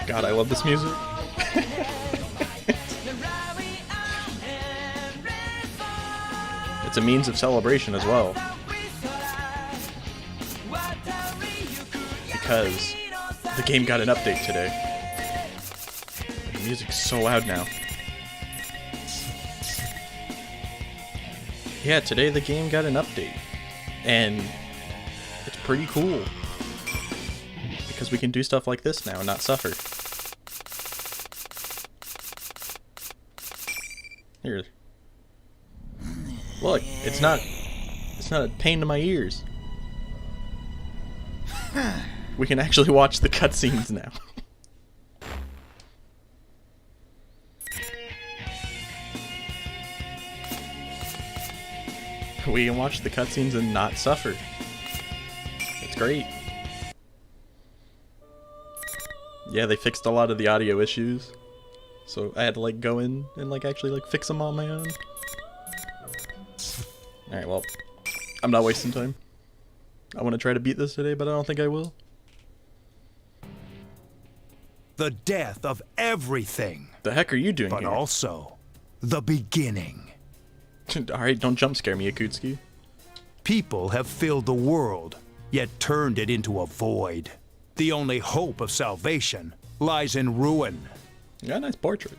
God, I love this music. It's a means of celebration as well. Because the game got an update today. The music's so loud now. Yeah, today the game got an update. And it's pretty cool. Because we can do stuff like this now and not suffer. Here. Look, it's not a pain to my ears. We can actually watch the cutscenes now. We can watch the cutscenes and not suffer. It's great. Yeah, they fixed a lot of the audio issues. So I had to like go in and like actually like fix them on my own. Alright, well, I'm not wasting time. I want to try to beat this today, but I don't think I will. The death of everything. The heck are you doing but here? But also, the beginning. Alright, don't jump scare me, Akutsuki. People have filled the world, yet turned it into a void. The only hope of salvation lies in ruin. You got a nice portrait.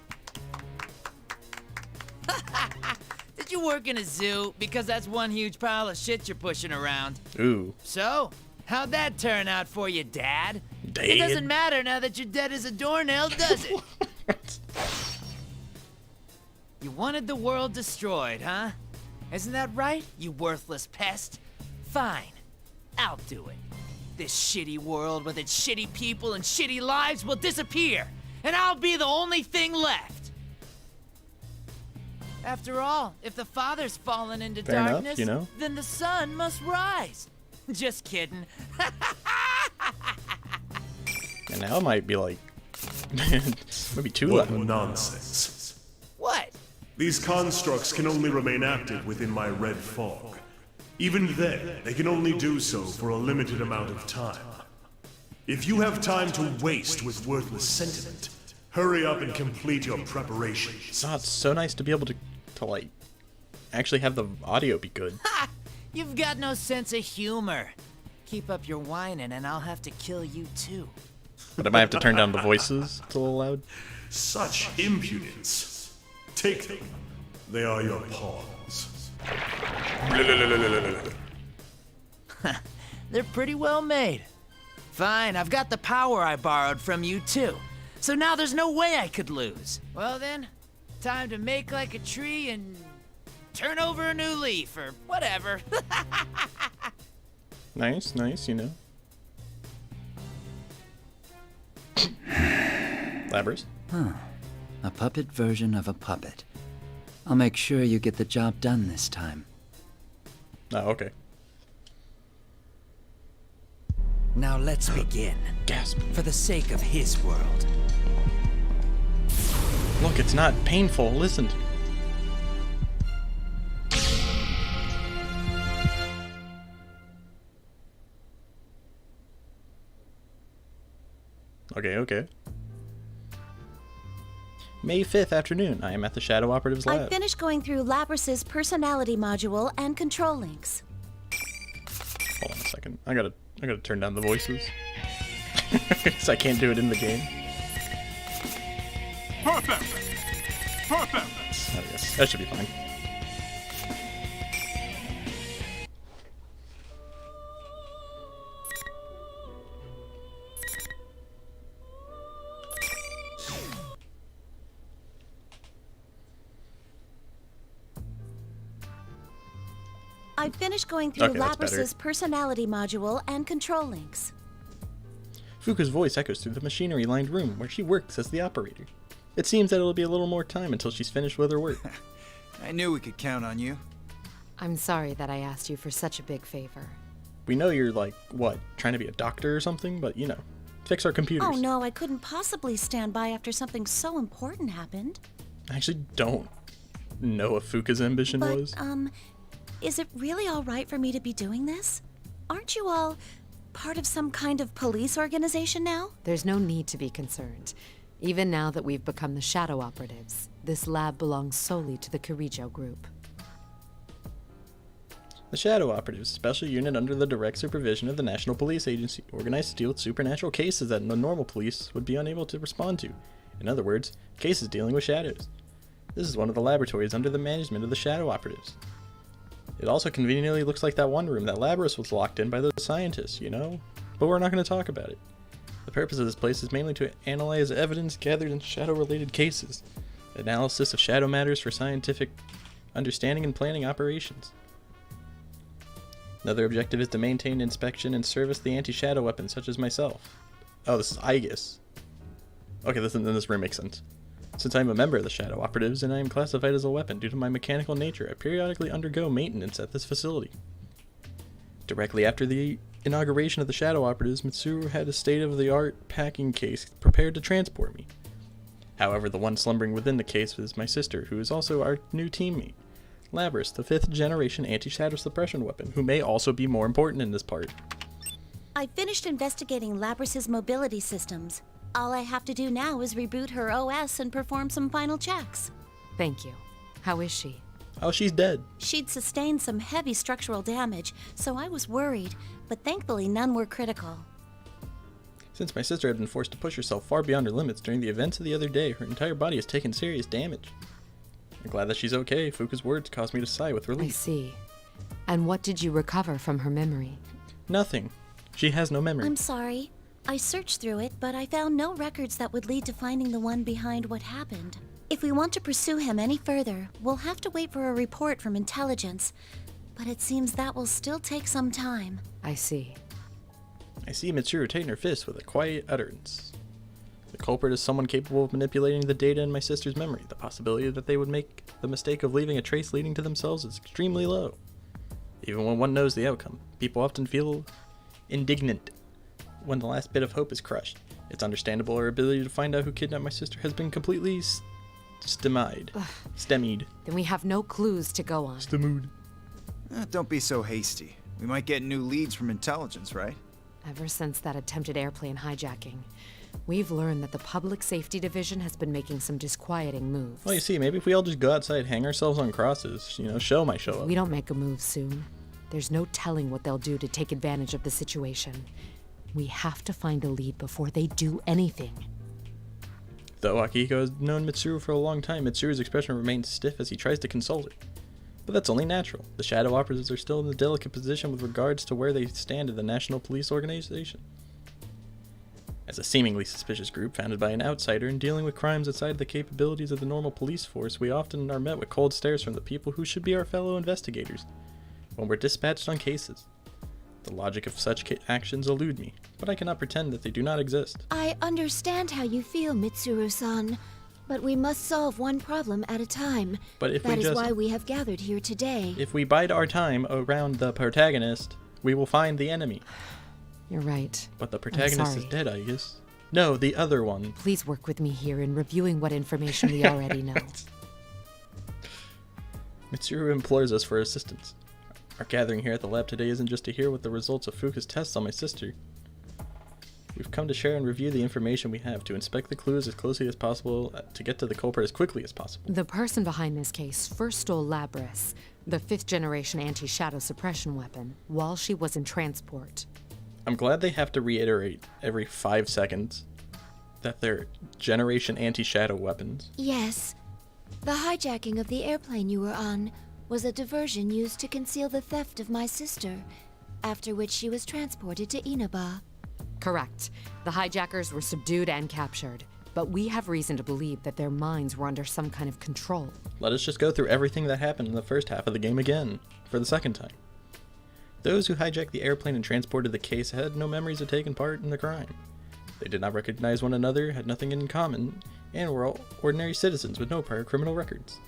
Did you work in a zoo? Because that's one huge pile of shit you're pushing around. Ooh. So, how'd that turn out for you, Dad? Dad? It doesn't matter now that you're dead as a doornail, does it? You wanted the world destroyed, huh? Isn't that right, you worthless pest? Fine. I'll do it. This shitty world with its shitty people and shitty lives will disappear, and I'll be the only thing left. After all, if the Father's fallen into Fair darkness, enough, you know? then the sun must rise. Just kidding. And now it might be like... maybe too loud. What nonsense. What? These constructs can only remain active within my red fog. Even then, they can only do so for a limited amount of time. If you have time to waste with worthless sentiment, hurry up and complete your preparations. Oh, it's so nice to be able to like, actually have the audio be good. Ha! You've got no sense of humor. Keep up your whining and I'll have to kill you too. But I might have to turn down the voices. It's a little loud. Such impudence. Take them. They are your pawns. They're pretty well made. Fine, I've got the power I borrowed from you too. So now there's no way I could lose. Well then, time to make like a tree and turn over a new leaf or whatever. Nice, nice, you know. Labrys. Huh. A puppet version of a puppet. I'll make sure you get the job done this time. Oh, okay. Now let's begin. Gasp. For the sake of his world. Look, it's not painful. Listen. Okay, okay. May 5th afternoon. I am at the Shadow Operatives lab. I finished going through Labrys's personality module and control links. Hold on a second. I gotta turn down the voices. So I can't do it in the game. Perfect! Perfect! There we go. That should be fine. I finished going through Okay, that's better. Labrys's personality module and control links. Fuka's voice echoes through the machinery-lined room where she works as the operator. It seems that it'll be a little more time until she's finished with her work. I knew we could count on you. I'm sorry that I asked you for such a big favor. We know you're like, what, trying to be a doctor or something, but you know, fix our computers. Oh no, I couldn't possibly stand by after something so important happened. I actually don't know what Fuka's ambition But, was. is it really all right for me to be doing this? Aren't you all part of some kind of police organization now? There's no need to be concerned. Even now that we've become the Shadow Operatives, this lab belongs solely to the Kirijo group. The Shadow Operatives, a special unit under the direct supervision of the National Police Agency, organized to deal with supernatural cases that the normal police would be unable to respond to. In other words, cases dealing with shadows. This is one of the laboratories under the management of the Shadow Operatives. It also conveniently looks like that one room that Labrys was locked in by those scientists, you know? But we're not going to talk about it. The purpose of this place is mainly to analyze evidence gathered in shadow-related cases, analysis of shadow matters for scientific understanding and planning operations. Another objective is to maintain, inspection, and service the anti-shadow weapons, such as myself. Oh, this is Aegis. Okay, this room makes sense. Since I am a member of the Shadow Operatives and I am classified as a weapon due to my mechanical nature, I periodically undergo maintenance at this facility. Directly after the inauguration of the Shadow Operatives, Mitsuru had a state-of-the-art packing case prepared to transport me. However, the one slumbering within the case was my sister, who is also our new teammate, Labrys, the 5th generation anti-shadow suppression weapon, who may also be more important in this part. I finished investigating Labrys's mobility systems. All I have to do now is reboot her OS and perform some final checks. Thank you. How is she? Oh, she's dead. She'd sustained some heavy structural damage, so I was worried, but thankfully none were critical. Since my sister had been forced to push herself far beyond her limits during the events of the other day, her entire body has taken serious damage. I'm glad that she's okay. Fuka's words caused me to sigh with I relief. see. And what did you recover from her memory? Nothing. She has no memory. I'm sorry. I searched through it, but I found no records that would lead to finding the one behind what happened. If we want to pursue him any further, we'll have to wait for a report from intelligence. But it seems that will still take some time. I see. I see Mitsuru tighten her fist with a quiet utterance. The culprit is someone capable of manipulating the data in my sister's memory. The possibility that they would make the mistake of leaving a trace leading to themselves is extremely low. Even when one knows the outcome, people often feel indignant when the last bit of hope is crushed. It's understandable our ability to find out who kidnapped my sister has been completely stymied. Stymied. Then we have no clues to go on. Stymied. Don't be so hasty. We might get new leads from intelligence, right? Ever since that attempted airplane hijacking, we've learned that the Public Safety Division has been making some disquieting moves. Well, you see, maybe if we all just go outside, hang ourselves on crosses, you know, Sho might show up. We don't make a move soon. There's no telling what they'll do to take advantage of the situation. We have to find a lead before they do anything. Though Akihiko has known Mitsuru for a long time, Mitsuru's expression remains stiff as he tries to console it. But that's only natural. The Shadow Operatives are still in a delicate position with regards to where they stand in the National Police Organization. As a seemingly suspicious group founded by an outsider and dealing with crimes outside the capabilities of the normal police force, we often are met with cold stares from the people who should be our fellow investigators when we're dispatched on cases. The logic of such actions elude me, but I cannot pretend that they do not exist. I understand how you feel, Mitsuru-san, but we must solve one problem at a time. But if That we is just, why we have gathered here today. if we bide our time around the protagonist, we will find the enemy. You're right. But the protagonist is sorry. dead, I guess. No, the other one. Please work with me here in reviewing what information we already know. Mitsuru implores us for assistance. Our gathering here at the lab today isn't just to hear what the results of Fuka's tests on my sister. We've come to share and review the information we have, to inspect the clues as closely as possible, to get to the culprit as quickly as possible. The person behind this case first stole Labrys, the 5th generation anti-shadow suppression weapon, while she was in transport. I'm glad they have to reiterate every 5 seconds that they're generation anti-shadow weapons. Yes. The hijacking of the airplane you were on was a diversion used to conceal the theft of my sister, after which she was transported to Inaba. Correct. The hijackers were subdued and captured, but we have reason to believe that their minds were under some kind of control. Let us just go through everything that happened in the first half of the game again, for the second time. Those who hijacked the airplane and transported the case had no memories of taking part in the crime. They did not recognize one another, had nothing in common, and were all ordinary citizens with no prior criminal records.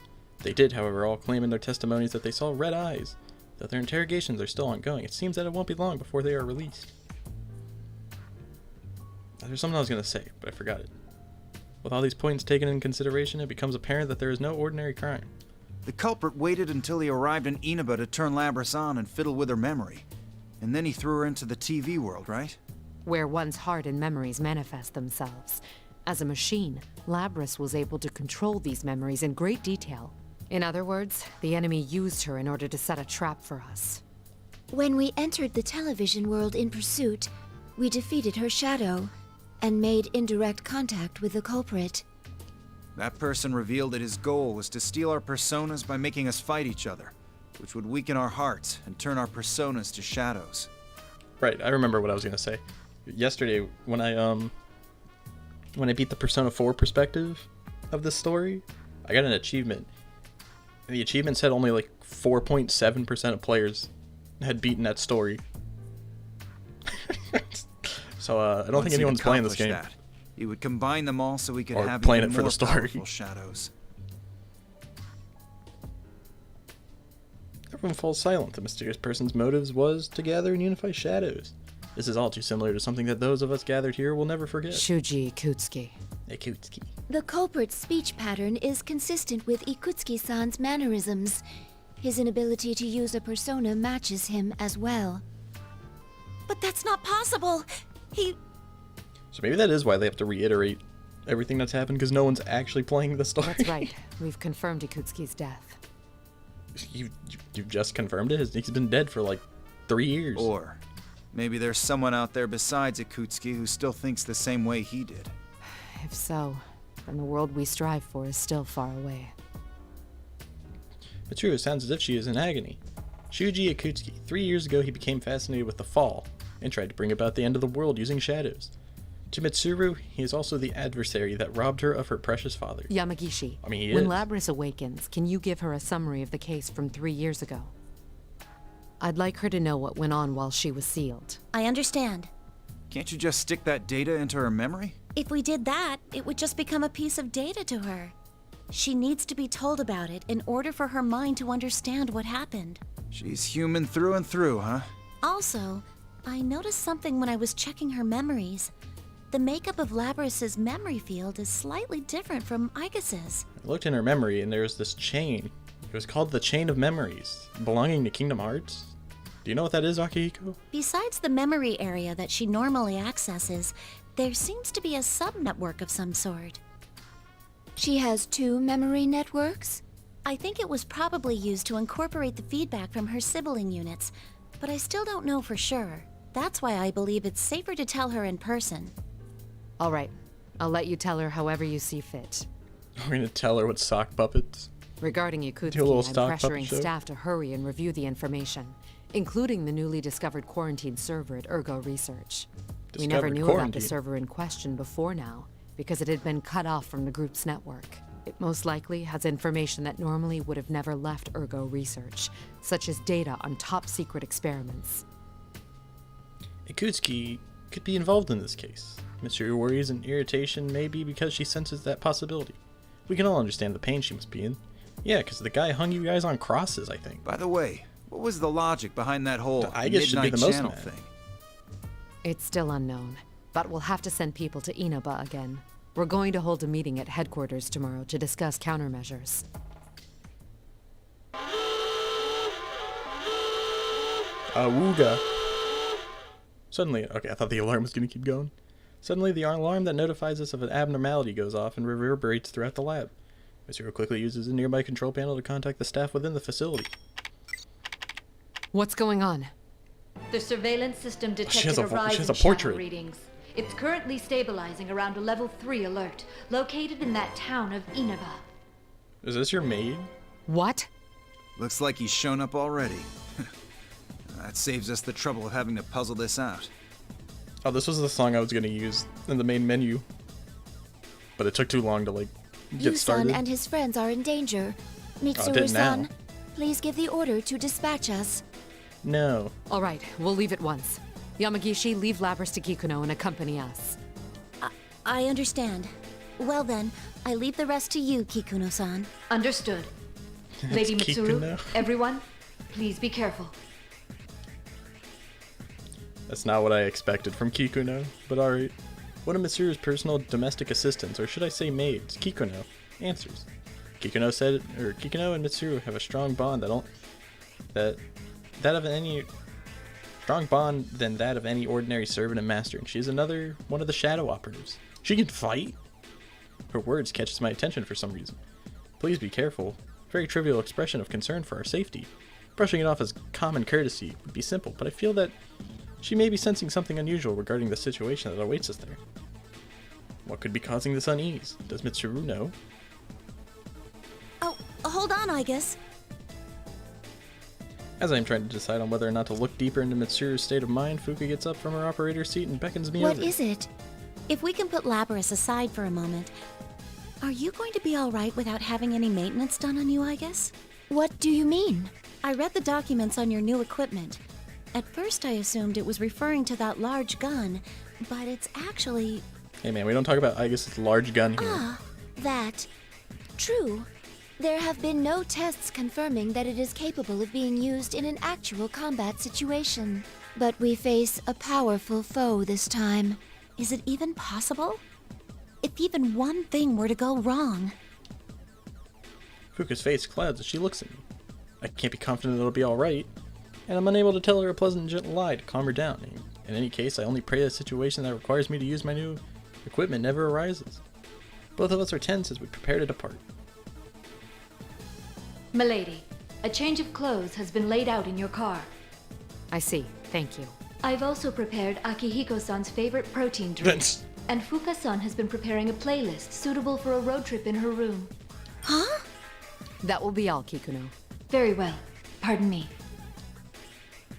They did, however, all claim in their testimonies that they saw red eyes. Though their interrogations are still ongoing, it seems that it won't be long before they are released. There's something I was going to say, but I forgot it. With all these points taken in consideration, it becomes apparent that there is no ordinary crime. The culprit waited until he arrived in Inaba to turn Labris on and fiddle with her memory. And then he threw her into the TV world, right? Where one's heart and memories manifest themselves. As a machine, Labris was able to control these memories in great detail. In other words, the enemy used her in order to set a trap for us. When we entered the television world in pursuit, we defeated her shadow and made indirect contact with the culprit. That person revealed that his goal was to steal our personas by making us fight each other, which would weaken our hearts and turn our personas to shadows. Right, I remember what I was going to say. Yesterday, when I beat the Persona 4 perspective of this story, I got an achievement. The achievement said only like 4.7% of players had beaten that story. So I don't think anyone's playing this game. He would combine them all so we could Or have playing even it for the more story. powerful shadows. Everyone falls silent. The mysterious person's motives was to gather and unify shadows. This is all too similar to something that those of us gathered here will never forget. Shuji Ikutsuki. Ikutsuki. The culprit's speech pattern is consistent with Ikutsuki-san's mannerisms. His inability to use a persona matches him as well. But that's not possible! So maybe that is why they have to reiterate everything that's happened, because no one's actually playing the story. That's right. We've confirmed Ikutsuki's death. You've just confirmed it? He's been dead for like 3 years. Or maybe there's someone out there besides Ikutsuki who still thinks the same way he did. If so, then the world we strive for is still far away. But true, it sounds as if she is in agony. Shuji Ikutsuki. 3 years ago, he became fascinated with the fall and tried to bring about the end of the world using shadows. To Mitsuru, he is also the adversary that robbed her of her precious father. Yamagishi, I mean, he when is. Labris awakens, can you give her a summary of the case from 3 years ago? I'd like her to know what went on while she was sealed. I understand. Can't you just stick that data into her memory? If we did that, it would just become a piece of data to her. She needs to be told about it in order for her mind to understand what happened. She's human through and through, huh? Also, I noticed something when I was checking her memories. The makeup of Labris's memory field is slightly different from Aigus's. I looked in her memory, and there's this chain. It was called the Chain of Memories, belonging to Kingdom Hearts. Do you know what that is, Akihiko? Besides the memory area that she normally accesses, there seems to be a sub-network of some sort. She has 2 memory networks? I think it was probably used to incorporate the feedback from her sibling units, but I still don't know for sure. That's why I believe it's safer to tell her in person. All right, I'll let you tell her however you see fit. We're gonna tell her what sock puppets. Regarding Do a little Ikutsuki, I'm stock puppet pressuring show. staff to hurry and review the information, including the newly discovered quarantine server at Ergo Research. We never Discovered knew about the quarantine. server in question before now, because it had been cut off from the group's network. It most likely has information that normally would have never left Ergo Research, such as data on top-secret experiments. Ikutsuki could be involved in this case. Mitsuru worries and irritation may be because she senses that possibility. We can all understand the pain she must be in. Yeah, because the guy hung you guys on crosses, I think. By the way, what was the logic behind that whole I guess should be midnight the most channel mad. thing? It's still unknown, but we'll have to send people to Inaba again. We're going to hold a meeting at headquarters tomorrow to discuss countermeasures. Awooga. Suddenly, okay, I thought the alarm was going to keep going. Suddenly, the alarm that notifies us of an abnormality goes off and reverberates throughout the lab. Mitsuru quickly uses a nearby control panel to contact the staff within the facility. What's going on? The surveillance system she detected has a a rise in shadow portrait. readings. It's currently stabilizing around a level 3 alert, located in that town of Inaba. Is this your maid? What? Looks like he's shown up already. That saves us the trouble of having to puzzle this out. Oh, this was the song I was going to use in the main menu. But it took too long to, like, get Yusan started. and his friends are in danger. didn't Mitsuru-san, now. please give the order to dispatch us. No. All right, we'll leave at once. Yamagishi, leave Labrys to Kikuno and accompany us. I understand. Well then, I leave the rest to you, Kikuno-san. Understood. Lady It's Mitsuru, Kikuno. everyone, please be careful. That's not what I expected from Kikuno, but alright. One of Mitsuru's personal domestic assistants, or should I say maids, Kikuno, answers. Kikuno and Mitsuru have a strong bond strong bond than that of any ordinary servant and master, and she's another one of the Shadow Operatives. She can fight? Her words catches my attention for some reason. Please be careful. Very trivial expression of concern for our safety. Brushing it off as common courtesy would be simple, but I feel that she may be sensing something unusual regarding the situation that awaits us there. What could be causing this unease? Does Mitsuru know? Oh, hold on, Aigis. As I am trying to decide on whether or not to look deeper into Mitsuru's state of mind, Fuka gets up from her operator's seat and beckons me over. What is it? If we can put Labrys aside for a moment, are you going to be alright without having any maintenance done on you, Aigis? What do you mean? I read the documents on your new equipment. At first I assumed it was referring to that large gun, but it's actually... Hey man, we don't talk about Aigis' large gun here. Ah, that. True. There have been no tests confirming that it is capable of being used in an actual combat situation. But we face a powerful foe this time. Is it even possible? If even one thing were to go wrong... Fuka's face clouds as she looks at me. I can't be confident it'll be alright, and I'm unable to tell her a pleasant and gentle lie to calm her down. In any case, I only pray a situation that requires me to use my new equipment never arises. Both of us are tense as we prepare to depart. Milady, a change of clothes has been laid out in your car. I see. Thank you. I've also prepared Akihiko-san's favorite protein drink. And Fuka-san has been preparing a playlist suitable for a road trip in her room. Huh? That will be all, Kikuno. Very well. Pardon me.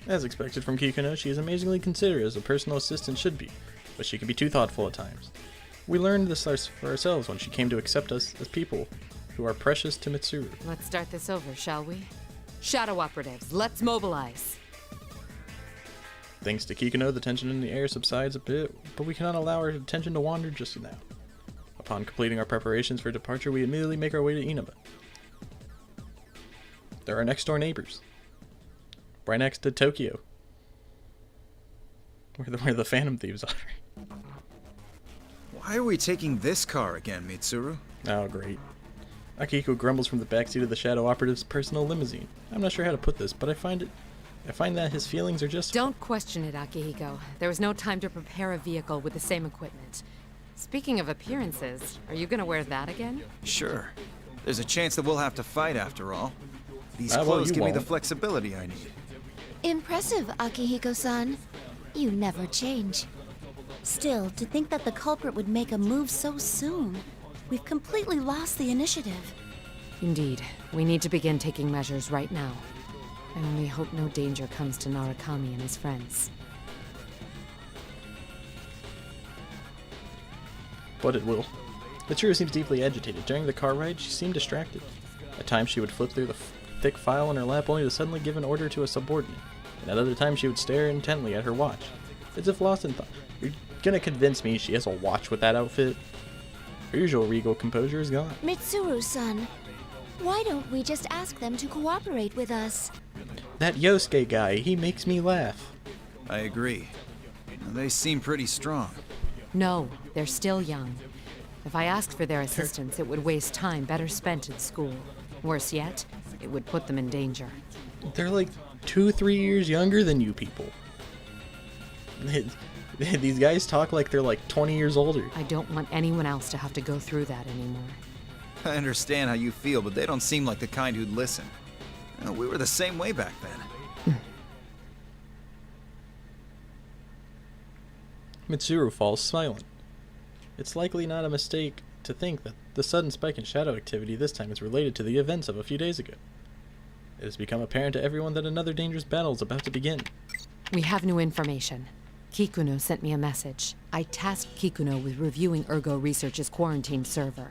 As expected from Kikuno, she is amazingly considerate as a personal assistant should be, but she can be too thoughtful at times. We learned this for ourselves when she came to accept us as people who are precious to Mitsuru. Let's start this over, shall we? Shadow Operatives, let's mobilize! Thanks to Kikuno, the tension in the air subsides a bit, but we cannot allow our attention to wander just now. Upon completing our preparations for departure, we immediately make our way to Inaba. They're our next-door neighbors. Right next to Tokyo. Where the Phantom Thieves are. Why are we taking this car again, Mitsuru? Oh, great. Akihiko grumbles from the backseat of the Shadow Operative's personal limousine. I'm not sure how to put this, but I find that his feelings are just... Don't question it, Akihiko. There was no time to prepare a vehicle with the same equipment. Speaking of appearances, are you gonna wear that again? Sure. There's a chance that we'll have to fight after all. These well, clothes you give me the won't. flexibility I need. Impressive, Akihiko-san. You never change. Still, to think that the culprit would make a move so soon. We've completely lost the initiative. Indeed. We need to begin taking measures right now. I only hope no danger comes to Narukami and his friends. But it will. Mitsuru seems deeply agitated. During the car ride, she seemed distracted. At times, she would flip through the thick file in her lap only to suddenly give an order to a subordinate. And at other times, she would stare intently at her watch, as if lost in thought. You're gonna convince me she has a watch with that outfit? Her usual regal composure is gone. Mitsuru-san, why don't we just ask them to cooperate with us? That Yosuke guy, he makes me laugh. I agree. They seem pretty strong. No, they're still young. If I asked for their assistance, it would waste time better spent in school. Worse yet, it would put them in danger. They're like 2-3 years younger than you people. These guys talk like they're like 20 years older. I don't want anyone else to have to go through that anymore. I understand how you feel, but they don't seem like the kind who'd listen. We were the same way back then. Mitsuru falls silent. It's likely not a mistake to think that the sudden spike in shadow activity this time is related to the events of a few days ago. It has become apparent to everyone that another dangerous battle is about to begin. We have new information. Kikuno sent me a message. I tasked Kikuno with reviewing Ergo Research's quarantine server.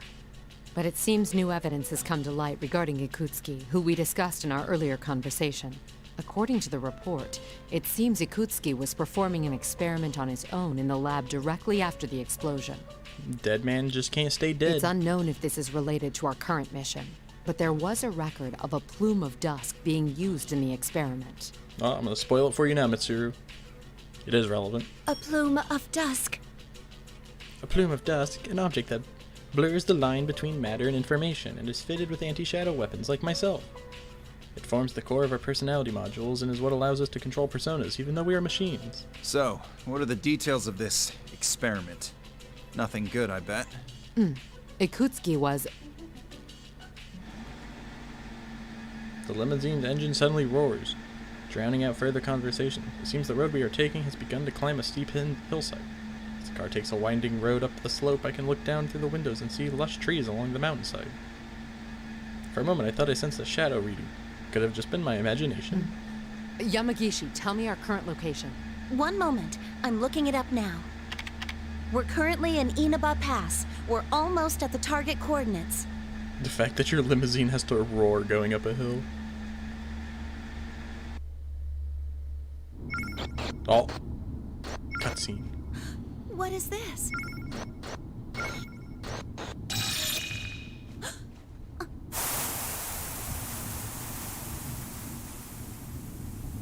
But it seems new evidence has come to light regarding Ikutsuki, who we discussed in our earlier conversation. According to the report, it seems Ikutsuki was performing an experiment on his own in the lab directly after the explosion. Dead man just can't stay dead. It's unknown if this is related to our current mission, but there was a record of a plume of dusk being used in the experiment. Oh, I'm gonna spoil it for you now, Mitsuru. It is relevant. A plume of dusk. A plume of dusk, an object that blurs the line between matter and information and is fitted with anti-shadow weapons like myself. It forms the core of our personality modules and is what allows us to control personas, even though we are machines. So, what are the details of this experiment? Nothing good, I bet. Ikutsuki was... The limousine's engine suddenly roars, drowning out further conversation. It seems the road we are taking has begun to climb a steep hillside. As the car takes a winding road up the slope, I can look down through the windows and see lush trees along the mountainside. For a moment, I thought I sensed a shadow reading. Could have just been my imagination. Yamagishi, tell me our current location. One moment. I'm looking it up now. We're currently in Inaba Pass. We're almost at the target coordinates. The fact that your limousine has to roar going up a hill. Oh. Cutscene. What is this?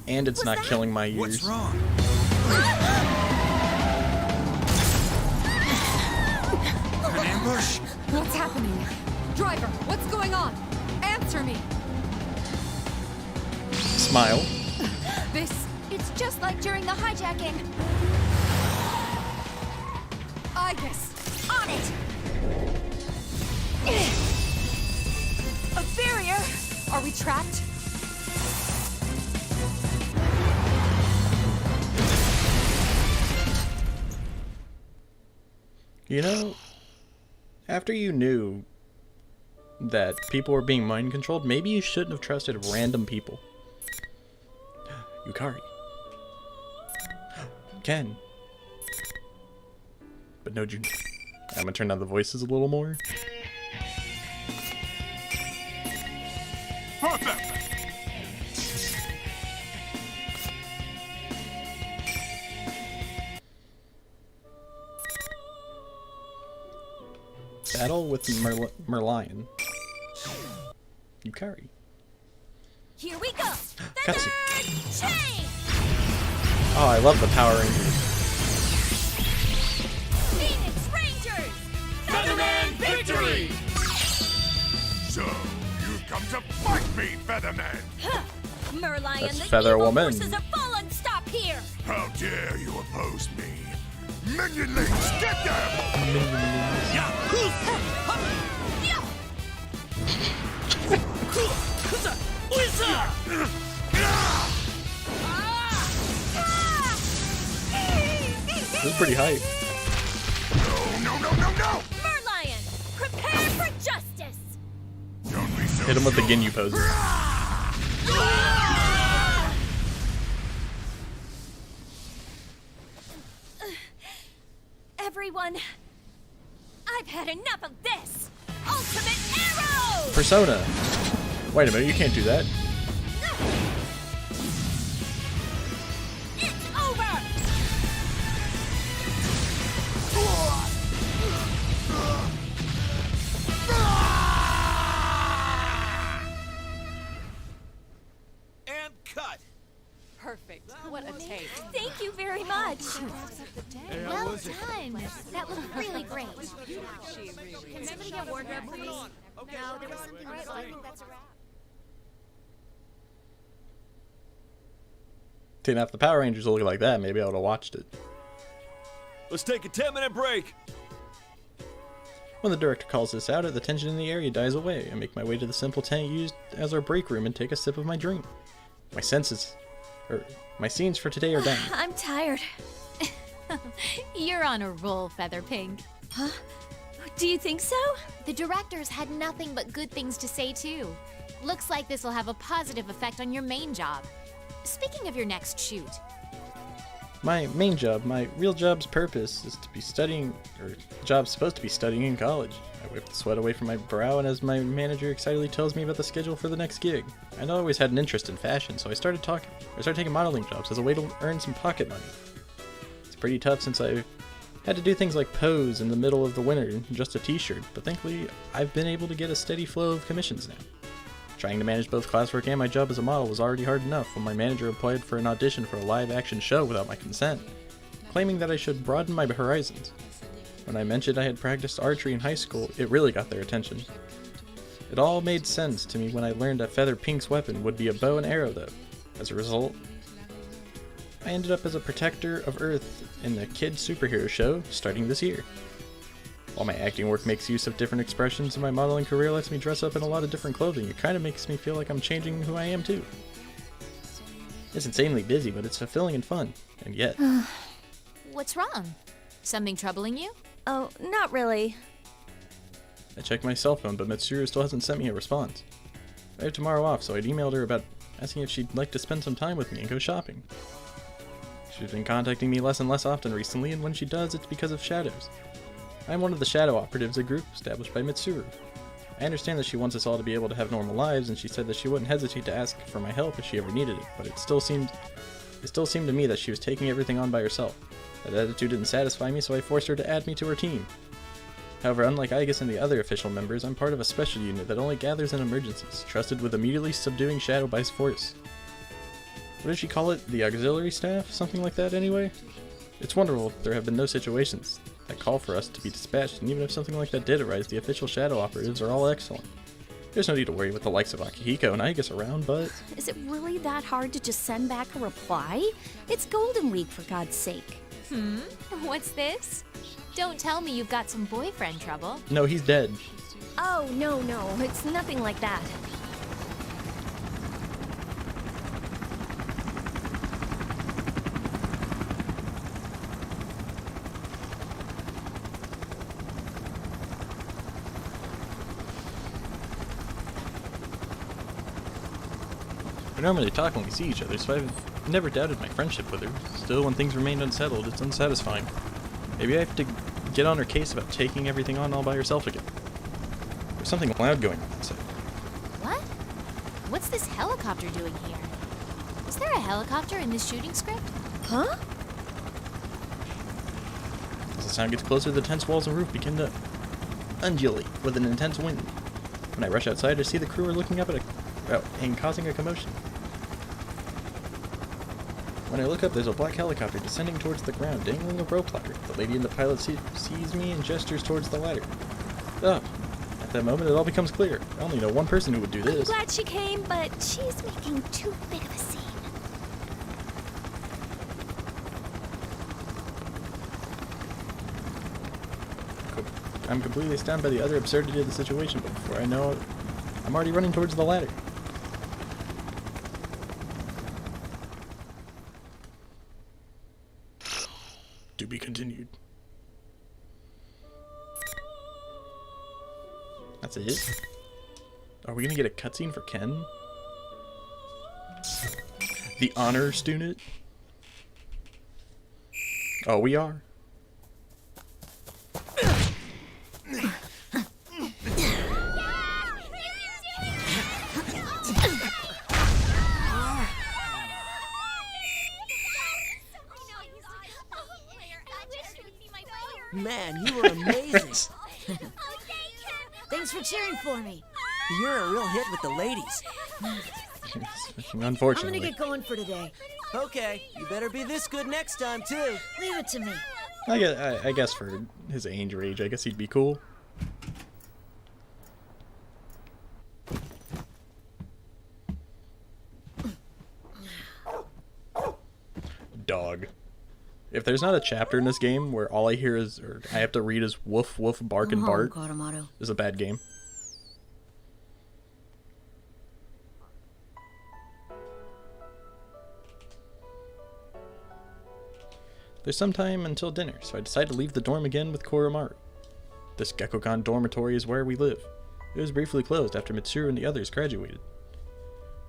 And it's not killing my ears. What's wrong? An ambush? What's happening? Driver, what's going on? Answer me! Smile. It's just like during the hijacking. Aegis! On it! A barrier! Are we trapped? You know, after you knew that people were being mind controlled, maybe you shouldn't have trusted random people. Yukari. Ken. But no Jun. I'm gonna turn down the voices a little more. Battle with Merlion. Yukari. Here we go! Cutscene. Third chain! Oh, I love the Power Rangers. Phoenix Rangers! Featherman victory! So, you've come to fight me, Featherman! Merlion, That's the Feather evil Woman. forces have fallen! Stop here! How dare you oppose me? Minionlings, get them! This is pretty hype. No! Merlion, prepare for justice! Don't be so Hit him with the sure. Ginyu poses. Everyone, I've had enough of this! Ultimate arrow! Persona. Wait a minute, you can't do that. It's over! And cut! Perfect. What a take. Thank you very much. Well done. That looked really great. Can somebody get wardrobe, please? No, there was something right. I think that's a wrap. Didn't have the Power Rangers look like that, maybe I would have watched it. Let's take a 10-minute break. When the director calls this out, the tension in the area dies away. I make my way to the simple tent used as our break room and take a sip of my drink. My scenes for today are done. I'm tired. You're on a roll, Featherpink. Huh? Do you think so? The directors had nothing but good things to say, too. Looks like this will have a positive effect on your main job. Speaking of your next shoot, My main job, my real job's purpose is to be studying, or job's supposed to be studying in college. I wipe the sweat away from my brow, and as my manager excitedly tells me about the schedule for the next gig, I always had an interest in fashion, so I started taking modeling jobs as a way to earn some pocket money. It's pretty tough since I had to do things like pose in the middle of the winter in just a t-shirt, but thankfully I've been able to get a steady flow of commissions now. Trying to manage both classwork and my job as a model was already hard enough when my manager applied for an audition for a live-action show without my consent, claiming that I should broaden my horizons. When I mentioned I had practiced archery in high school, it really got their attention. It all made sense to me when I learned that Feather Pink's weapon would be a bow and arrow though. As a result, I ended up as a protector of Earth in the kid superhero show starting this year. While my acting work makes use of different expressions and my modeling career lets me dress up in a lot of different clothing, it kind of makes me feel like I'm changing who I am too. It's insanely busy, but it's fulfilling and fun, and yet... What's wrong? Something troubling you? Oh, not really. I checked my cell phone, but Mitsuru still hasn't sent me a response. I have tomorrow off, so I'd emailed her about asking if she'd like to spend some time with me and go shopping. She's been contacting me less and less often recently, and when she does, it's because of shadows. I'm one of the Shadow Operatives, a group established by Mitsuru. I understand that she wants us all to be able to have normal lives, and she said that she wouldn't hesitate to ask for my help if she ever needed it, but it still seemed to me that she was taking everything on by herself. That attitude didn't satisfy me, so I forced her to add me to her team. However, unlike Aegis and the other official members, I'm part of a special unit that only gathers in emergencies, trusted with immediately subduing Shadow by force. What did she call it? The auxiliary staff? Something like that anyway? It's wonderful there have been no situations that call for us to be dispatched, and even if something like that did arise, the official Shadow Operatives are all excellent. There's no need to worry with the likes of Akihiko and Aegis around, but... Is it really that hard to just send back a reply? It's Golden Week, for God's sake. What's this? Don't tell me you've got some boyfriend trouble. No, he's dead. Oh, no, it's nothing like that. We normally talk when we see each other, so I've never doubted my friendship with her. Still, when things remained unsettled, it's unsatisfying. Maybe I have to get on her case about taking everything on all by herself again. There's something loud going on outside. What? What's this helicopter doing here? Is there a helicopter in this shooting script? Huh? As the sound gets closer, the tense walls and roof begin to undulate with an intense wind. When I rush outside, I see the crew are looking up at and causing a commotion. When I look up, there's a black helicopter descending towards the ground, dangling a rope ladder. The lady in the pilot seat sees me and gestures towards the ladder. Oh, at that moment, it all becomes clear. I only know one person who would do this. I'm glad she came, but she's making too big of a scene. I'm completely stunned by the utter absurdity of the situation, but before I know it, I'm already running towards the ladder. To be continued. That's it? Are we gonna get a cutscene for Ken? The honor student? Oh, we are. Man, you were amazing. Thanks for cheering for me. You're a real hit with the ladies. Unfortunately. I'm gonna get going for today. Okay, you better be this good next time, too. Leave it to me. I guess for his age range, I guess he'd be cool. Dog. If there's not a chapter in this game where all I hear is, or I have to read is woof woof bark and bark, Coramaru. is a bad game. There's some time until dinner, so I decide to leave the dorm again with Coramaru. This Gekkokan dormitory is where we live. It was briefly closed after Mitsuru and the others graduated.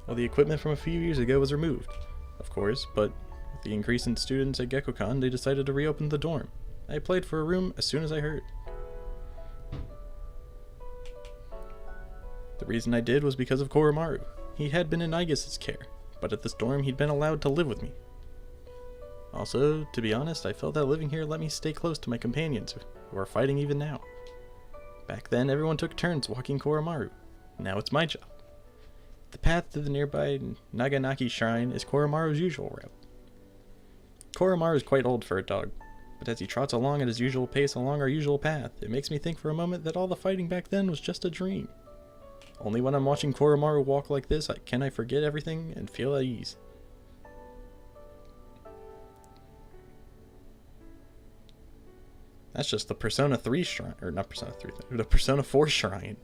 All the equipment from a few years ago was removed, of course, but with the increase in students at GeckoCon, they decided to reopen the dorm. I applied for a room as soon as I heard. The reason I did was because of Coramaru. He had been in Aigis' care, but at this dorm he'd been allowed to live with me. Also, to be honest, I felt that living here let me stay close to my companions, who are fighting even now. Back then, everyone took turns walking Coramaru. Now it's my job. The path to the nearby Naganaki Shrine is Koramaru's usual route. Coramaru is quite old for a dog, but as he trots along at his usual pace along our usual path, it makes me think for a moment that all the fighting back then was just a dream. Only when I'm watching Coramaru walk like this can I forget everything and feel at ease. That's just the Persona 3 shrine, or not Persona 3, the Persona 4 shrine.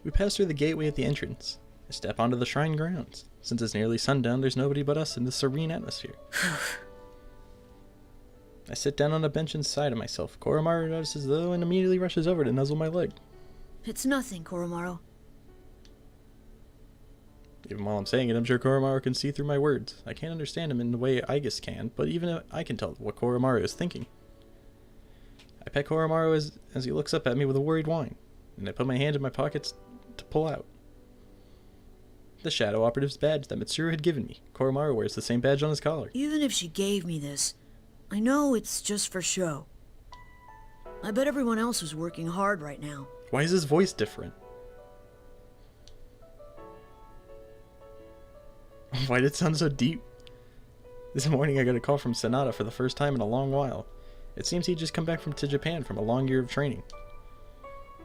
We pass through the gateway at the entrance. I step onto the shrine grounds. Since it's nearly sundown, there's nobody but us in this serene atmosphere. I sit down on a bench inside of myself. Coramaru notices though and immediately rushes over to nuzzle my leg. It's nothing, Coramaru. Even while I'm saying it, I'm sure Coramaru can see through my words. I can't understand him in the way Aigis can, but even I can tell what Coramaru is thinking. I pet Coramaru as he looks up at me with a worried whine, and I put my hand in my pockets to pull out the Shadow Operatives badge that Mitsuru had given me. Coramaru wears the same badge on his collar. Even if she gave me this, I know it's just for show. I bet everyone else is working hard right now. Why is his voice different? Why did it sound so deep? This morning I got a call from Sonata for the first time in a long while. It seems he'd just come back to Japan from a long year of training.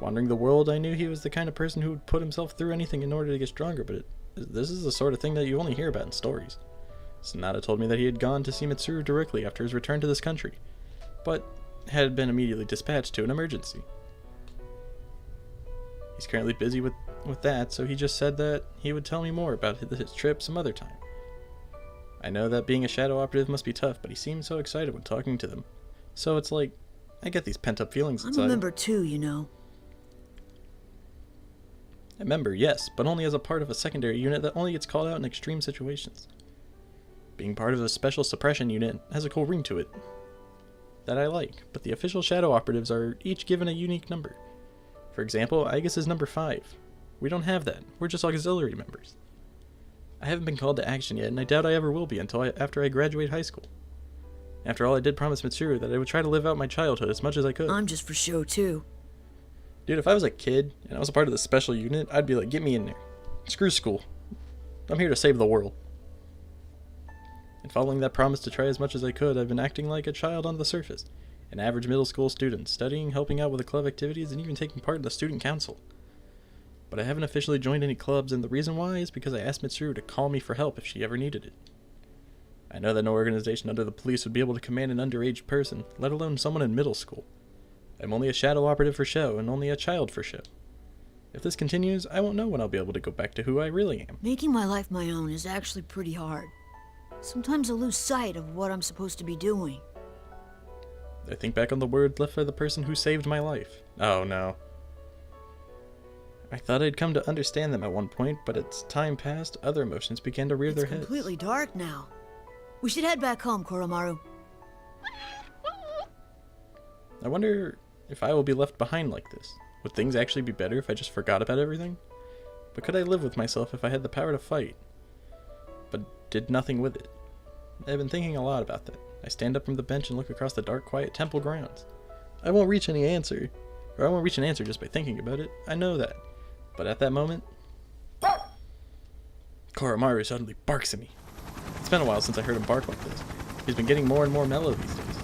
Wandering the world, I knew he was the kind of person who would put himself through anything in order to get stronger, but this is the sort of thing that you only hear about in stories. Sonata told me that he had gone to see Mitsuru directly after his return to this country, but had been immediately dispatched to an emergency. He's currently busy with that, so he just said that he would tell me more about his trip some other time. I know that being a Shadow Operative must be tough, but he seemed so excited when talking to them. So it's like, I get these pent-up feelings inside. I'm a member too, you know. A member, yes, but only as a part of a secondary unit that only gets called out in extreme situations. Being part of a special suppression unit has a cool ring to it that I like, but the official Shadow Operatives are each given a unique number. For example, Aigis is number 5. We don't have that. We're just auxiliary members. I haven't been called to action yet, and I doubt I ever will be until after I graduate high school. After all, I did promise Mitsuru that I would try to live out my childhood as much as I could. I'm just for show too. Dude, if I was a kid and I was a part of the special unit, I'd be like, get me in there. Screw school. I'm here to save the world. And following that promise to try as much as I could, I've been acting like a child on the surface. An average middle school student, studying, helping out with the club activities, and even taking part in the student council. But I haven't officially joined any clubs, and the reason why is because I asked Mitsuru to call me for help if she ever needed it. I know that no organization under the police would be able to command an underage person, let alone someone in middle school. I'm only a Shadow Operative for show, and only a child for show. If this continues, I won't know when I'll be able to go back to who I really am. Making my life my own is actually pretty hard. Sometimes I lose sight of what I'm supposed to be doing. I think back on the word left by the person who saved my life. Oh no. I thought I'd come to understand them at one point, but as time passed, other emotions began to rear their heads. It's completely dark now. We should head back home, Coramaru. I wonder if I will be left behind like this. Would things actually be better if I just forgot about everything? But could I live with myself if I had the power to fight, but did nothing with it? I've been thinking a lot about that. I stand up from the bench and look across the dark, quiet temple grounds. I won't reach an answer just by thinking about it. I know that. But at that moment, Coramaru suddenly barks at me. It's been a while since I heard him bark like this. He's been getting more and more mellow these days.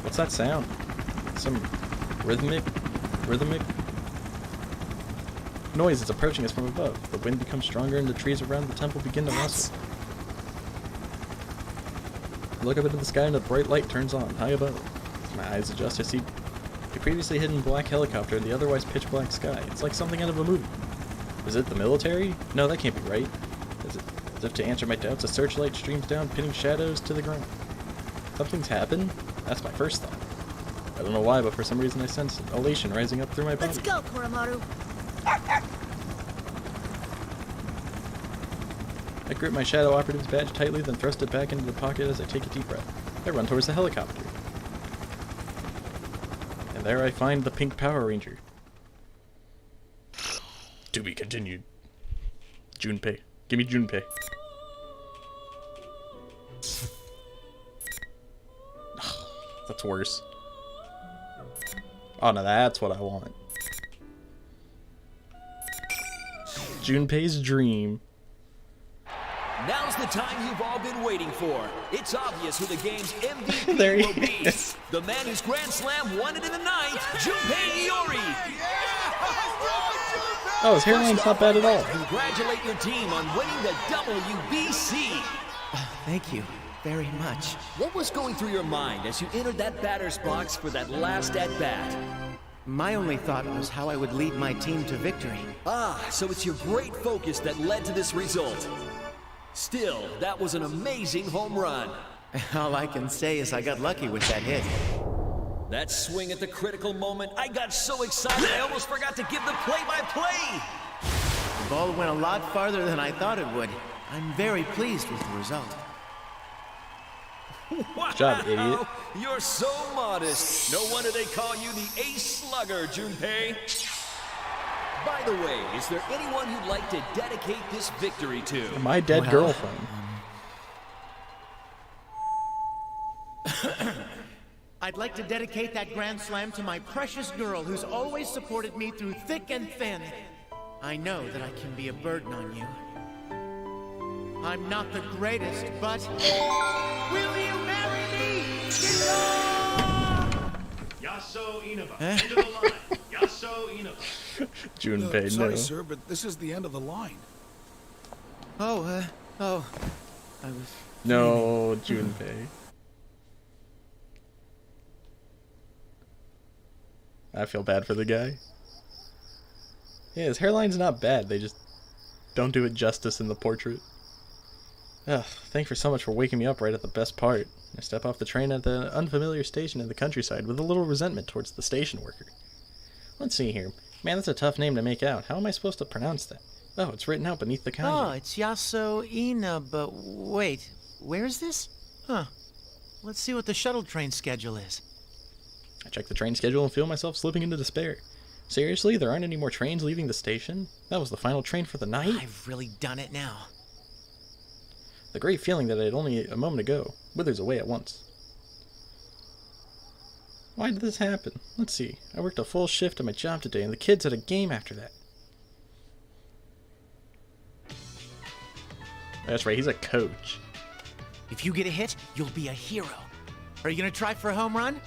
What's that sound? Some rhythmic noise is approaching us from above. The wind becomes stronger and the trees around the temple begin to rustle. I look up into the sky and a bright light turns on, high above. As my eyes adjust, I see a previously hidden black helicopter in the otherwise pitch black sky. It's like something out of a movie. Is it the military? No, that can't be right. As if to answer my doubts, a searchlight streams down, pinning shadows to the ground. Something's happened? That's my first thought. I don't know why, but for some reason I sense elation rising up through my body. Let's go, Coramaru. I grip my Shadow Operatives badge tightly, then thrust it back into the pocket as I take a deep breath. I run towards the helicopter. And there I find the pink Power Ranger. To be continued. Junpei. Give me Junpei. That's worse. Oh no, that's what I want. Junpei's dream. Now's the time you've all been waiting for. It's obvious who the game's MVP There he will be. is. The man whose Grand Slam won it in the ninth, Junpei Iori. Oh, his hairline's not bad at all. Congratulate your team on winning the WBC. Thank you very much. What was going through your mind as you entered that batter's box for that last at-bat? My only thought was how I would lead my team to victory. Ah, so it's your great focus that led to this result. Still, that was an amazing home run. All I can say is I got lucky with that hit. That swing at the critical moment, I got so excited I almost forgot to give the play-by-play. The ball went a lot farther than I thought it would. I'm very pleased with the result. Wow, Good job, idiot. You're so modest. No wonder they call you the ace slugger, Junpei. By the way, is there anyone you'd like to dedicate this victory to? My dead girlfriend. I'd like to dedicate that Grand Slam to my precious girl who's always supported me through thick and thin. I know that I can be a burden on you. I'm not the greatest, but will you marry me? Yaso Inaba, end of the line. Yaso Inaba. Junpei, sorry, no. sir, but this is the end of the line. I was... No, Junpei. I feel bad for the guy. Yeah, his hairline's not bad. They just don't do it justice in the portrait. Ugh, thank you so much for waking me up right at the best part. I step off the train at the unfamiliar station in the countryside with a little resentment towards the station worker. Let's see here. Man, that's a tough name to make out. How am I supposed to pronounce that? Oh, it's written out beneath the kanji. Oh, it's Yaso Ina, but wait, where is this? Huh. Let's see what the shuttle train schedule is. I check the train schedule and feel myself slipping into despair. Seriously, there aren't any more trains leaving the station? That was the final train for the night? I've really done it now. The great feeling that I had only a moment ago withers away at once. Why did this happen? Let's see. I worked a full shift at my job today, and the kids had a game after that. That's right, he's a coach. If you get a hit, you'll be a hero. Are you gonna try for a home run?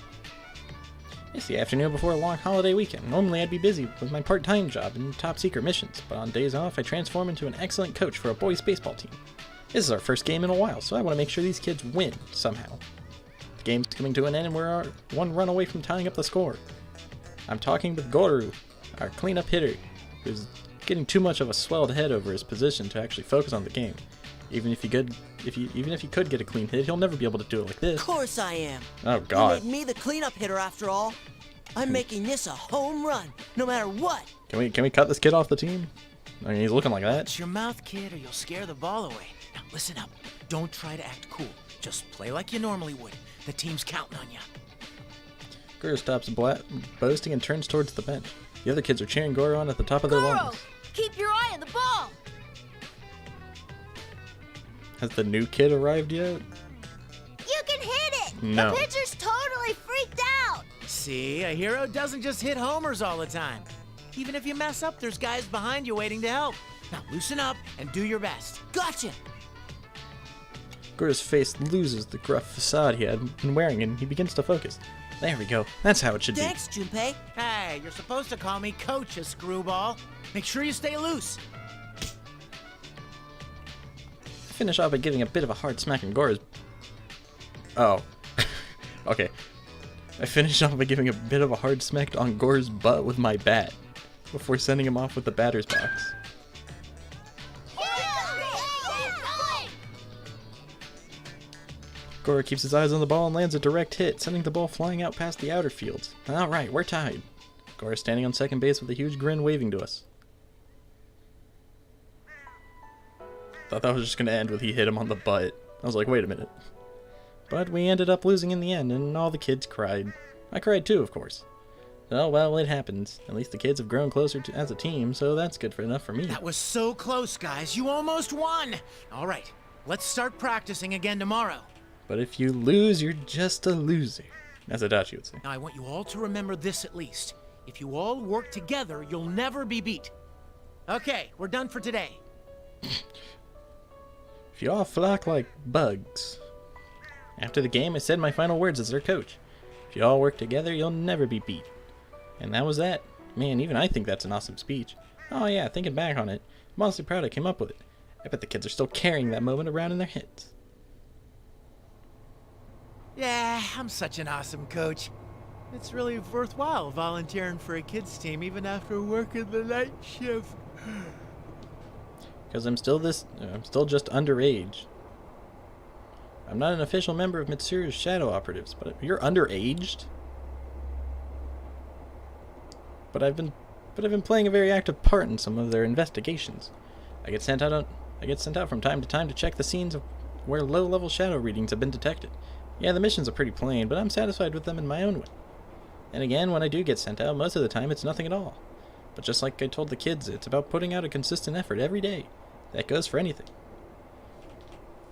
It's the afternoon before a long holiday weekend. Normally I'd be busy with my part-time job and top-secret missions, but on days off I transform into an excellent coach for a boys' baseball team. This is our first game in a while, so I want to make sure these kids win, somehow. The game's coming to an end and we're one run away from tying up the score. I'm talking with Goru, our cleanup hitter, who's getting too much of a swelled head over his position to actually focus on the game. Even if he could get a clean hit, he'll never be able to do it like this. Of course I am. Oh God! You made me the cleanup hitter after all. I'm making this a home run, no matter what. Can we cut this kid off the team? I mean, he's looking like that. Shut your mouth, kid, or you'll scare the ball away. Now listen up. Don't try to act cool. Just play like you normally would. The team's counting on you. Goro stops boasting and turns towards the bench. The other kids are cheering Goro on at the top of their lungs. Keep your eye on the ball! Has the new kid arrived yet? You can hit it! No. The pitcher's totally freaked out! See, a hero doesn't just hit homers all the time. Even if you mess up, there's guys behind you waiting to help. Now loosen up and do your best. Gotcha! Goro's face loses the gruff facade he had been wearing and he begins to focus. There we go. That's how it should be. Thanks, Junpei. Hey, you're supposed to call me Coach, a screwball. Make sure you stay loose. I finish off by giving a bit of a hard smack in Goro's... Oh. Okay. I finish off by giving a bit of a hard smack on Goro's butt with my bat, before sending him off with the batter's box. Goro keeps his eyes on the ball and lands a direct hit, sending the ball flying out past the outer fields. Alright, we're tied. Goro's standing on second base with a huge grin waving to us. Thought that was just gonna end with he hit him on the butt. I was like, wait a minute. But we ended up losing in the end, and all the kids cried. I cried too, of course. Oh well, it happens. At least the kids have grown closer as a team, so that's good enough for me. That was so close, guys. You almost won. All right, let's start practicing again tomorrow. But if you lose, you're just a loser, as Adachi would say. Now I want you all to remember this at least. If you all work together, you'll never be beat. Okay, we're done for today. If you all flock like bugs. After the game, I said my final words as their coach. If you all work together, you'll never be beat. And that was that. Man, even I think that's an awesome speech. Oh yeah, thinking back on it, I'm honestly proud I came up with it. I bet the kids are still carrying that moment around in their heads. Yeah, I'm such an awesome coach. It's really worthwhile volunteering for a kids team even after working the night shift. Because I'm still just underage. I'm not an official member of Mitsuru's Shadow Operatives, but you're underaged? But I've been playing a very active part in some of their investigations. I get sent out from time to time to check the scenes of where low-level shadow readings have been detected. Yeah, the missions are pretty plain, but I'm satisfied with them in my own way. And again, when I do get sent out, most of the time it's nothing at all. But just like I told the kids, it's about putting out a consistent effort every day. That goes for anything.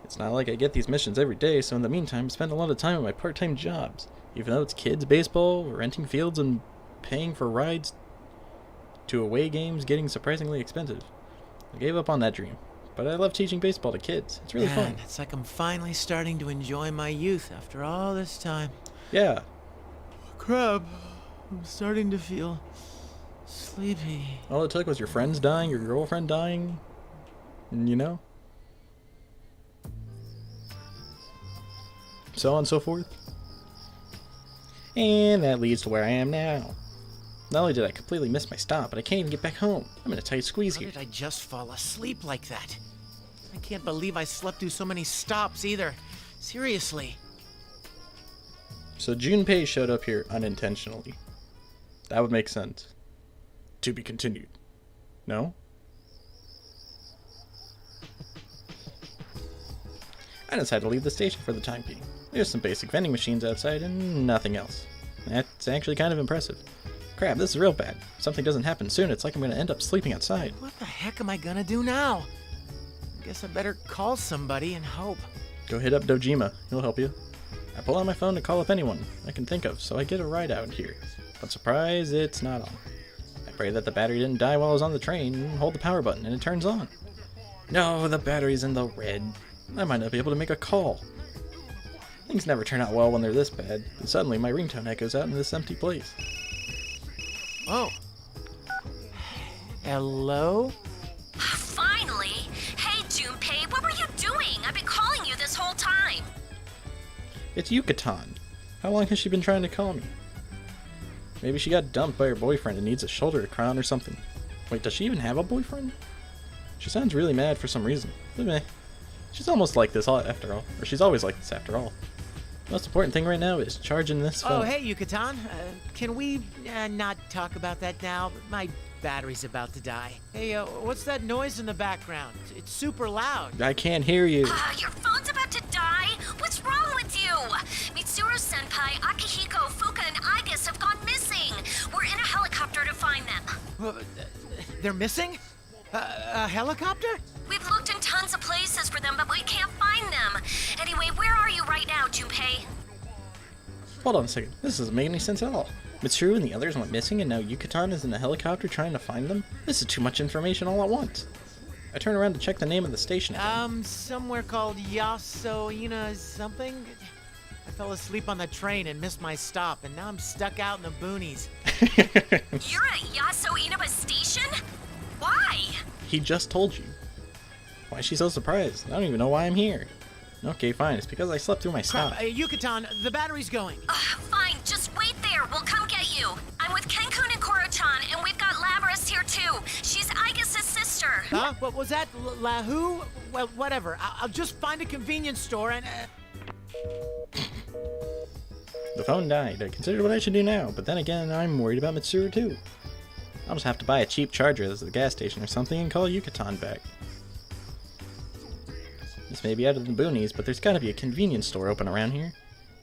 It's not like I get these missions every day, so in the meantime I spend a lot of time on my part-time jobs. Even though it's kids baseball, renting fields, and paying for rides to away games getting surprisingly expensive. I gave up on that dream. But I love teaching baseball to kids. It's really fun. It's like I'm finally starting to enjoy my youth after all this time. Yeah. Crap. I'm starting to feel sleepy. All it took was your friends dying, your girlfriend dying, you know? So on and so forth. And that leads to where I am now. Not only did I completely miss my stop, but I can't even get back home. I'm in a tight squeeze here. How did I just fall asleep like that? I can't believe I slept through so many stops either. Seriously. So Junpei showed up here unintentionally. That would make sense. To be continued. No? I decided to leave the station for the time being. There's some basic vending machines outside and nothing else. That's actually kind of impressive. Crap, this is real bad. If something doesn't happen soon, it's like I'm gonna end up sleeping outside. What the heck am I gonna do now? I guess I better call somebody and hope. Go hit up Dojima. He'll help you. I pull out my phone to call up anyone I can think of, so I get a ride out here. But surprise, it's not on. I pray that the battery didn't die while I was on the train and hold the power button and it turns on. No, the battery's in the red. I might not be able to make a call. Things never turn out well when they're this bad, but suddenly my ringtone echoes out in this empty place. Oh. Hello? Finally! Hey, Junpei, what were you doing? I've been calling you this whole time. It's Yucatan. How long has she been trying to call me? Maybe she got dumped by her boyfriend and needs a shoulder to cry on or something. Wait, does she even have a boyfriend? She sounds really mad for some reason. But meh. She's almost like this after all. Or she's always like this after all. The most important thing right now is charging this phone. Oh, hey, Yucatan. Can we not talk about that now? My battery's about to die. Hey, what's that noise in the background? It's super loud. I can't hear you. Your phone's about to die? What's wrong with you? Mitsuru-senpai, Akihiko, Fuka, and Aigis have gone missing. We're in a helicopter to find them. They're missing? A helicopter? We've looked in tons of places for them, but we can't find them. Anyway, where are you right now, Junpei? Hold on a second. This doesn't make any sense at all. Mitsuru and the others went missing, and now Yucatan is in a helicopter trying to find them? This is too much information all at once. I turn around to check the name of the station again. Somewhere called Yasoina something? I fell asleep on the train and missed my stop, and now I'm stuck out in the boonies. You're at Yaso Inaba Station? Why? He just told you. Why is she so surprised? I don't even know why I'm here. Okay, fine. It's because I slept through my stop. Yucatan, the battery's going. Fine, just wait there. We'll come get you. I'm with Kenkun and Koro-chan, and we've got Labrys here too. She's Aigis' sister. Huh? What was that? Lahu? Well, whatever. I'll just find a convenience store and... The phone died. I considered what I should do now, but then again, I'm worried about Mitsuru too. I'll just have to buy a cheap charger at the gas station or something and call Yucatan back. distance, maybe out of the boonies, but there's gotta be a convenience store open around here.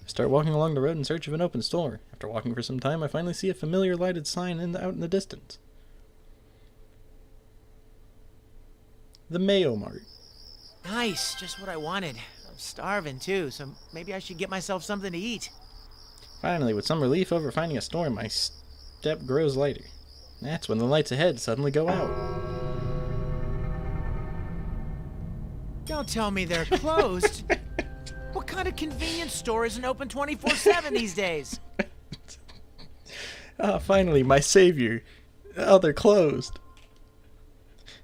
I start walking along the road in search of an open store. After walking for some time, I finally see a familiar lighted sign out in the distance. The Mayo Mart. Nice, just what I wanted. I'm starving too, so maybe I should get myself something to eat. Finally, with some relief over finding a store, my step grows lighter. That's when the lights ahead suddenly go out. Don't tell me they're closed. What kind of convenience store isn't open 24/7 these days? Ah, finally, my savior. Oh, they're closed.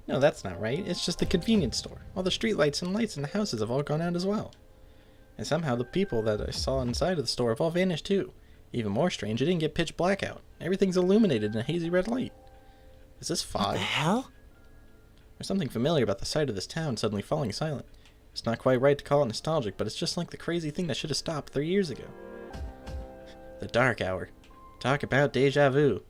No, that's not right. It's just the convenience store. All the streetlights and lights in the houses have all gone out as well. And somehow the people that I saw inside of the store have all vanished too. Even more strange, it didn't get pitch black out. Everything's illuminated in a hazy red light. Is this fog? What the hell? There's something familiar about the sight of this town suddenly falling silent. It's not quite right to call it nostalgic, but it's just like the crazy thing that should have stopped 3 years ago. The dark hour. Talk about deja vu.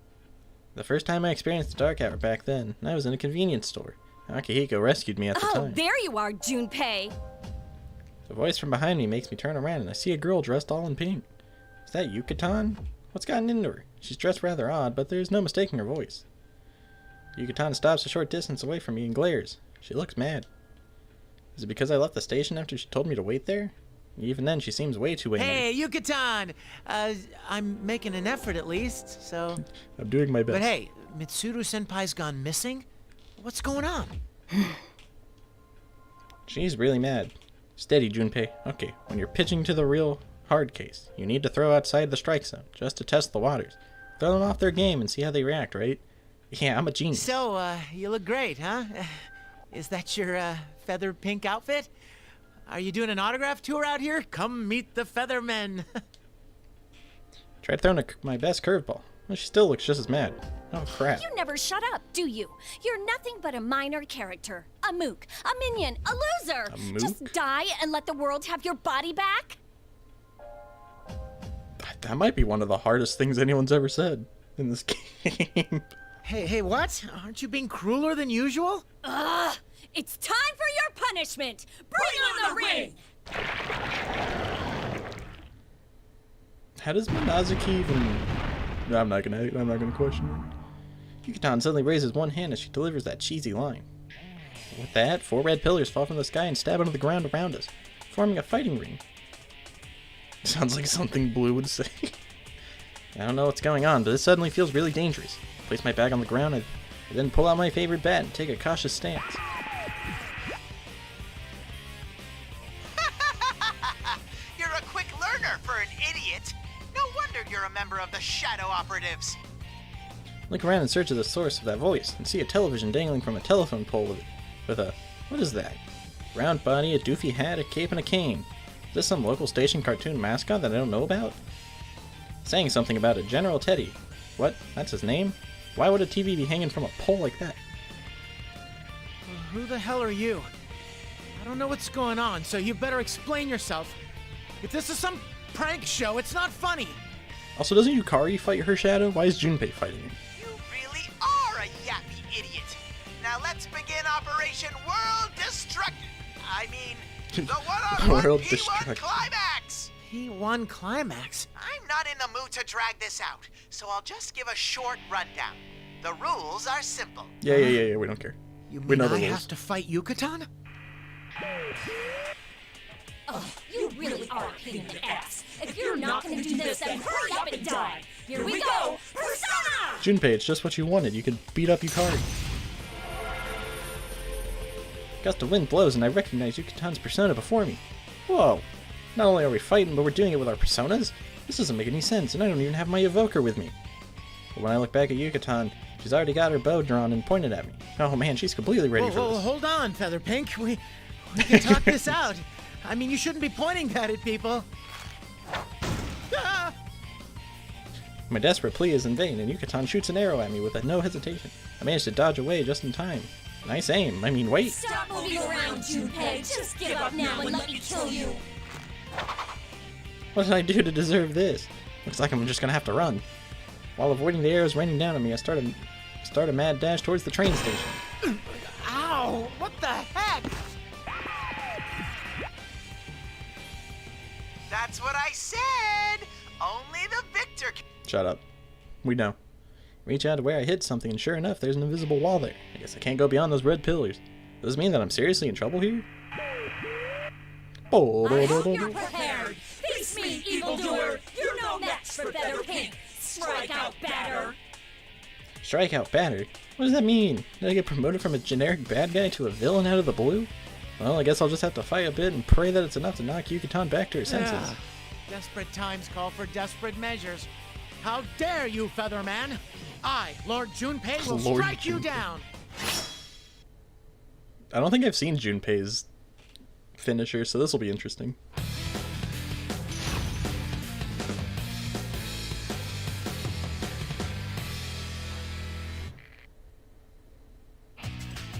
The first time I experienced the dark hour back then, I was in a convenience store. Akihiko rescued me at the time. Oh, there you are, Junpei! The voice from behind me makes me turn around and I see a girl dressed all in pink. Is that Yucatan? What's gotten into her? She's dressed rather odd, but there's no mistaking her voice. Yucatan stops a short distance away from me and glares. She looks mad. Is it because I left the station after she told me to wait there? Even then, she seems way too angry. Hey, Yucatan! I'm making an effort at least, so... I'm doing my best. But hey, Mitsuru-senpai's gone missing? What's going on? She's really mad. Steady, Junpei. Okay, when you're pitching to the real hard case, you need to throw outside the strike zone, just to test the waters. Throw them off their game and see how they react, right? Yeah, I'm a genius. So, you look great, huh? Is that your, feather pink outfit? Are you doing an autograph tour out here? Come meet the Feathermen. Tried throwing my best curveball. Well, she still looks just as mad. Oh, crap. You never shut up, do you? You're nothing but a minor character. A mook, a minion, a loser. A mook? Just die and let the world have your body back? That might be one of the hardest things anyone's ever said in this game. Hey, what? Aren't you being crueler than usual? Ugh! It's time for your punishment! Bring on the ring! How does Minazuki even... No, I'm not gonna question it. Yucatan suddenly raises one hand as she delivers that cheesy line. With that, 4 red pillars fall from the sky and stab into the ground around us, forming a fighting ring. Sounds like something Blue would say. I don't know what's going on, but this suddenly feels really dangerous. I place my bag on the ground and then pull out my favorite bat and take a cautious stance. You're a quick learner for an idiot. No wonder you're a member of the Shadow Operatives. Look around in search of the source of that voice and see a television dangling from a telephone pole with a... What is that? Round body, a doofy hat, a cape, and a cane. Is this some local station cartoon mascot that I don't know about? Saying something about it, General Teddy. What? That's his name? Why would a TV be hanging from a pole like that? Who the hell are you? I don't know what's going on, so you better explain yourself. If this is some prank show, it's not funny. Also, doesn't Yukari fight her shadow? Why is Junpei fighting him? You really are a yappy idiot. Now let's begin Operation World Destruction. I mean, the one-on-one World P-1 Destruction. Climax. P-1 Climax? I'm not in the mood to drag this out, so I'll just give a short rundown. The rules are simple. Yeah, we don't care. You We mean know the I rules. have to fight Yucatan? Oh, you really are a pain in the ass. If you're not gonna do this, then hurry up and die. Here we go! Persona! Junpei, it's just what you wanted. You could beat up Yukari. Gust of wind blows and I recognize Yukatan's persona before me. Whoa. Not only are we fighting, but we're doing it with our personas? This doesn't make any sense, and I don't even have my evoker with me. But when I look back at Yucatan, she's already got her bow drawn and pointed at me. Oh man, she's completely ready for Whoa, this. hold on, Feather Pink. We can talk this out. I mean, you shouldn't be pointing that at people. Ah! My desperate plea is in vain, and Yucatan shoots an arrow at me with no hesitation. I manage to dodge away just in time. Nice aim. I mean, wait. Stop moving around, Junpei. Just give up now and let me kill you. What did I do to deserve this? Looks like I'm just gonna have to run. While avoiding the arrows raining down on me, I start a mad dash towards the train station. Ow! What the heck? That's what I said! Only the victor can... Shut up. We know. Reach out to where I hit something, and sure enough, there's an invisible wall there. I guess I can't go beyond those red pillars. Does this mean that I'm seriously in trouble here? Oh, I hope you're prepared! Face me, evildoer! You're no match for Feather Pink! Strike out, batter! Strike out batter? What does that mean? Did I get promoted from a generic bad guy to a villain out of the blue? Well, I guess I'll just have to fight a bit and pray that it's enough to knock Yucatan back to her senses. Desperate times call for desperate measures. How dare you, Featherman! I, Lord Junpei, will strike you down! I don't think I've seen Junpei's finisher, so this will be interesting.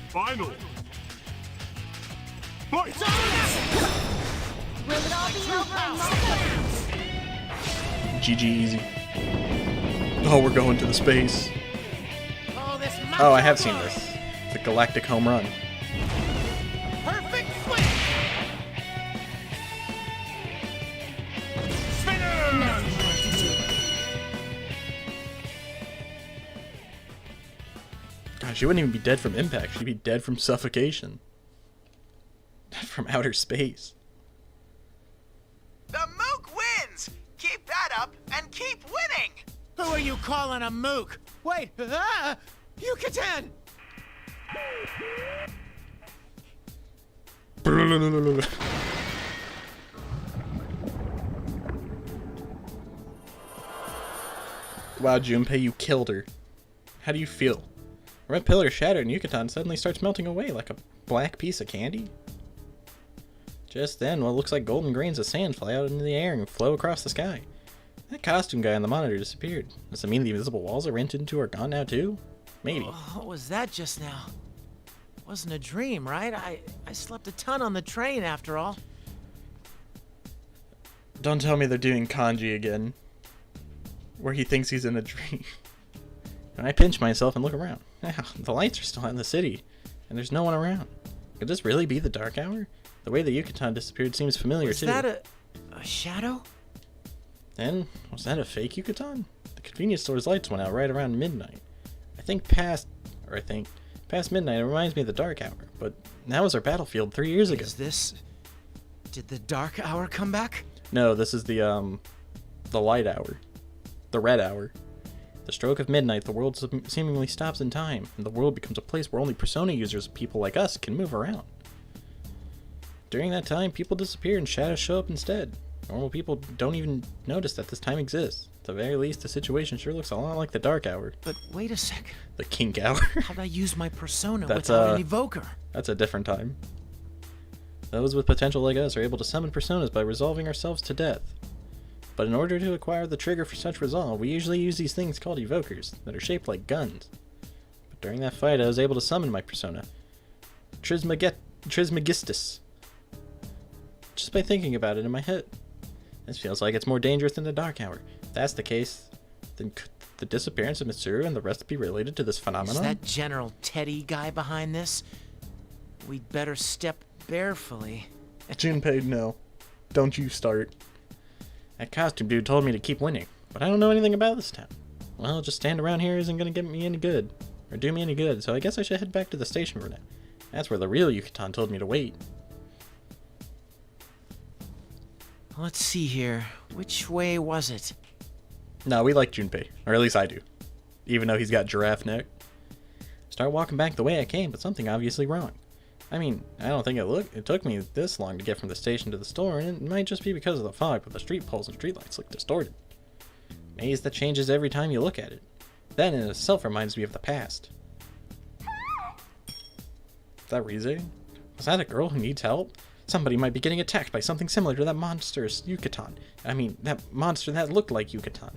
Final. Fight! Will it all be over in moments? GG easy. Oh, we're going to the space. Oh, I have seen this. It's a galactic home run. Perfect swing! God, she wouldn't even be dead from impact. She'd be dead from suffocation. From outer space. The Mook wins! Keep that up and keep winning! Who are you calling a mook? Wait, Yucatan! Wow, Junpei, you killed her. How do you feel? Red pillar shattered and Yucatan suddenly starts melting away like a black piece of candy. Just then, what looks like golden grains of sand fly out into the air and flow across the sky. That costume guy on the monitor disappeared. Does it mean the invisible walls I ran into are gone now too? Maybe. What was that just now? Wasn't a dream, right? I slept a ton on the train after all. Don't tell me they're doing kanji again. Where he thinks he's in a dream. And I pinch myself and look around. Now, the lights are still out in the city, and there's no one around. Could this really be the dark hour? The way the Yucatan disappeared seems familiar too. Was that a shadow? And was that a fake Yucatan? The convenience store's lights went out right around midnight. I think past midnight it reminds me of the dark hour, but that was our battlefield 3 years ago. Did the dark hour come back? No, this is the light hour. The red hour. The stroke of midnight, the world seemingly stops in time, and the world becomes a place where only Persona users, people like us, can move around. During that time, people disappear and shadows show up instead. Normal people don't even notice that this time exists. At the very least, the situation sure looks a lot like the dark hour. But wait a sec. The kink hour. How'd I use my persona without an evoker? That's a different time. Those with potential like us are able to summon personas by resolving ourselves to death. But in order to acquire the trigger for such resolve, we usually use these things called evokers, that are shaped like guns. But during that fight, I was able to summon my persona, Trismegistus, just by thinking about it in my head. This feels like it's more dangerous than the Dark Hour. If that's the case, then could the disappearance of Mitsuru and the rest be related to this phenomenon? Is that General Teddy guy behind this? We'd better step barefully. Junpei, no. Don't you start. That costume dude told me to keep winning, but I don't know anything about this town. Well, just stand around here isn't gonna get me any good, or do me any good, so I guess I should head back to the station for now. That's where the real Yucatan told me to wait. Let's see here. Which way was it? No, we like Junpei, or at least I do, even though he's got giraffe neck. Start walking back the way I came, but something obviously wrong. I mean, I don't think it took me this long to get from the station to the store, and it might just be because of the fog, but the street poles and streetlights look distorted. Maze that changes every time you look at it. That in itself reminds me of the past. Is that Rize? Was that a girl who needs help? Somebody might be getting attacked by something similar to that monster's Yucatan. I mean, that monster that looked like Yucatan.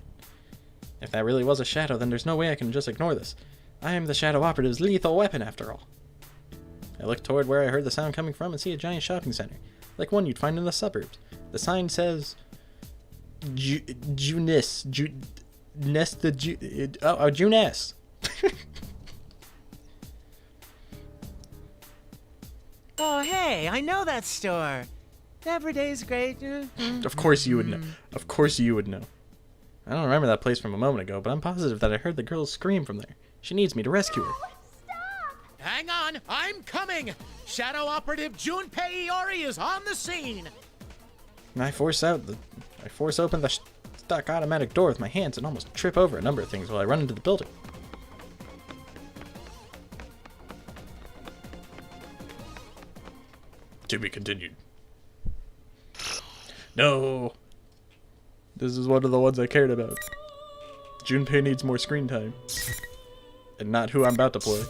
If that really was a shadow, then there's no way I can just ignore this. I am the Shadow Operatives' lethal weapon, after all. I look toward where I heard the sound coming from and see a giant shopping center, like one you'd find in the suburbs. The sign says, Junes. Oh, hey, I know that store. Every day's great. Of course you would know. Of course you would know. I don't remember that place from a moment ago, but I'm positive that I heard the girl scream from there. She needs me to rescue her. Hang on, I'm coming! Shadow Operative Junpei Iori is on the scene! And I force open the stock automatic door with my hands and almost trip over a number of things while I run into the building. To be continued. No! This is one of the ones I cared about. Junpei needs more screen time. And not who I'm about to play.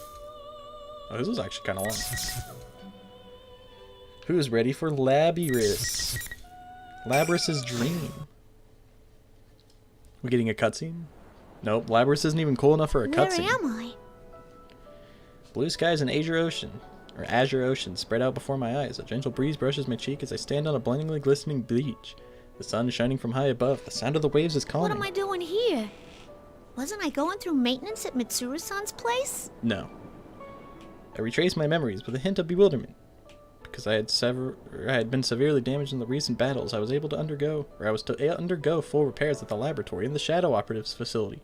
Oh, this was actually kind of long. Who's ready for Labyrus? Labyrus's dream. We getting a cutscene? Nope, Labyrus isn't even cool enough for a cutscene. Where am I? Blue skies and azure ocean spread out before my eyes. A gentle breeze brushes my cheek as I stand on a blindingly glistening beach. The sun is shining from high above. The sound of the waves is calming. What am I doing here? Wasn't I going through maintenance at Mitsuru-san's place? No. I retraced my memories with a hint of bewilderment. Because I had been severely damaged in the recent battles, I was to undergo full repairs at the laboratory in the Shadow Operatives facility.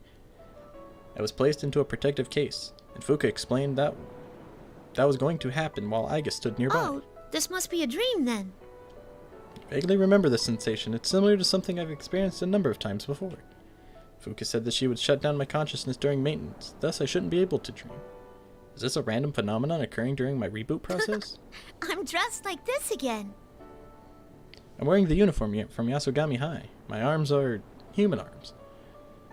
I was placed into a protective case, and Fuka explained that was going to happen while Iga stood nearby. Oh, this must be a dream then. I vaguely remember this sensation. It's similar to something I've experienced a number of times before. Fuka said that she would shut down my consciousness during maintenance, thus I shouldn't be able to dream. Is this a random phenomenon occurring during my reboot process? I'm dressed like this again. I'm wearing the uniform from Yasogami High. My arms are human arms.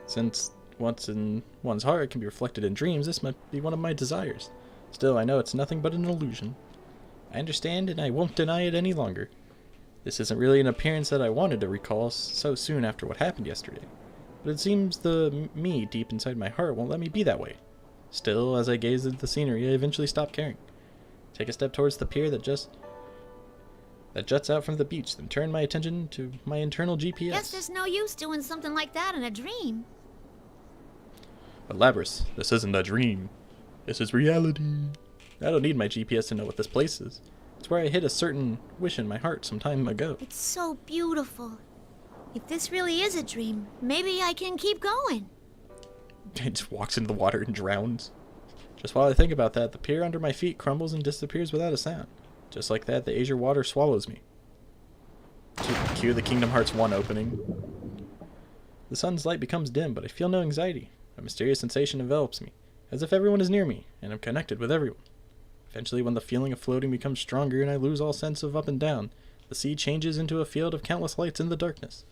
Since what's in one's heart can be reflected in dreams, this might be one of my desires. Still, I know it's nothing but an illusion. I understand, and I won't deny it any longer. This isn't really an appearance that I wanted to recall so soon after what happened yesterday. But it seems the me deep inside my heart won't let me be that way. Still, as I gazed at the scenery, I eventually stopped caring. Take a step towards the pier that juts out from the beach, then turn my attention to my internal GPS. Guess there's no use doing something like that in a dream. But Labyrus, this isn't a dream. This is reality. I don't need my GPS to know what this place is. It's where I hit a certain wish in my heart some time ago. It's so beautiful. If this really is a dream, maybe I can keep going. It just walks into the water and drowns. Just while I think about that, the pier under my feet crumbles and disappears without a sound. Just like that, the azure water swallows me. Cue the Kingdom Hearts 1 opening. The sun's light becomes dim, but I feel no anxiety. A mysterious sensation envelops me, as if everyone is near me, and I'm connected with everyone. Eventually, when the feeling of floating becomes stronger and I lose all sense of up and down, the sea changes into a field of countless lights in the darkness.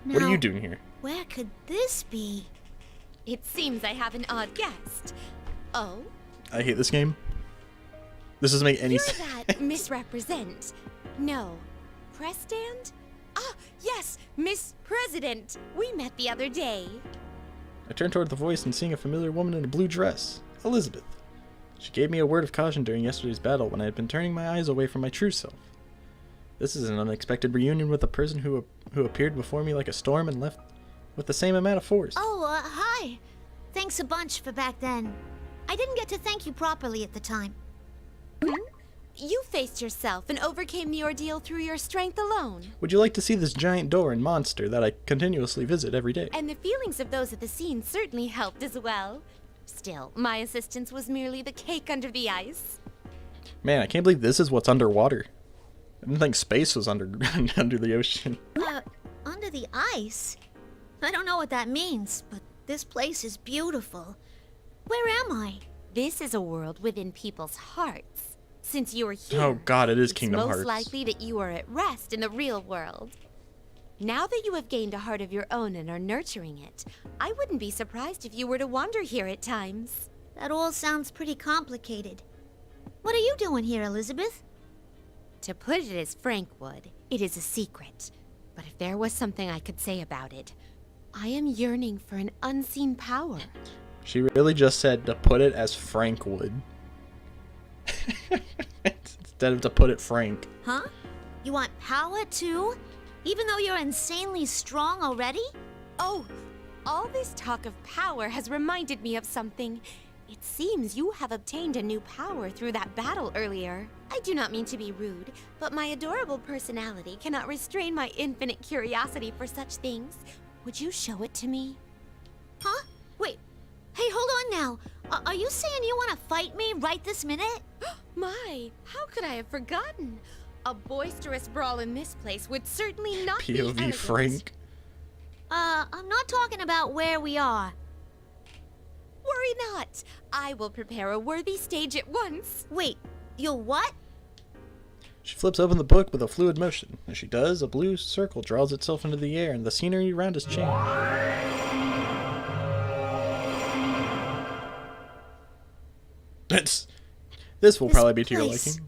What are you doing here? Where could this be? It seems I have an odd guest. Oh? I hate this game. This doesn't make any sense. You're that misrepresent. No. Press stand? Ah, yes, Miss President. We met the other day. I turned toward the voice and seeing a familiar woman in a blue dress, Elizabeth. She gave me a word of caution during yesterday's battle when I had been turning my eyes away from my true self. This is an unexpected reunion with a person who appeared before me like a storm and left with the same amount of force. Oh, hi. Thanks a bunch for back then. I didn't get to thank you properly at the time. You faced yourself and overcame the ordeal through your strength alone. Would you like to see this giant door and monster that I continuously visit every day? And the feelings of those at the scene certainly helped as well. Still, my assistance was merely the cake under the ice. Man, I can't believe this is what's underwater. I didn't think space was under the ocean. Under the ice? I don't know what that means, but this place is beautiful. Where am I? This is a world within people's hearts. Since you are here, oh god, it is Kingdom it's Hearts. most likely that you are at rest in the real world. Now that you have gained a heart of your own and are nurturing it, I wouldn't be surprised if you were to wander here at times. That all sounds pretty complicated. What are you doing here, Elizabeth? To put it as Frank would, it is a secret. But if there was something I could say about it, I am yearning for an unseen power. She really just said to put it as Frank would. Instead of to put it Frank. Huh? You want power too? Even though you're insanely strong already? Oh, all this talk of power has reminded me of something. It seems you have obtained a new power through that battle earlier. I do not mean to be rude, but my adorable personality cannot restrain my infinite curiosity for such things. Would you show it to me? Huh? Wait. Hey, hold on now. Are you saying you want to fight me right this minute? My, how could I have forgotten? A boisterous brawl in this place would certainly not be POV elegant. Frank. I'm not talking about where we are. Worry not. I will prepare a worthy stage at once. Wait, you'll what? She flips open the book with a fluid motion. As she does, a blue circle draws itself into the air and the scenery around us change. This will probably be to your liking.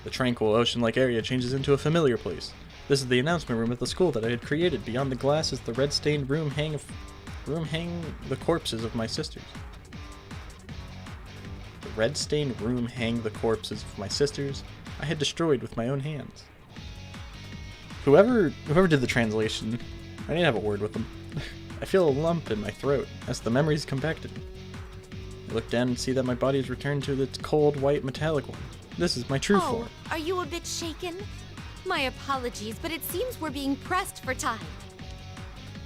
The tranquil ocean-like area changes into a familiar place. This is the announcement room at the school that I had created. Beyond the glass is the red-stained room hang the corpses of my sisters. The red-stained room hang the corpses of my sisters I had destroyed with my own hands. Whoever did the translation, I need to have a word with them. I feel a lump in my throat as the memories come back to me. I look down and see that my body has returned to its cold, white, metallic one. This is my true form. Are you a bit shaken? My apologies, but it seems we're being pressed for time.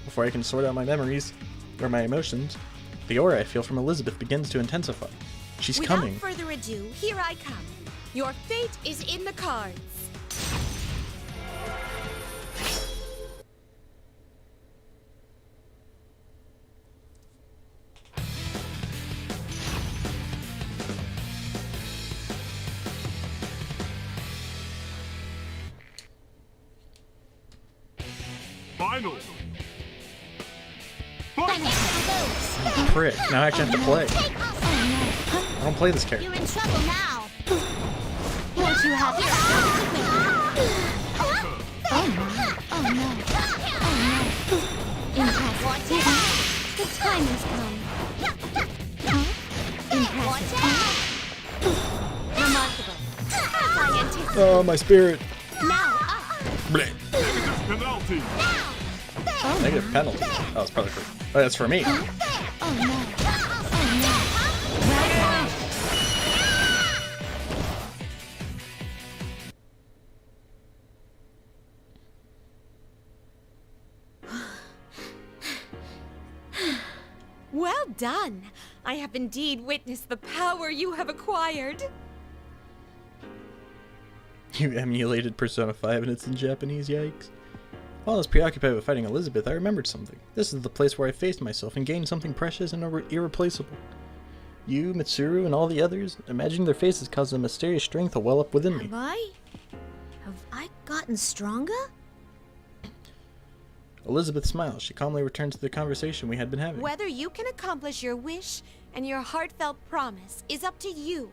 Before I can sort out my memories, or my emotions, the aura I feel from Elizabeth begins to intensify. She's coming. Without further ado, here I come. Your fate is in the cards. Final. Prick. Now I actually have to play. I don't play this character. You're in trouble now. Won't you have your Oh no. Oh no. Oh no. Impressive. The time has come. Impressive. Remarkable. Oh, my spirit. Now, Blech. Penalty. Negative penalty. Oh, it's probably for. Oh, that's for me. Oh no. well done. I have indeed witnessed the power you have acquired. You emulated Persona 5 and it's in Japanese, yikes. While I was preoccupied with fighting Elizabeth, I remembered something. This is the place where I faced myself and gained something precious and irreplaceable. You, Mitsuru, and all the others, imagining their faces caused a mysterious strength to well up within me. Have I gotten stronger? Elizabeth smiled. She calmly returned to the conversation we had been having. Whether you can accomplish your wish and your heartfelt promise is up to you.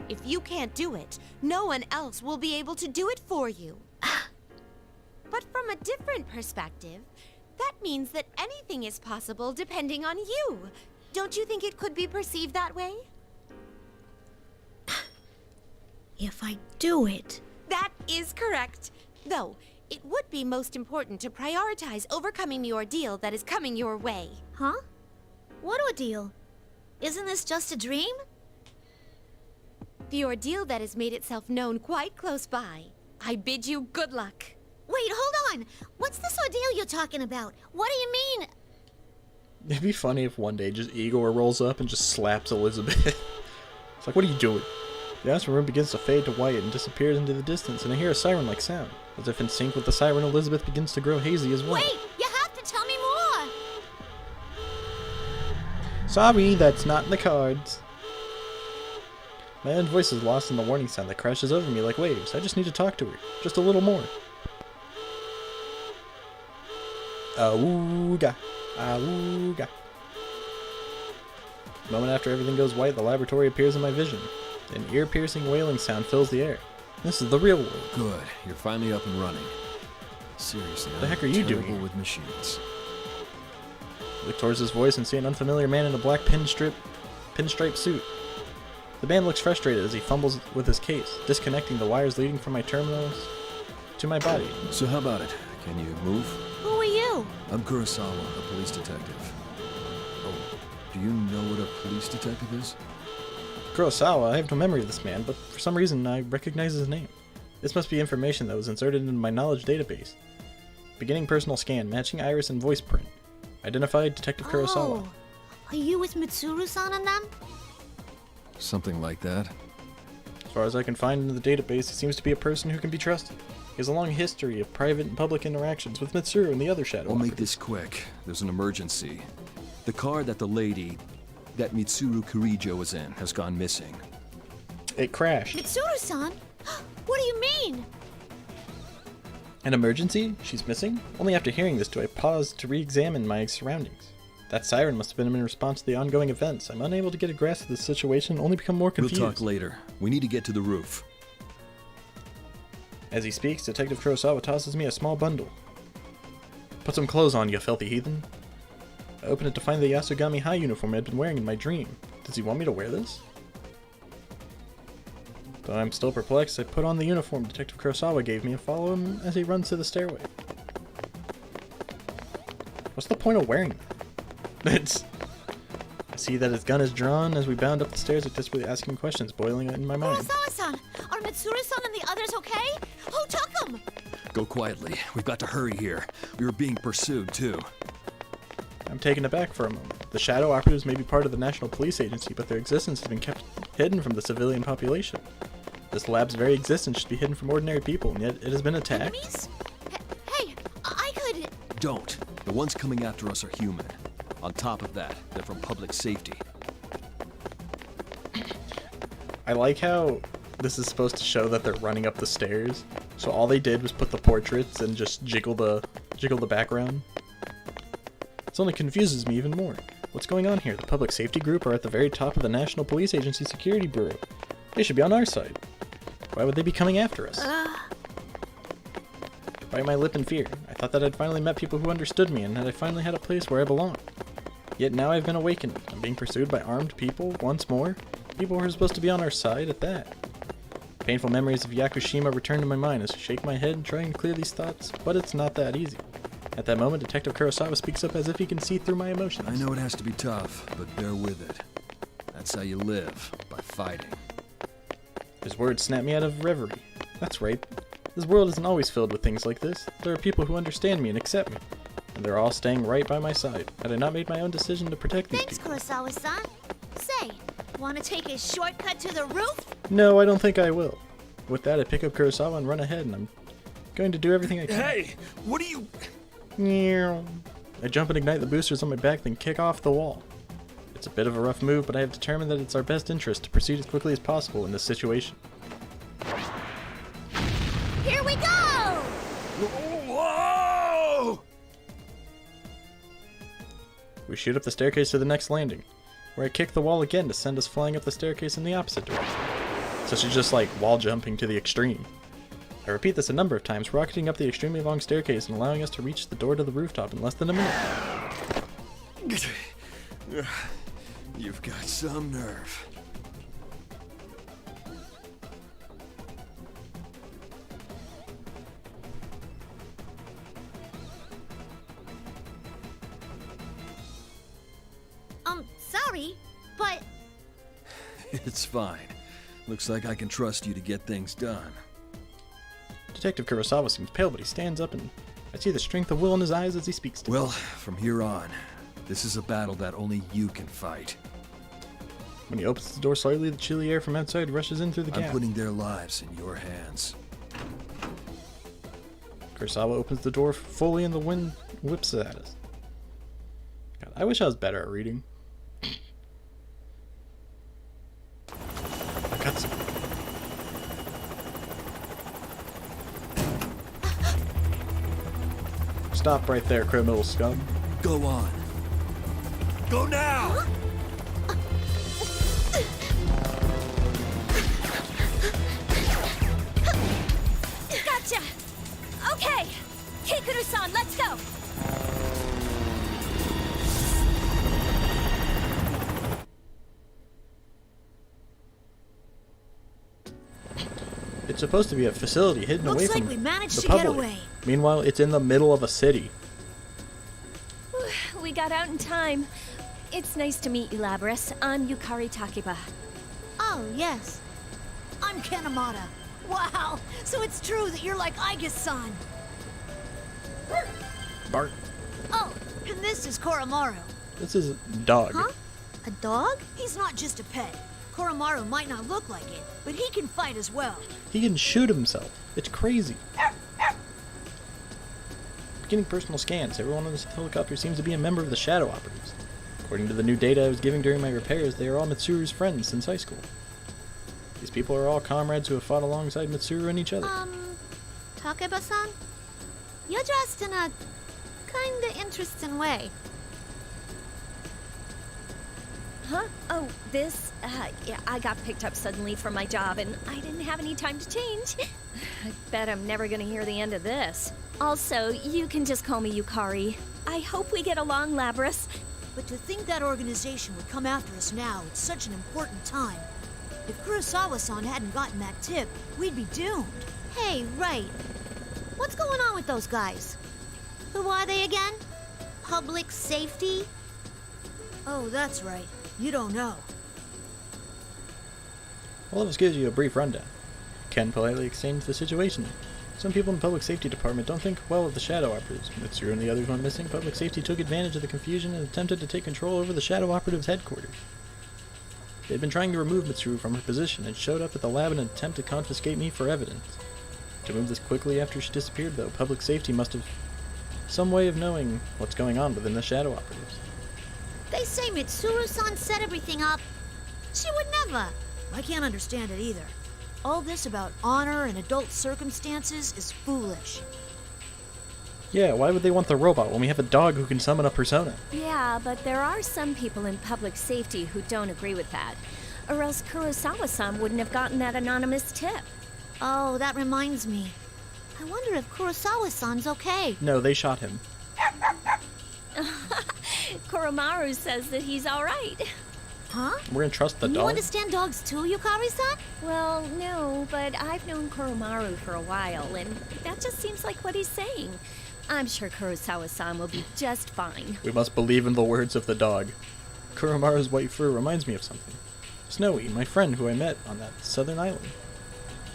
If you can't do it, no one else will be able to do it for you. But from a different perspective, that means that anything is possible depending on you. Don't you think it could be perceived that way? If I do it. That is correct. Though, it would be most important to prioritize overcoming the ordeal that is coming your way. Huh? What ordeal? Isn't this just a dream? The ordeal that has made itself known quite close by. I bid you good luck. Wait, hold on! What's this ordeal you're talking about? What do you mean? It'd be funny if one day just Igor rolls up and just slaps Elizabeth. It's like, what are you doing? The astral room begins to fade to white and disappears into the distance, and I hear a siren-like sound. As if in sync with the siren, Elizabeth begins to grow hazy as well. Wait! You have to tell me more! Sorry, that's not in the cards. My own voice is lost in the warning sound that crashes over me like waves. I just need to talk to her. Just a little more. Auga. Auga. A moment after everything goes white, the laboratory appears in my vision. An ear-piercing wailing sound fills the air. This is the real world. Good. You're finally up and running. Seriously, the heck are you doing here? with machines. I look towards his voice and see an unfamiliar man in a black pinstripe suit. The man looks frustrated as he fumbles with his case, disconnecting the wires leading from my terminals to my body. So how about it? Can you move? Who are you? I'm Kurosawa, a police detective. Oh, do you know what a police detective is? Kurosawa, I have no memory of this man, but for some reason I recognize his name. This must be information that was inserted into my knowledge database. Beginning personal scan, matching iris and voice print. Identified Detective Kurosawa. Oh, are you with Mitsuru-san and them? Something like that. As far as I can find in the database, he seems to be a person who can be trusted. He has a long history of private and public interactions with Mitsuru and the other Shadow I'll make Operatives. this quick. There's an emergency. The car that that Mitsuru Kurijo was in has gone missing. It crashed. Mitsuru-san? What do you mean? An emergency? She's missing? Only after hearing this do I pause to re-examine my surroundings. That siren must have been in response to the ongoing events. I'm unable to get a grasp of the situation, only become more confused. We'll talk later. We need to get to the roof. As he speaks, Detective Kurosawa tosses me a small bundle. Put some clothes on, you filthy heathen. I open it to find the Yasugami High uniform I had been wearing in my dream. Does he want me to wear this? Though I'm still perplexed, I put on the uniform Detective Kurosawa gave me and follow him as he runs to the stairway. What's the point of wearing that? I see that his gun is drawn as we bound up the stairs, desperately asking questions boiling in my mind. Kurosawa-san, are Mitsuru-san and the others okay? Who took them? Go quietly. We've got to hurry here. We were being pursued, too. I'm taken aback for a moment. The Shadow Operatives may be part of the National Police Agency, but their existence has been kept hidden from the civilian population. This lab's very existence should be hidden from ordinary people, and yet it has been attacked. Enemies? Hey, I could... Don't. The ones coming after us are human. On top of that, they're from public safety. I like how this is supposed to show that they're running up the stairs. So all they did was put the portraits and just jiggle the background. This only confuses me even more. What's going on here? The public safety group are at the very top of the National Police Agency Security Bureau. They should be on our side. Why would they be coming after us? I bite my lip in fear. I thought that I'd finally met people who understood me and that I finally had a place where I belong. Yet now I've been awakened. I'm being pursued by armed people once more. People who are supposed to be on our side at that. Painful memories of Yakushima return to my mind as I shake my head trying to clear these thoughts, but it's not that easy. At that moment, Detective Kurosawa speaks up as if he can see through my emotions. I know it has to be tough, but bear with it. That's how you live, by fighting. His words snap me out of reverie. That's right. This world isn't always filled with things like this. There are people who understand me and accept me. And they're all staying right by my side. Had I not made my own decision to protect these people. Thanks, Kurosawa-san. Say, want to take a shortcut to the roof? No, I don't think I will. With that, I pick up Kurosawa and run ahead, and I'm going to do everything I can. Hey, what are you... I jump and ignite the boosters on my back, then kick off the wall. It's a bit of a rough move, but I have determined that it's our best interest to proceed as quickly as possible in this situation. Here we go! Whoa! We shoot up the staircase to the next landing, where I kick the wall again to send us flying up the staircase in the opposite direction. So she's just like wall jumping to the extreme. I repeat this a number of times, rocketing up the extremely long staircase and allowing us to reach the door to the rooftop in less than a minute. You've got some nerve. Sorry, but... It's fine. Looks like I can trust you to get things done. Detective Kurosawa seems pale, but he stands up and I see the strength of will in his eyes as he speaks to me. Well, from here on, this is a battle that only you can fight. When he opens the door slightly, the chilly air from outside rushes in through the gap. I'm putting their lives in your hands. Kurosawa opens the door fully and the wind whips at us. God, I wish I was better at reading. Cutscene. Stop right there, criminal scum. Go on. Go now! Gotcha! Okay! Kikuru-san, let's go! It's supposed to be a facility hidden away Looks from like we managed the to public. get away. Meanwhile, it's in the middle of a city. We got out in time. It's nice to meet you, Labras. I'm Yukari Takiba. Oh, yes. I'm Kanemata. Wow, so it's true that you're like Aigis-san. Bart. Oh, and this is Coramaru. This is a dog. Huh? A dog? He's not just a pet. Koramaru might not look like it, but he can fight as well. He can shoot himself. It's crazy. Beginning personal scans. Everyone on this helicopter seems to be a member of the Shadow Operatives. According to the new data I was giving during my repairs, they are all Mitsuru's friends since high school. These people are all comrades who have fought alongside Mitsuru and each other. Takeba-san? You're dressed in a kinda interesting way. Huh? Oh, this? Yeah, I got picked up suddenly from my job and I didn't have any time to change. I bet I'm never gonna hear the end of this. Also, you can just call me Yukari. I hope we get along, Labras. But to think that organization would come after us now at such an important time. If Kurosawa-san hadn't gotten that tip, we'd be doomed. Hey, right. What's going on with those guys? Who are they again? Public safety? Oh, that's right. You don't know. Well, let's give you a brief rundown. Ken politely explained the situation. Some people in the public safety department don't think well of the Shadow Operatives. Mitsuru and the others went missing. Public safety took advantage of the confusion and attempted to take control over the Shadow Operatives' headquarters. They had been trying to remove Mitsuru from her position and showed up at the lab in an attempt to confiscate me for evidence. To move this quickly after she disappeared, though, public safety must have some way of knowing what's going on within the Shadow Operatives. They say Mitsuru-san set everything up. She would never. I can't understand it either. All this about honor and adult circumstances is foolish. Yeah, why would they want the robot when we have a dog who can summon a persona? Yeah, but there are some people in public safety who don't agree with that. Or else Kurosawa-san wouldn't have gotten that anonymous tip. Oh, that reminds me. I wonder if Kurosawa-san's okay. No, they shot him. Coramaru says that he's alright. Huh? We're gonna trust the You dog? understand dogs too, Yukari-san? Well, no, but I've known Coramaru for a while, and that just seems like what he's saying. I'm sure Kurosawa-san will be just fine. We must believe in the words of the dog. Kuramaru's white fur reminds me of something. Snowy, my friend who I met on that southern island.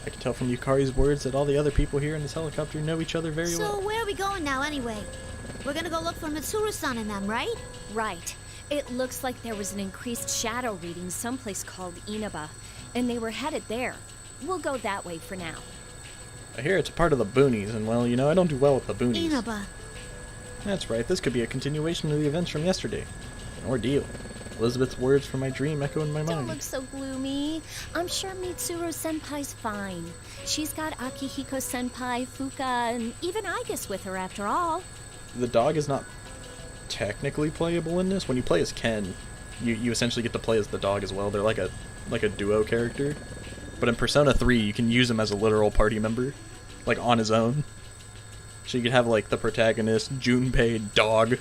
I can tell from Yukari's words that all the other people here in this helicopter know each other very well. So where are we going now anyway? We're gonna go look for Mitsuru-san and them, right? Right. It looks like there was an increased shadow reading someplace called Inaba, and they were headed there. We'll go that way for now. I hear it's a part of the boonies, and well, you know, I don't do well with the boonies. Inaba. That's right, this could be a continuation of the events from yesterday. An ordeal. Elizabeth's words from my dream echo in my mind. Don't look so gloomy. I'm sure Mitsuru-senpai's fine. She's got Akihiko-senpai, Fuka, and even Aigis with her after all. The dog is not technically playable in this. When you play as Ken, you essentially get to play as the dog as well. They're like a duo character. But in Persona 3, you can use him as a literal party member, like on his own. So you could have like the protagonist, Junpei, dog.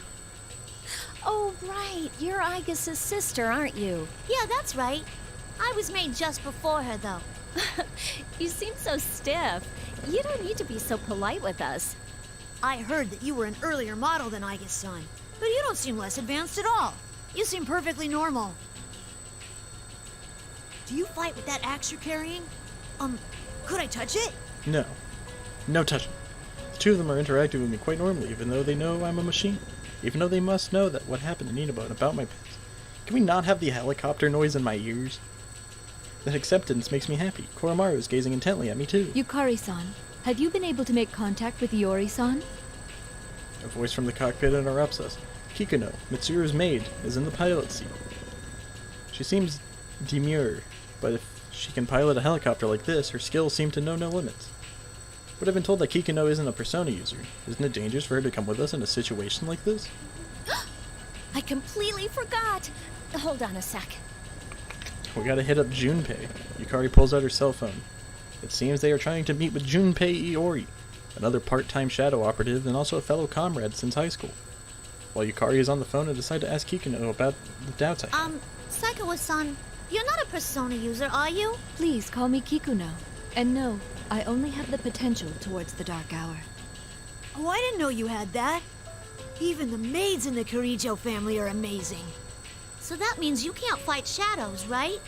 Oh, right. You're Aigis' sister, aren't you? Yeah, that's right. I was made just before her, though. You seem so stiff. You don't need to be so polite with us. I heard that you were an earlier model than Aigis-san, but you don't seem less advanced at all. You seem perfectly normal. Do you fight with that axe you're carrying? Could I touch it? No. No touching. The two of them are interacting with me quite normally, even though they know I'm a machine. Even though they must know that what happened in Inaba and about my past. Can we not have the helicopter noise in my ears? That acceptance makes me happy. Coramaru is gazing intently at me too. Yukari-san, have you been able to make contact with Iori-san? A voice from the cockpit interrupts us. Kikuno, Mitsuru's maid, is in the pilot seat. She seems demure, but if she can pilot a helicopter like this, her skills seem to know no limits. But I've been told that Kikuno isn't a Persona user. Isn't it dangerous for her to come with us in a situation like this? I completely forgot. Hold on a sec. We gotta hit up Junpei. Yukari pulls out her cell phone. It seems they are trying to meet with Junpei Iori, another part-time Shadow Operative and also a fellow comrade since high school. While Yukari is on the phone, I decide to ask Kikuno about the doubts I have. Saikawa-san, you're not a Persona user, are you? Please call me Kikuno. And no, I only have the potential towards the Dark Hour. Oh, I didn't know you had that. Even the maids in the Kirijo family are amazing. So that means you can't fight shadows, right?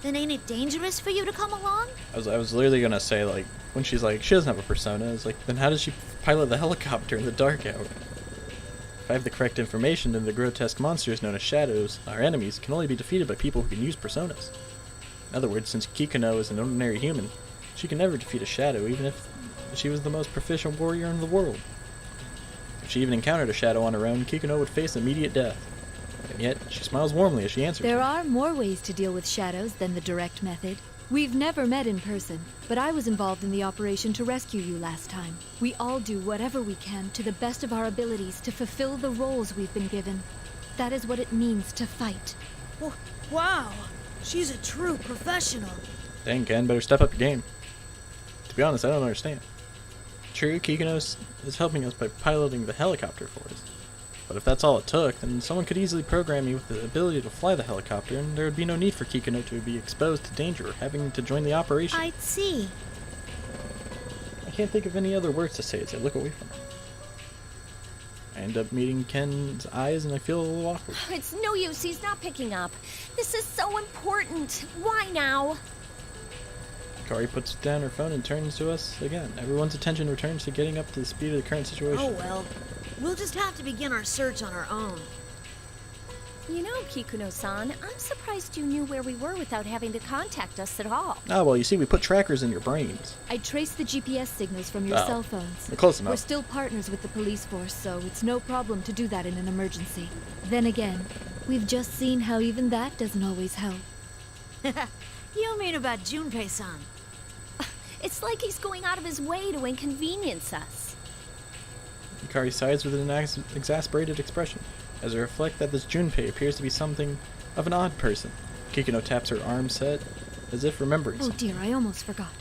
Then ain't it dangerous for you to come along? I was literally gonna say, like, when she's like, she doesn't have a persona, it's like, then how does she pilot the helicopter in the dark hour? If I have the correct information, then the grotesque monsters known as shadows, our enemies, can only be defeated by people who can use personas. In other words, since Kikuno is an ordinary human, she can never defeat a shadow, even if she was the most proficient warrior in the world. If she even encountered a shadow on her own, Kikuno would face immediate death. And yet, she smiles warmly as she answers. There are more ways to deal with shadows than the direct method. We've never met in person, but I was involved in the operation to rescue you last time. We all do whatever we can to the best of our abilities to fulfill the roles we've been given. That is what it means to fight. Wow, she's a true professional. Dang, Ken, better step up your game. To be honest, I don't understand. True, Kikuno is helping us by piloting the helicopter for us. But if that's all it took, then someone could easily program me with the ability to fly the helicopter, and there would be no need for Kikuno to be exposed to danger or having to join the operation. I'd see. I can't think of any other words to say as I look away from her. I end up meeting Ken's eyes, and I feel a little awkward. It's no use, he's not picking up. This is so important. Why now? Kari puts down her phone and turns to us again. Everyone's attention returns to getting up to the speed of the current situation. Oh well. We'll just have to begin our search on our own. You know, Kikuno-san, I'm surprised you knew where we were without having to contact us at all. Oh, well, you see, we put trackers in your brains. I traced the GPS signals from your cell phones. Close enough. We're still partners with the police force, so it's no problem to do that in an emergency. Then again, we've just seen how even that doesn't always help. You mean about Junpei-san? It's like he's going out of his way to inconvenience us. Yukari sighs with an exasperated expression, as I reflect that this Junpei appears to be something of an odd person. Kikuno taps her arm set, as if remembering something. Oh dear, I almost forgot.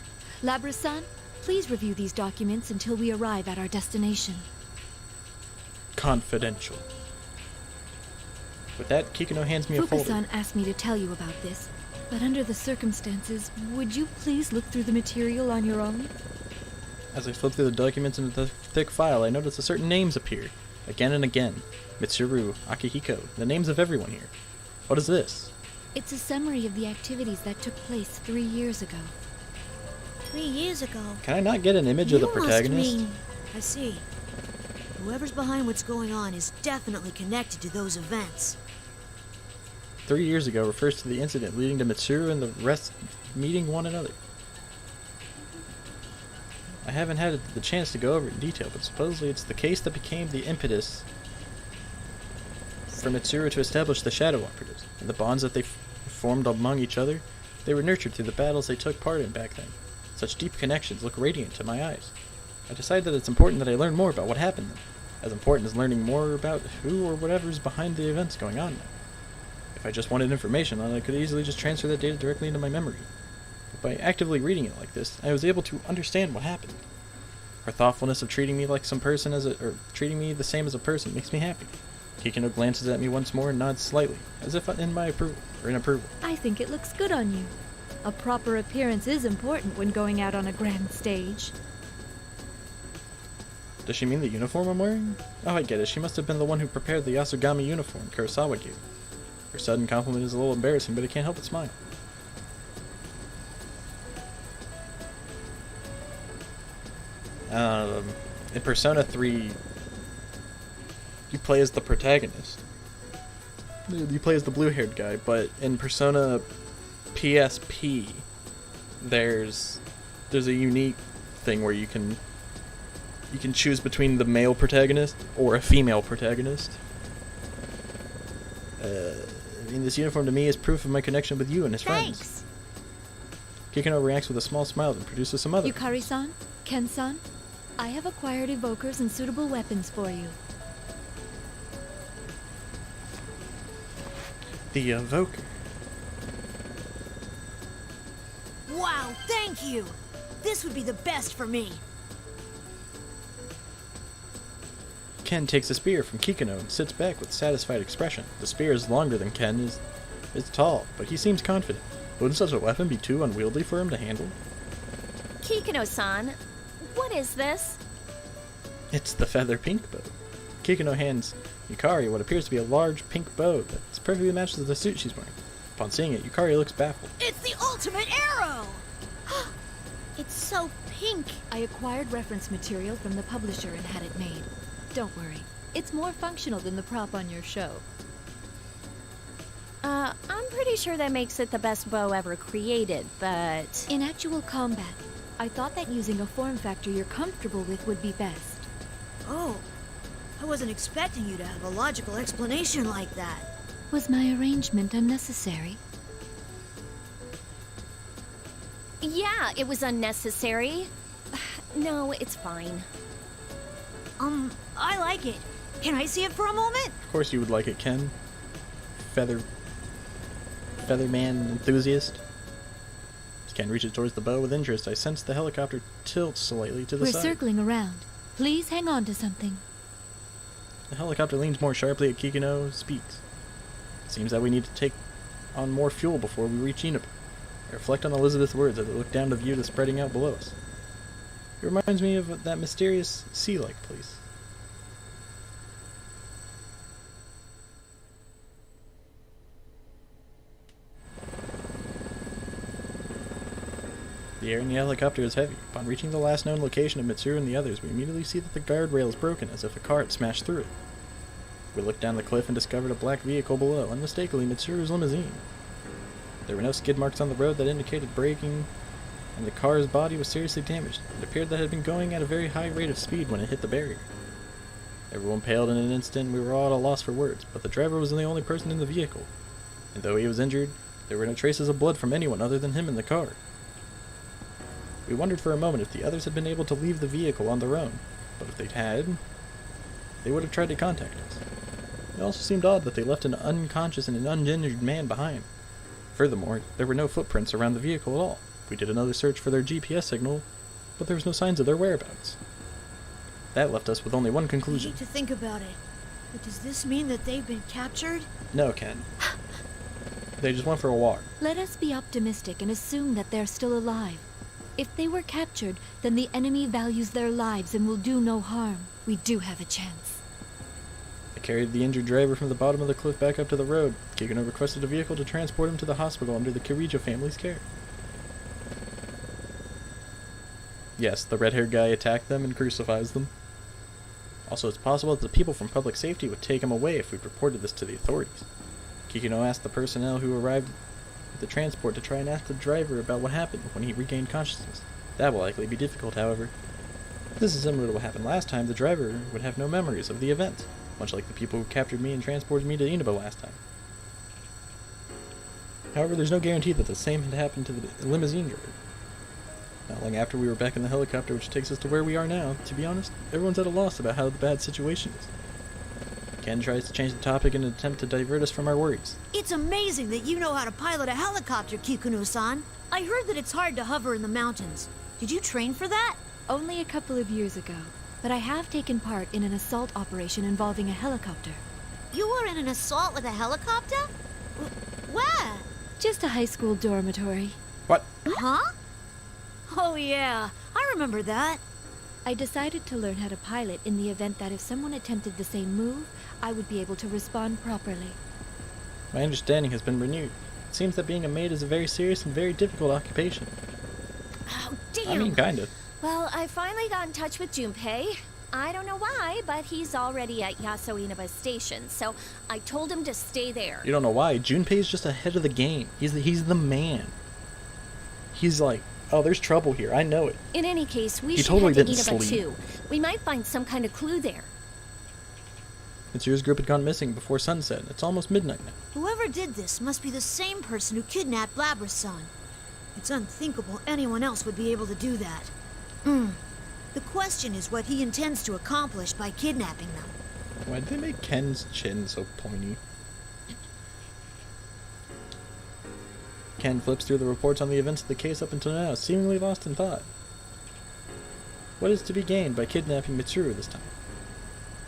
Labra-san, please review these documents until we arrive at our destination. Confidential. With that, Kikuno hands me a folder. Fuka-san asked me to tell you about this, but under the circumstances, would you please look through the material on your own? As I flip through the documents into the thick file, I notice that certain names appear, again and again. Mitsuru, Akihiko, the names of everyone here. What is this? It's a summary of the activities that took place 3 years ago. 3 years ago? Can I not get an image of the protagonist? I see. Whoever's behind what's going on is definitely connected to those events. 3 years ago refers to the incident leading to Mitsuru and the rest meeting one another. I haven't had the chance to go over it in detail, but supposedly it's the case that became the impetus for Mitsuru to establish the Shadow Operatives, and the bonds that they formed among each other, they were nurtured through the battles they took part in back then. Such deep connections look radiant to my eyes. I decide that it's important that I learn more about what happened then, as important as learning more about who or whatever's behind the events going on now. If I just wanted information on it, I could easily just transfer that data directly into my memory. By actively reading it like this, I was able to understand what happened. Her thoughtfulness of treating me like some person or treating me the same as a person makes me happy. Kikuno glances at me once more and nods slightly, as if in my approval, or in approval. I think it looks good on you. A proper appearance is important when going out on a grand stage. Does she mean the uniform I'm wearing? Oh, I get it. She must have been the one who prepared the Yasugami uniform Kurosawa gave. Her sudden compliment is a little embarrassing, but I can't help but smile. In Persona 3, you play as the protagonist. You play as the blue-haired guy, but in Persona PSP, there's a unique thing where you can choose between the male protagonist or a female protagonist. This uniform to me is proof of my connection with you and his friends. Kikuno reacts with a small smile and produces some other. Yukari-san, Ken-san, I have acquired evokers and suitable weapons for you. The evoker. Wow, thank you! This would be the best for me. Ken takes a spear from Kikuno and sits back with satisfied expression. The spear is longer than Ken is tall, but he seems confident. Wouldn't such a weapon be too unwieldy for him to handle? Kikuno-san, what is this? It's the feather pink bow. Kikuno hands Yukari what appears to be a large pink bow that perfectly matches the suit she's wearing. Upon seeing it, Yukari looks baffled. It's the ultimate arrow! It's so pink. I acquired reference material from the publisher and had it made. Don't worry, it's more functional than the prop on your show. I'm pretty sure that makes it the best bow ever created, but... In actual combat, I thought that using a form factor you're comfortable with would be best. Oh, I wasn't expecting you to have a logical explanation like that. Was my arrangement unnecessary? Yeah, it was unnecessary. No, it's fine. I like it. Can I see it for a moment? Of course you would like it, Ken. Featherman enthusiast. As Ken reaches towards the bow with interest, I sense the helicopter tilts slightly to the We're side. circling around. Please hang on to something. The helicopter leans more sharply at Kikuno, speaks. It seems that we need to take on more fuel before we reach Inaba. I reflect on Elizabeth's words as I look down to view the spreading out below us. It reminds me of that mysterious sea-like place. The air in the helicopter is heavy. Upon reaching the last known location of Mitsuru and the others, we immediately see that the guardrail is broken, as if a car had smashed through it. We looked down the cliff and discovered a black vehicle below, unmistakably Mitsuru's limousine. There were no skid marks on the road that indicated braking, and the car's body was seriously damaged. It appeared that it had been going at a very high rate of speed when it hit the barrier. Everyone paled in an instant, and we were all at a loss for words, but the driver was the only person in the vehicle, and though he was injured, there were no traces of blood from anyone other than him in the car. We wondered for a moment if the others had been able to leave the vehicle on their own, but if they had, they would have tried to contact us. It also seemed odd that they left an unconscious and an uninjured man behind. Furthermore, there were no footprints around the vehicle at all. We did another search for their GPS signal, but there was no signs of their whereabouts. That left us with only one I conclusion. hate to think about it, but does this mean that they've been captured? No, Ken. They just went for a walk. Let us be optimistic and assume that they're still alive. If they were captured, then the enemy values their lives and will do no harm. We do have a chance. I carried the injured driver from the bottom of the cliff back up to the road. Kikuno requested a vehicle to transport him to the hospital under the Kirijo family's care. Yes, the red-haired guy attacked them and crucifies them. Also, it's possible that the people from public safety would take him away if we reported this to the authorities. Kikuno asked the personnel who arrived at the transport to try and ask the driver about what happened when he regained consciousness. That will likely be difficult, however. This is similar to what happened last time. The driver would have no memories of the event, much like the people who captured me and transported me to Inaba last time. However, there's no guarantee that the same had happened to the limousine driver. Not long after we were back in the helicopter, which takes us to where we are now, to be honest, everyone's at a loss about how the bad situation is. Ken tries to change the topic in an attempt to divert us from our worries. It's amazing that you know how to pilot a helicopter, Kikuno-san. I heard that it's hard to hover in the mountains. Did you train for that? Only a couple of years ago, but I have taken part in an assault operation involving a helicopter. You were in an assault with a helicopter? Where? Just a high school dormitory. What? Huh? Oh yeah, I remember that. I decided to learn how to pilot in the event that if someone attempted the same move, I would be able to respond properly. My understanding has been renewed. It seems that being a maid is a very serious and very difficult occupation. Oh, damn! I mean, kinda. Well, I finally got in touch with Junpei. I don't know why, but he's already at Yaso Inaba Station, so I told him to stay there. You don't know why. Junpei's just ahead of the game. He's the man. He's like, oh, there's trouble here. I know it. In any case, we He should totally head to didn't Inaba sleep. too. We might find some kind of clue there. Mitsuru's group had gone missing before sunset. It's almost midnight now. Whoever did this must be the same person who kidnapped Blabberson. It's unthinkable anyone else would be able to do that. The question is what he intends to accomplish by kidnapping them. Why did they make Ken's chin so pointy? Ken flips through the reports on the events of the case up until now, seemingly lost in thought. What is to be gained by kidnapping Mitsuru this time?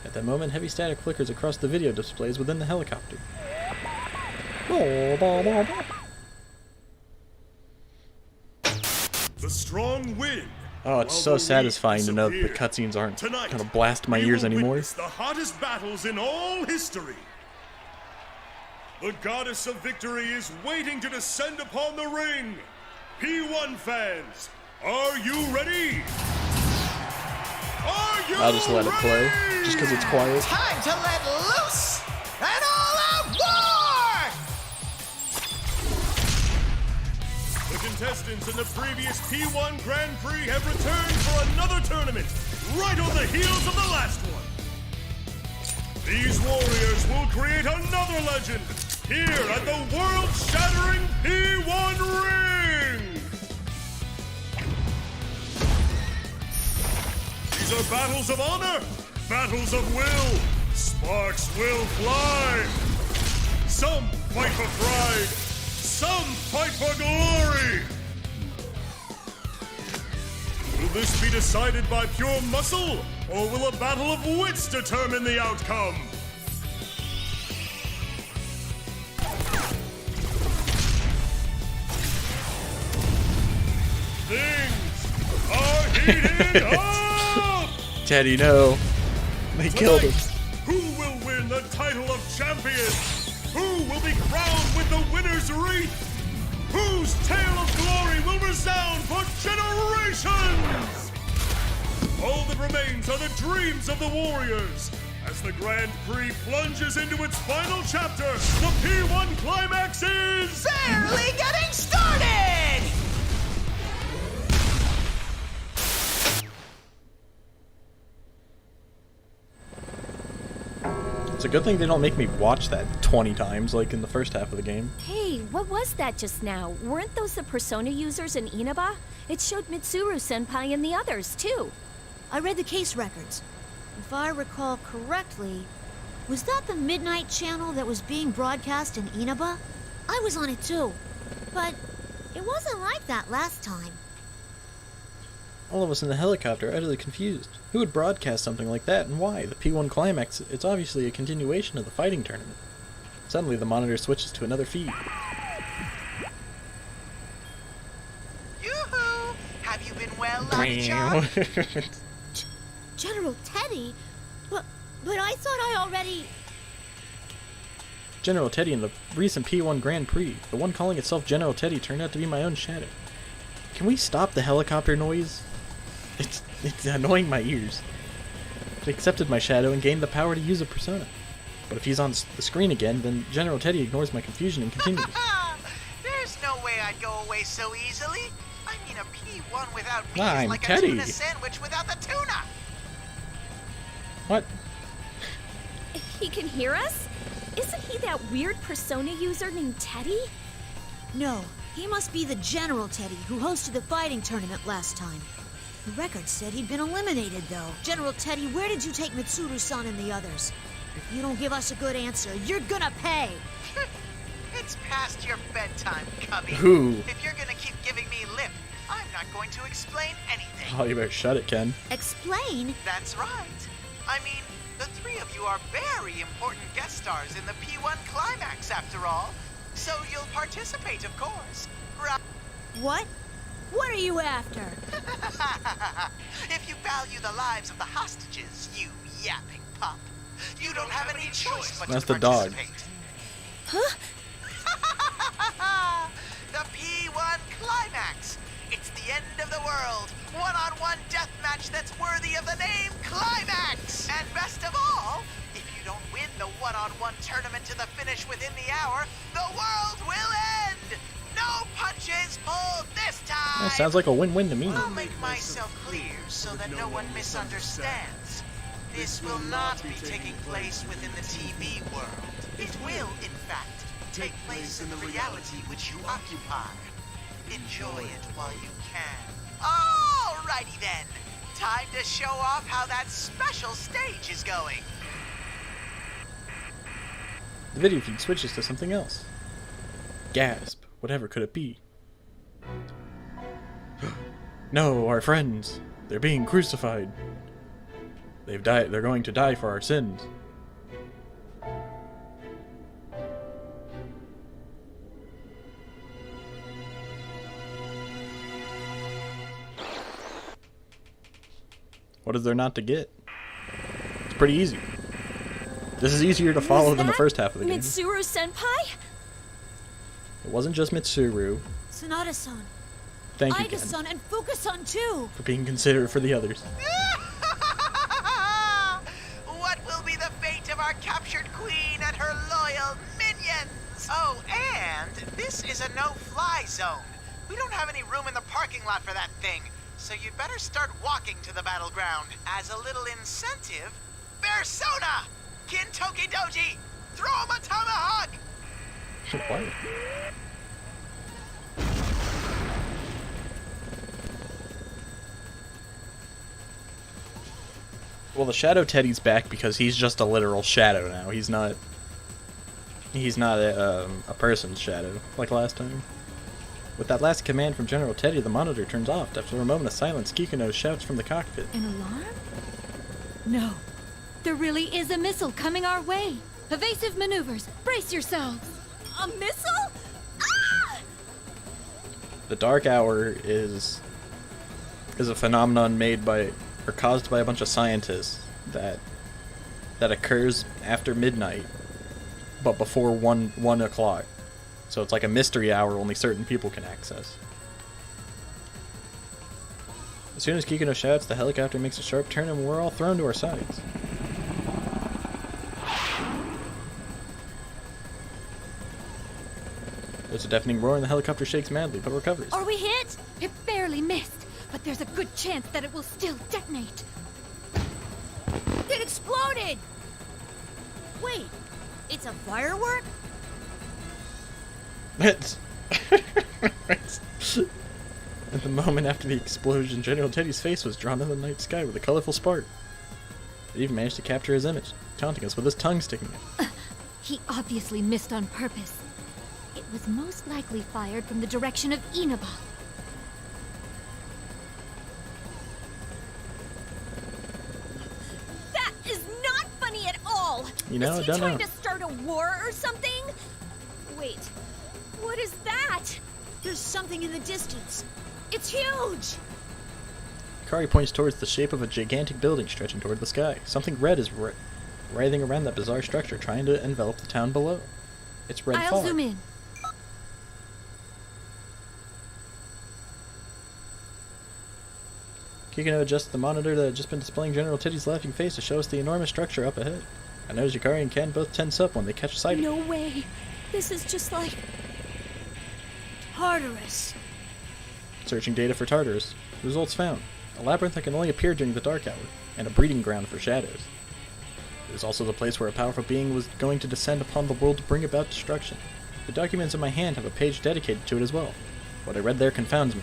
At that moment, heavy static flickers across the video displays within the helicopter. The strong win. Oh, it's so satisfying to know that the cutscenes aren't gonna blast my ears anymore. Witness the hottest battles in all history. The goddess of victory is waiting to descend upon the ring. P-1 fans, are you ready? Are you I'll just let it play, just because it's quiet. Time to let loose an all-out war! The contestants in the previous P-1 Grand Prix have returned for another tournament, right on the heels of the last one. These warriors will create another legend here at the world-shattering P-1 Ring! These are battles of honor, battles of will. Sparks will fly. Some fight for pride, some fight for glory. Will this be decided by pure muscle, or will a battle of wits determine the outcome? Things are heating up! Teddy, no. They killed him. Who will win the title of champion? Who will be crowned with the winner's wreath? Whose tale of glory will resound for generations? All that remains are the dreams of the warriors. As the Grand Prix plunges into its final chapter, the P-1 Climax is... barely getting started! It's a good thing they don't make me watch that 20 times like in the first half of the game. Hey, what was that just now? Weren't those the Persona users in Inaba? It showed Mitsuru-senpai and the others, too. I read the case records. If I recall correctly, was that the Midnight Channel that was being broadcast in Inaba? I was on it too, but it wasn't like that last time. All of us in the helicopter are utterly confused. Who would broadcast something like that, and why? The P-1 Climax, it's obviously a continuation of the fighting tournament. Suddenly, the monitor switches to another feed. Yoo-hoo! Have you been well, Lockjaw? General Teddy? But I thought I already... General Teddy in the recent P-1 Grand Prix. The one calling itself General Teddy turned out to be my own shadow. Can we stop the helicopter noise? It's annoying my ears. I accepted my shadow and gained the power to use a persona. But if he's on the screen again, then General Teddy ignores my confusion and continues. There's no way I'd go away so easily. I mean, a P-1 without me I'm is like Teddy. a tuna sandwich without the tuna. What? He can hear us? Isn't he that weird Persona user named Teddy? No, he must be the General Teddy who hosted the fighting tournament last time. The record said he'd been eliminated, though. General Teddy, where did you take Mitsuru-san and the others? If you don't give us a good answer, you're gonna pay! It's past your bedtime, Cubby. Who? If you're gonna keep giving me lip, I'm not going to explain anything. Oh, you better shut it, Ken. Explain? That's right. I mean, the three of you are very important guest stars in the P-1 Climax, after all. So you'll participate, of course. Right? What? What are you after? If you value the lives of the hostages, you yapping pup, you don't have any choice but That's to the dog. participate. Huh? The P-1 Climax. It's the end of the world. One-on-one death match that's worthy of the name Climax. And best of all, if you don't win the one-on-one tournament to the finish within the hour, the world will end. No punches pulled this time! That sounds like a win-win to me. I'll make myself clear so that no one misunderstands. This will not be taking place within the TV world. It will, in fact, take place in the reality which you occupy. Enjoy it while you can. Alrighty then. Time to show off how that special stage is going. The video feed switches to something else. Gasp. Whatever could it be? No, our friends. They're being crucified. They've died. They're going to die for our sins. What is there not to get? It's pretty easy. This is easier to follow than the first half of the game. Mitsuru-senpai? It wasn't just Mitsuru. Sonata-san, Thank you, Aiga-san and Fuka-san too. for being considerate for the others. What will be the fate of our captured queen and her loyal minions? Oh, and this is a no-fly zone. We don't have any room in the parking lot for that thing, so you'd better start walking to the battleground. As a little incentive, Persona! Kintoki Doji! Throw him a tomahawk! What? Well, the Shadow Teddy's back because he's just a literal shadow now. He's not a person's shadow like last time. With that last command from General Teddy, the monitor turns off. After a moment of silence, Kikuno shouts from the cockpit. An alarm? No. There really is a missile coming our way. Evasive maneuvers. Brace yourselves. A missile? Ah! The Dark Hour is a phenomenon made by or caused by a bunch of scientists that occurs after midnight, but before 1 o'clock. So it's like a mystery hour only certain people can access. As soon as Kikuno shouts, the helicopter makes a sharp turn and we're all thrown to our sides. There's a deafening roar and the helicopter shakes madly, but recovers. Are we hit? It barely missed, but there's a good chance that it will still detonate. It exploded! Wait, it's a firework? At the moment after the explosion, General Teddy's face was drawn in the night sky with a colorful spark. It even managed to capture his image, taunting us with his tongue sticking out. He obviously missed on purpose. It was most likely fired from the direction of Inaba. That is not funny at all! You know, is I he don't trying know. to start a war or something? Wait, what is that? There's something in the distance. It's huge! Kari points towards the shape of a gigantic building stretching toward the sky. Something red is writhing around that bizarre structure, trying to envelop the town below. It's red I'll fog. zoom in. Kikuno adjusts the monitor that had just been displaying General Teddy's laughing face to show us the enormous structure up ahead. I notice Yukari and Ken both tense up when they catch sight of it. No way. This is just like... Tartarus. Searching data for Tartarus. Results found. A labyrinth that can only appear during the dark hour, and a breeding ground for shadows. It is also the place where a powerful being was going to descend upon the world to bring about destruction. The documents in my hand have a page dedicated to it as well. What I read there confounds me.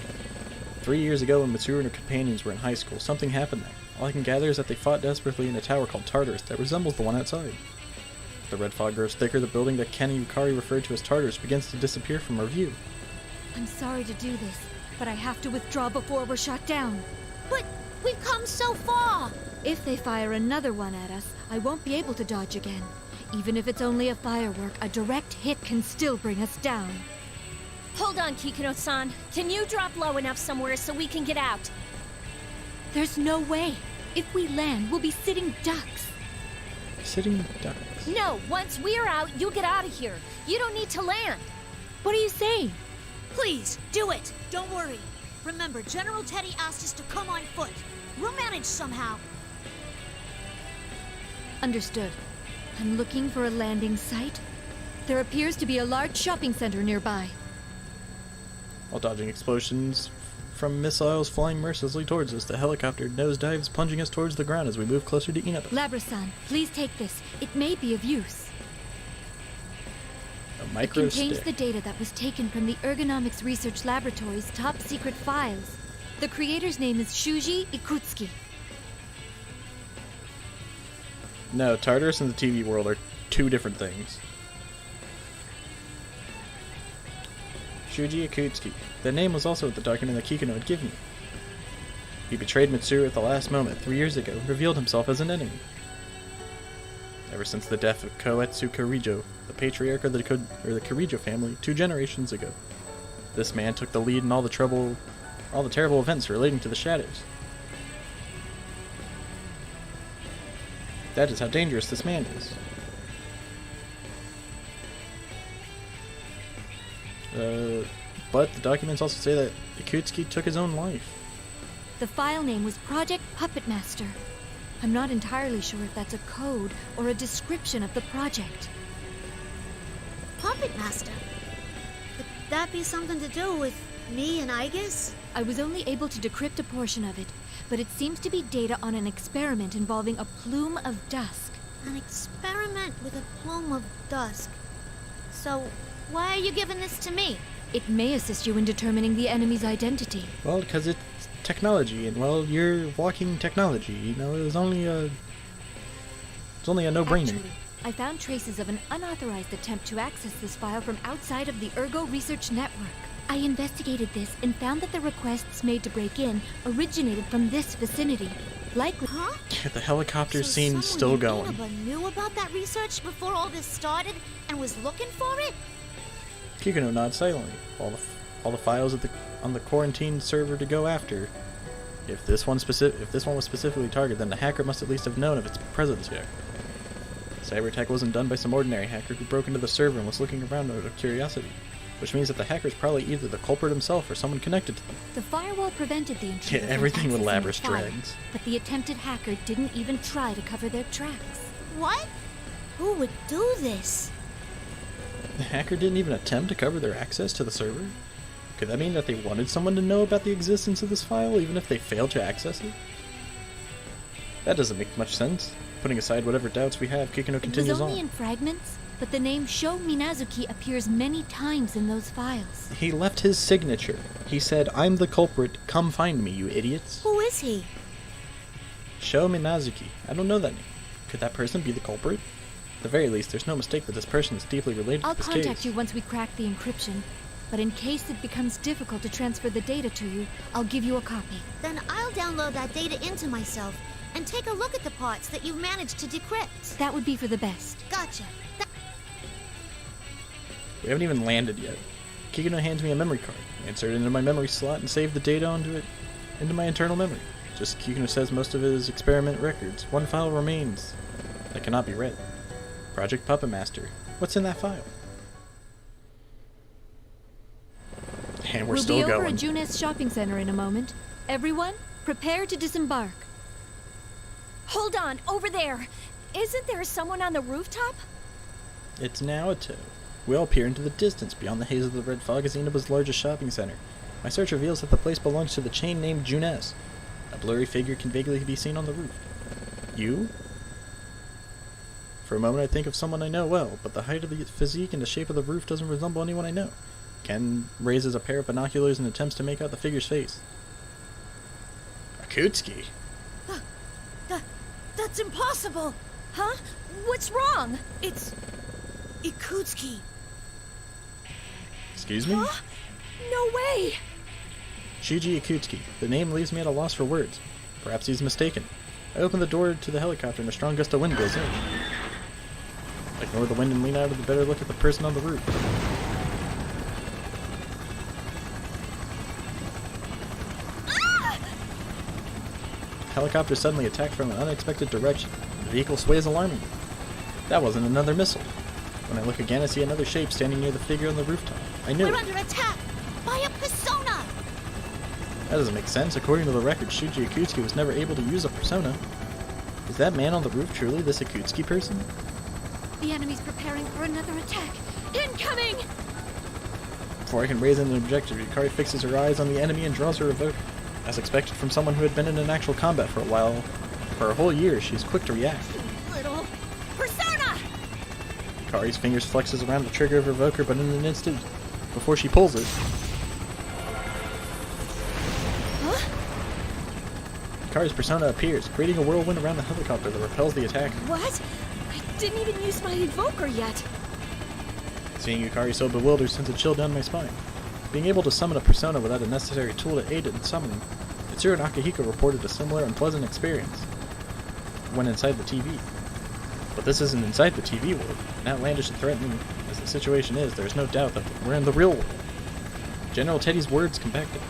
3 years ago when Mitsuru and her companions were in high school, something happened there. All I can gather is that they fought desperately in a tower called Tartarus that resembles the one outside. The red fog grows thicker, the building that Ken and Yukari referred to as Tartarus begins to disappear from our view. I'm sorry to do this, but I have to withdraw before we're shot down. But we've come so far! If they fire another one at us, I won't be able to dodge again. Even if it's only a firework, a direct hit can still bring us down. Hold on, Kikuno-san. Can you drop low enough somewhere so we can get out? There's no way. If we land, we'll be sitting ducks. Sitting ducks? No, once we're out, you get out of here. You don't need to land. What are you saying? Please, do it! Don't worry. Remember, General Teddy asked us to come on foot. We'll manage somehow. Understood. I'm looking for a landing site. There appears to be a large shopping center nearby. While dodging explosions from missiles flying mercilessly towards us, the helicopter nosedives, plunging us towards the ground as we move closer to Inaba. Labra-san, please take this. It may be of use. A It micro contains stick. the data that was taken from the Ergonomics Research Laboratory's top secret files. The creator's name is Shuji Ikutsuki. No, Tartarus and the TV world are two different things. Shuji Ikutsuki. That name was also at the document that Kikuno had given me. He betrayed Mitsuru at the last moment 3 years ago and revealed himself as an enemy. Ever since the death of Koetsu Karijo, the patriarch of the Karijo family 2 generations ago, this man took the lead in all the terrible events relating to the shadows. That is how dangerous this man is. but the documents also say that Ikutsuki took his own life. The file name was Project Puppet Master. I'm not entirely sure if that's a code or a description of the project. Puppet Master? Could that be something to do with me and Aigis? I was only able to decrypt a portion of it, but it seems to be data on an experiment involving a plume of dusk. An experiment with a plume of dusk. So, why are you giving this to me? It may assist you in determining the enemy's identity. Well, because it's technology, and well, you're walking technology. You know, it was only a no-brainer. Actually, I found traces of an unauthorized attempt to access this file from outside of the Ergo Research Network. I investigated this and found that the requests made to break in originated from this vicinity. Likely. Huh? The helicopter So scene's still someone going. in Nineveh knew about that research before all this started and was looking for it? Kikuno nods silently. All the files on the quarantine server to go after. If this one was specifically targeted, then the hacker must at least have known of its presence here. Cyber attack wasn't done by some ordinary hacker who broke into the server and was looking around out of curiosity, which means that the hacker's probably either the culprit himself or someone connected to them. The firewall prevented the intruder from everything with accessing Labrys the file, drags. but the attempted hacker didn't even try to cover their tracks. What? Who would do this? The hacker didn't even attempt to cover their access to the server? Could that mean that they wanted someone to know about the existence of this file, even if they failed to access it? That doesn't make much sense. Putting aside whatever doubts we have, Kikuno It continues was only on. in fragments, but the name Sho Minazuki appears many times in those files. He left his signature. He said, "I'm the culprit, come find me, you idiots." Who is he? Sho Minazuki. I don't know that name. Could that person be the culprit? At the very least, there's no mistake that this person is deeply related I'll to this contact case. you once we crack the encryption, but in case it becomes difficult to transfer the data to you, I'll give you a copy. Then I'll download that data into myself and take a look at the parts that you've managed to decrypt. That would be for the best. Gotcha. We haven't even landed yet. Kikuno hands me a memory card. I insert it into my memory slot and save the data into my internal memory. Just Kikuno says most of his experiment records. One file remains that cannot be read. Project Puppet Master. What's in that file? And we're still We'll be over going. at Junes Shopping Center in a moment. Everyone, prepare to disembark. Hold on, over there. Isn't there someone on the rooftop? It's now a toe. We all peer into the distance beyond the haze of the red fog as Inaba's largest shopping center. My search reveals that the place belongs to the chain named Junes. A blurry figure can vaguely be seen on the roof. You? For a moment I think of someone I know well, but the height of the physique and the shape of the roof doesn't resemble anyone I know. Ken raises a pair of binoculars and attempts to make out the figure's face. Ikutsuki? That's impossible! Huh? What's wrong? It's Ikutsuki. Excuse me? Huh? No way! Shuji Ikutsuki. The name leaves me at a loss for words. Perhaps he's mistaken. I open the door to the helicopter and a strong gust of wind blows in. I ignore the wind and lean out with a better look at the person on the roof. The helicopter suddenly attacked from an unexpected direction. The vehicle sways alarmingly. That wasn't another missile. When I look again, I see another shape standing near the figure on the rooftop. I knew We're it. under attack by a persona! That doesn't make sense. According to the record, Shuji Ikutsuki was never able to use a persona. Is that man on the roof truly this Ikutsuki person? The enemy's preparing for another attack. Incoming! Before I can raise an objective, Yukari fixes her eyes on the enemy and draws her evoker. As expected from someone who had been in an actual combat for a while, for a whole year, she's quick to react. Little persona! Yukari's fingers flexes around the trigger of her evoker, but in an instant, before she pulls it, Yukari's persona appears, creating a whirlwind around the helicopter that repels the attacker. What? I didn't even use my evoker yet. Seeing Yukari so bewildered sends a chill down my spine. Being able to summon a persona without a necessary tool to aid in summoning, Mitsuru and Akihiko reported a similar unpleasant experience when inside the TV. But this isn't inside the TV world, and outlandish and threatening as the situation is, there is no doubt that we're in the real world. General Teddy's words come back to me.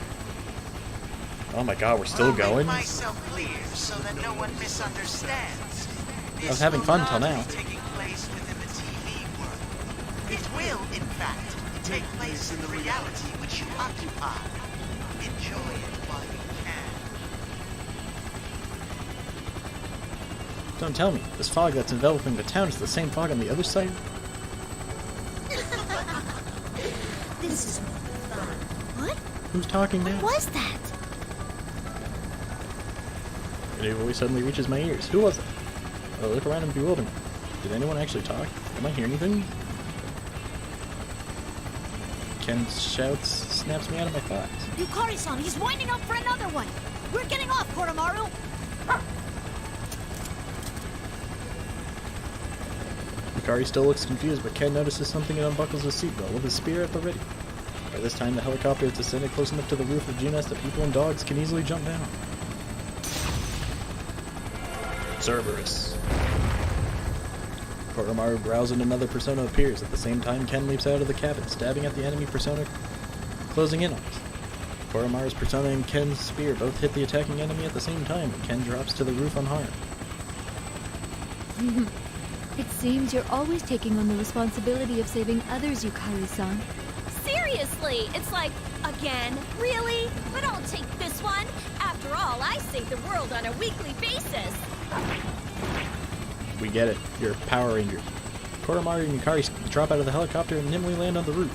Oh my god, we're still going? Make myself clear so that no one misunderstands. I was having fun till now. Taking place within the TV world. It will, in fact, take place in the reality which you occupy. Enjoy it while you can. Don't tell me, this fog that's enveloping the town is the same fog on the other side? This is no fun. What? Who's talking now? What was that? A voice suddenly reaches my ears. Who was it? I look around in bewilderment. Did anyone actually talk? Am I hearing anything? Ken's shouts snaps me out of my thoughts. Yukari-san, he's winding up for another one! We're getting off, Coramaru! Yukari still looks confused, but Ken notices something and unbuckles his seatbelt with his spear at the ready. By this time, the helicopter has descended close enough to the roof of Junes that people and dogs can easily jump down. Cerberus. Coramaru growls and another persona appears. At the same time, Ken leaps out of the cabin, stabbing at the enemy persona, closing in on us. Koramaru's persona and Ken's spear both hit the attacking enemy at the same time, and Ken drops to the roof unharmed. It seems you're always taking on the responsibility of saving others, Yukari-san. Seriously, it's like, again? Really? But I'll take this one. After all, I save the world on a weekly basis. We get it. You're Power Rangers. Coramaru and Yukari drop out of the helicopter and nimbly land on the roof.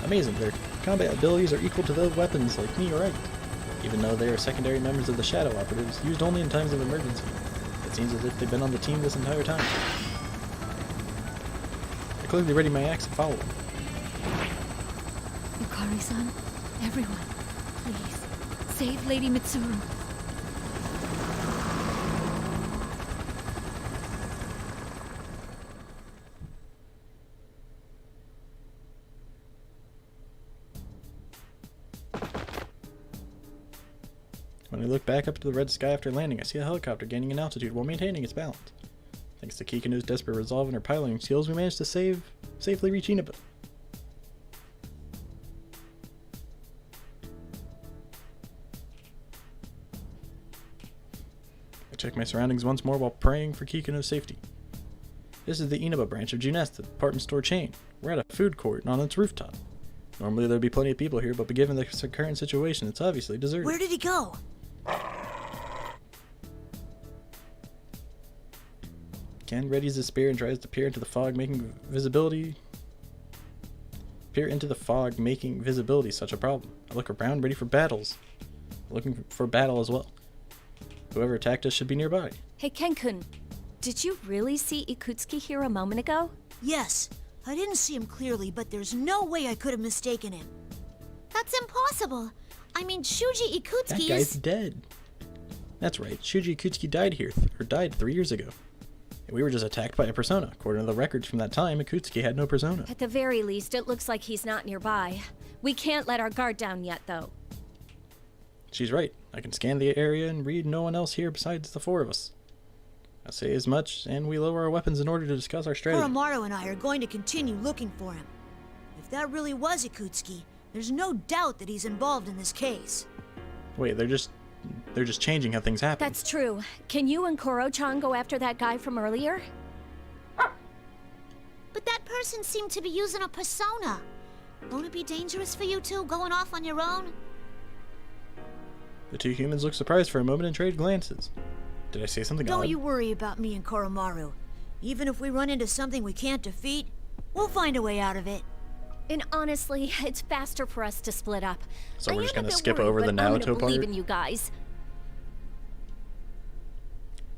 Amazing, their combat abilities are equal to those weapons like me or right. Even though they are secondary members of the Shadow Operatives, used only in times of emergency. It seems as if they've been on the team this entire time. I clearly ready my axe and follow them. Yukari-san, everyone, please, save Lady Mitsuru. When I look back up to the red sky after landing, I see a helicopter gaining in altitude while maintaining its balance. Thanks to Kikuno's desperate resolve and her piloting skills, we managed to safely reach Inaba. I check my surroundings once more while praying for Kikuno's safety. This is the Inaba branch of Junes, the department store chain. We're at a food court on its rooftop. Normally there'd be plenty of people here, but given the current situation, it's obviously deserted. Where did he go? Ken readies his spear and tries to peer into the fog, making visibility such a problem. I look around, ready for battles. Looking for battle as well. Whoever attacked us should be nearby. Hey, Ken-kun, did you really see Ikutsuki here a moment ago? Yes. I didn't see him clearly, but there's no way I could have mistaken him. That's impossible. I mean, Shuji Ikutsuki That guy's dead. That's right. Shuji Ikutsuki died 3 years ago. And we were just attacked by a persona. According to the records from that time, Ikutsuki had no persona. At the very least, it looks like he's not nearby. We can't let our guard down yet, though. She's right. I can scan the area and read no one else here besides the four of us. I say as much, and we lower our weapons in order to discuss our strategy. Coramaru and I are going to continue looking for him. If that really was Ikutsuki, there's no doubt that he's involved in this case. Wait, they're just changing how things happen. That's true. Can you and Koro-chan go after that guy from earlier? But that person seemed to be using a persona. Won't it be dangerous for you two going off on your own? The two humans look surprised for a moment and trade glances. Did I say something odd? Don't you worry about me and Coramaru. Even if we run into something we can't defeat, we'll find a way out of it. And honestly, it's faster for us to split up. So we're just gonna skip over the Naoto part? believe in you guys.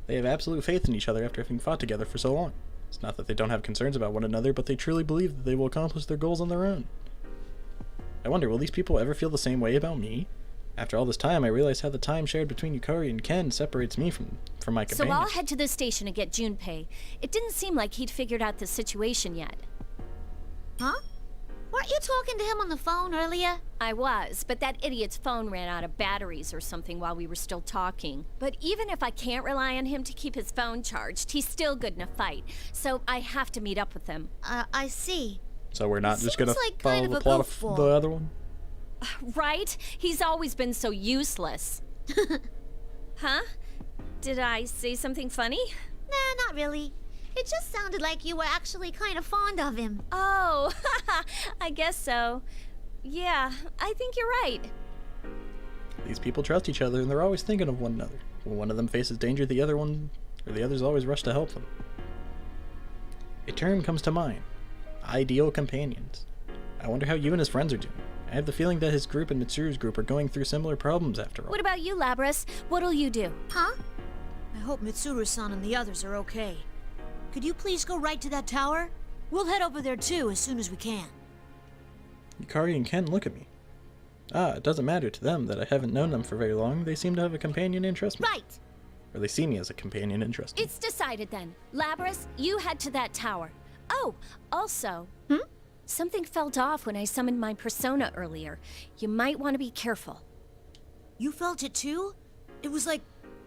They have absolute faith in each other after having fought together for so long. It's not that they don't have concerns about one another, but they truly believe that they will accomplish their goals on their own. I wonder, will these people ever feel the same way about me? After all this time, I realize how the time shared between Yukari and Ken separates me from my companions. So I'll head to the station and get Junpei. It didn't seem like he'd figured out the situation yet. Huh? Weren't you talking to him on the phone earlier? I was, but that idiot's phone ran out of batteries or something while we were still talking. But even if I can't rely on him to keep his phone charged, he's still good in a fight. So I have to meet up with him. I see. So we're not just gonna like follow kind of the a plot of goofball. the other one? Right? He's always been so useless. Huh? Did I say something funny? Nah, not really. It just sounded like you were actually kind of fond of him. Oh, I guess so. Yeah, I think you're right. These people trust each other, and they're always thinking of one another. When one of them faces danger, the others always rush to help them. A term comes to mind. Ideal companions. I wonder how you and his friends are doing. I have the feeling that his group and Mitsuru's group are going through similar problems after all. What about you, Labrys? What'll you do? Huh? I hope Mitsuru-san and the others are okay. Could you please go right to that tower? We'll head over there too as soon as we can. Yukari and Ken look at me. It doesn't matter to them that I haven't known them for very long. They seem to have a companion interest me. Right! Or they see me as a companion interest me. It's decided then. Labrys, you head to that tower. Oh, also... Something felt off when I summoned my persona earlier. You might want to be careful. You felt it too? It was like...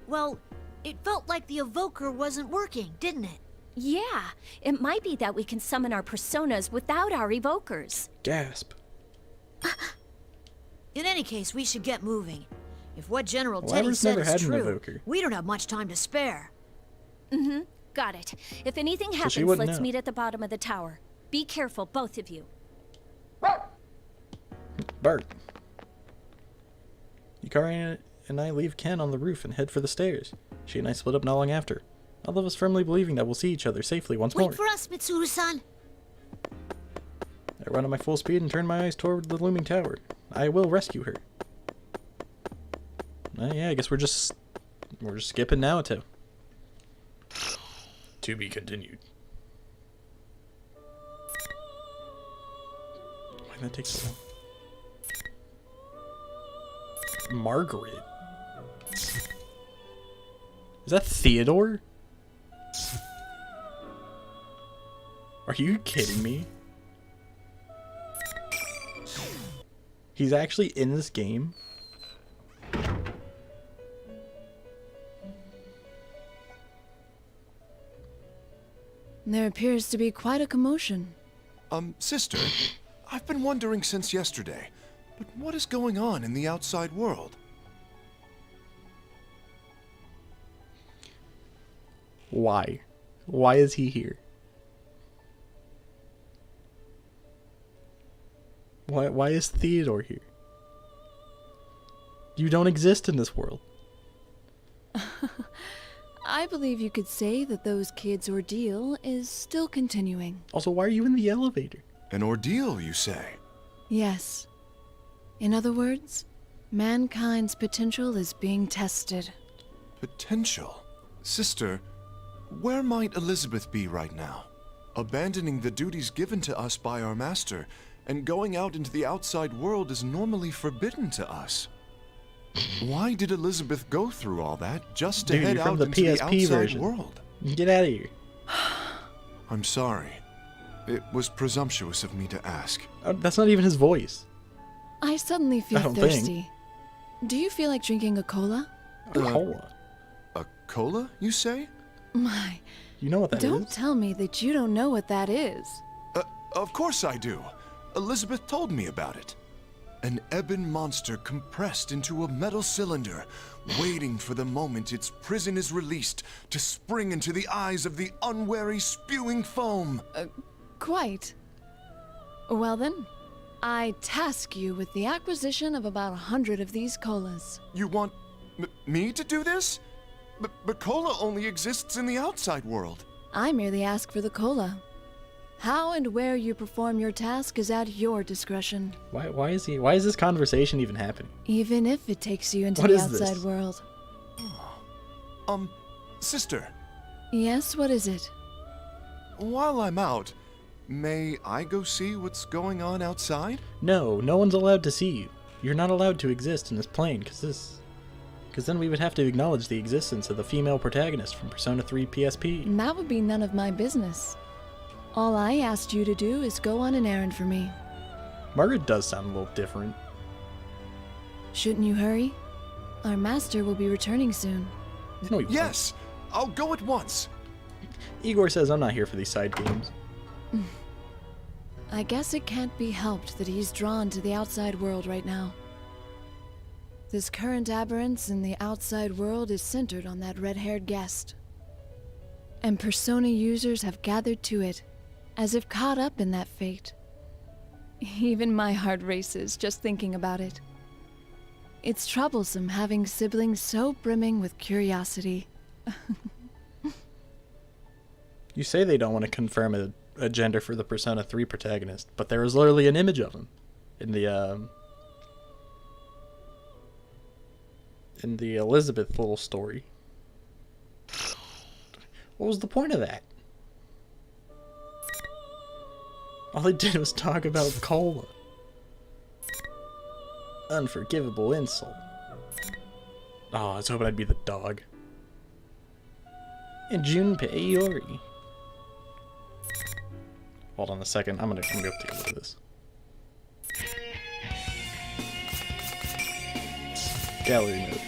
well, it felt like the evoker wasn't working, didn't it? Yeah, it might be that we can summon our personas without our evokers. Gasp. In any case, we should get moving. If what General Well, Teddy Labrys said never is had an true, evoker. we don't have much time to spare. Got it. If anything she happens, wouldn't let's know. meet at the bottom of the tower. Be careful, both of you. Bart. Yukari and I leave Ken on the roof and head for the stairs. She and I split up not long after. All of us firmly believing that we'll see each other safely once more. Wait for us, Mitsuru-san. I run at my full speed and turn my eyes toward the looming tower. I will rescue her. Yeah, I guess we're just skipping Naoto. To be continued. Why did that take so long? Margaret. Is that Theodore? Are you kidding me? He's actually in this game? There appears to be quite a commotion. Sister, I've been wondering since yesterday, but what is going on in the outside world? Why? Why is he here? Why is Theodore here? You don't exist in this world. I believe you could say that those kids' ordeal is still continuing. Also, why are you in the elevator? An ordeal, you say? Yes. In other words, mankind's potential is being tested. Potential? Sister, where might Elizabeth be right now? Abandoning the duties given to us by our master and going out into the outside world is normally forbidden to us. Why did Elizabeth go through all that just to head out into the outside world? Get out of here. I'm sorry. It was presumptuous of me to ask. That's not even his voice. I suddenly feel I don't thirsty. Do you feel like drinking a cola? A cola? A cola, you say? My. You know what that is? Don't tell me that you don't know what that is. Of course I do. Elizabeth told me about it. An ebon monster compressed into a metal cylinder, waiting for the moment its prison is released to spring into the eyes of the unwary spewing foam. Quite. Well then, I task you with the acquisition of about 100 of these colas. You want me to do this? But cola only exists in the outside world. I merely ask for the cola. How and where you perform your task is at your discretion. Why is this conversation even happening? Even if it takes you into What the is outside this? world. Sister. Yes, what is it? While I'm out, may I go see what's going on outside? No, no one's allowed to see you. You're not allowed to exist in this plane, because then we would have to acknowledge the existence of the female protagonist from Persona 3 PSP. That would be none of my business. All I asked you to do is go on an errand for me. Margaret does sound a little different. Shouldn't you hurry? Our master will be returning soon. No, he Yes! I'll go at once! Igor says I'm not here for these side games. I guess it can't be helped that he's drawn to the outside world right now. This current aberrance in the outside world is centered on that red-haired guest. and Persona users have gathered to it, as if caught up in that fate. Even my heart races just thinking about it. It's troublesome having siblings so brimming with curiosity. You say they don't want to confirm a gender for the Persona 3 protagonist, but there is literally an image of him in the Elizabeth little story. What was the point of that? All they did was talk about cola. Unforgivable insult. Oh, I was hoping I'd be the dog. And Junpei Iori. Hold on a second. I'm gonna go take a look at this. Gallery mode.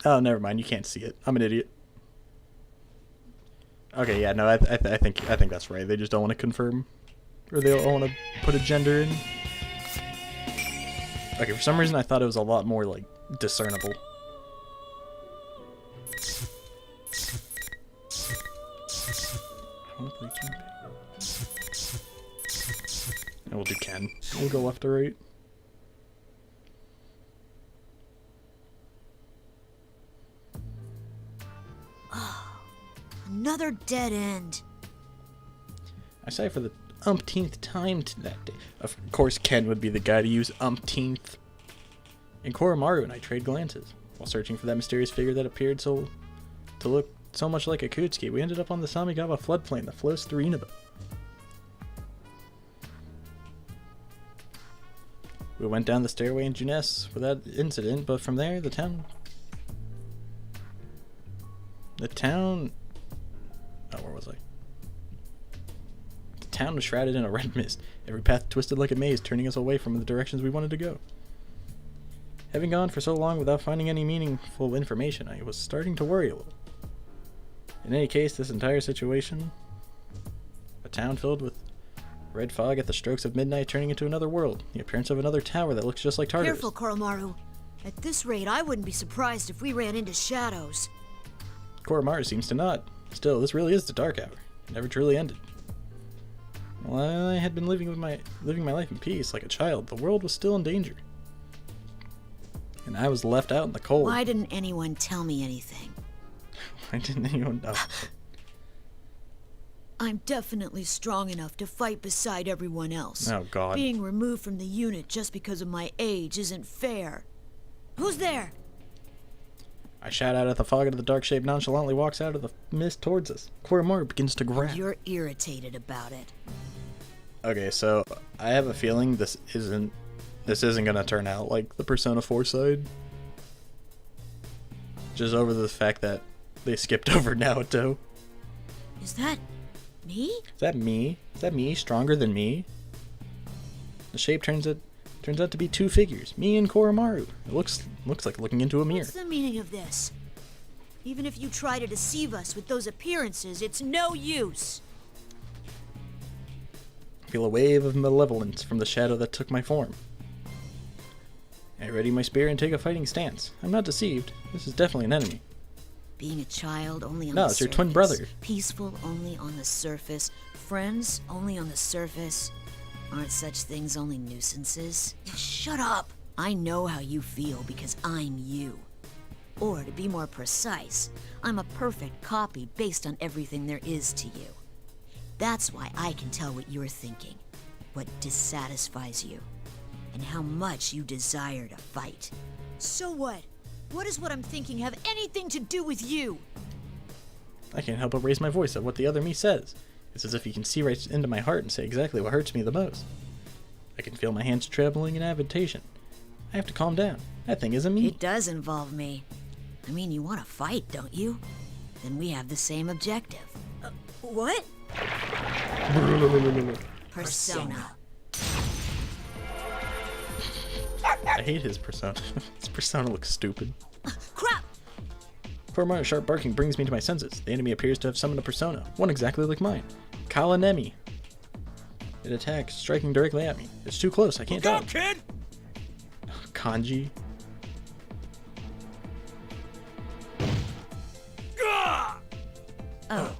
Oh, never mind. You can't see it. I'm an idiot. Okay, yeah, no, I think that's right. They just don't want to confirm, or they don't want to put a gender in. Okay, for some reason I thought it was a lot more like discernible. I want to play Junpei. And we'll do Ken. We'll go left to right. Another dead end. I say for the umpteenth time that day. Of course, Ken would be the guy to use umpteenth. And Coramaru and I trade glances. While searching for that mysterious figure that appeared to look so much like Akutsuki, we ended up on the Samigawa floodplain that flows through Inaba. We went down the stairway in Junes without incident, but from there, the town... Oh, where was I? The town was shrouded in a red mist. Every path twisted like a maze, turning us away from the directions we wanted to go. Having gone for so long without finding any meaningful information, I was starting to worry a little. In any case, this entire situation... A town filled with red fog at the strokes of midnight turning into another world. The appearance of another tower that looks just like Tartarus. Careful, Coramaru. At this rate, I wouldn't be surprised if we ran into shadows. Coramaru seems to not. Still, this really is the Dark Hour. It never truly ended. While I had been living my life in peace like a child, the world was still in danger. And I was left out in the cold. Why didn't anyone tell me anything? Why didn't anyone know? I'm definitely strong enough to fight beside everyone else. Oh, God. Being removed from the unit just because of my age isn't fair. Who's there? I shout out at the fog, and the dark shape nonchalantly walks out of the mist towards us. Coramaru begins to growl. You're irritated about it. Okay, so I have a feeling this isn't gonna turn out like the Persona 4 side. Just over the fact that they skipped over Naoto. Is that me? Is that me? Is that me stronger than me? The shape turns out to be two figures, me and Coramaru. It looks like looking into a mirror. What's the meaning of this? Even if you try to deceive us with those appearances, it's no use. I feel a wave of malevolence from the shadow that took my form. I ready my spear and take a fighting stance. I'm not deceived. This is definitely an enemy. Being a child only on No, the it's surface. your twin brother. Peaceful only on the surface. Friends only on the surface. Aren't such things only nuisances? Shut up! I know how you feel because I'm you. Or to be more precise, I'm a perfect copy based on everything there is to you. That's why I can tell what you're thinking, what dissatisfies you, and how much you desire to fight. So what? What does what I'm thinking have anything to do with you? I can't help but raise my voice at what the other me says. It's as if he can see right into my heart and say exactly what hurts me the most. I can feel my hands trembling in agitation. I have to calm down. That thing isn't me. It does involve me. I mean, you want to fight, don't you? Then we have the same objective. What? Persona. I hate his persona. His persona looks stupid. Crap! Coramaru's sharp barking brings me to my senses. The enemy appears to have summoned a persona, one exactly like mine. Kalanemi. It attacks, striking directly at me. It's too close. I can't Go, dodge. kid! Kanji. Oh.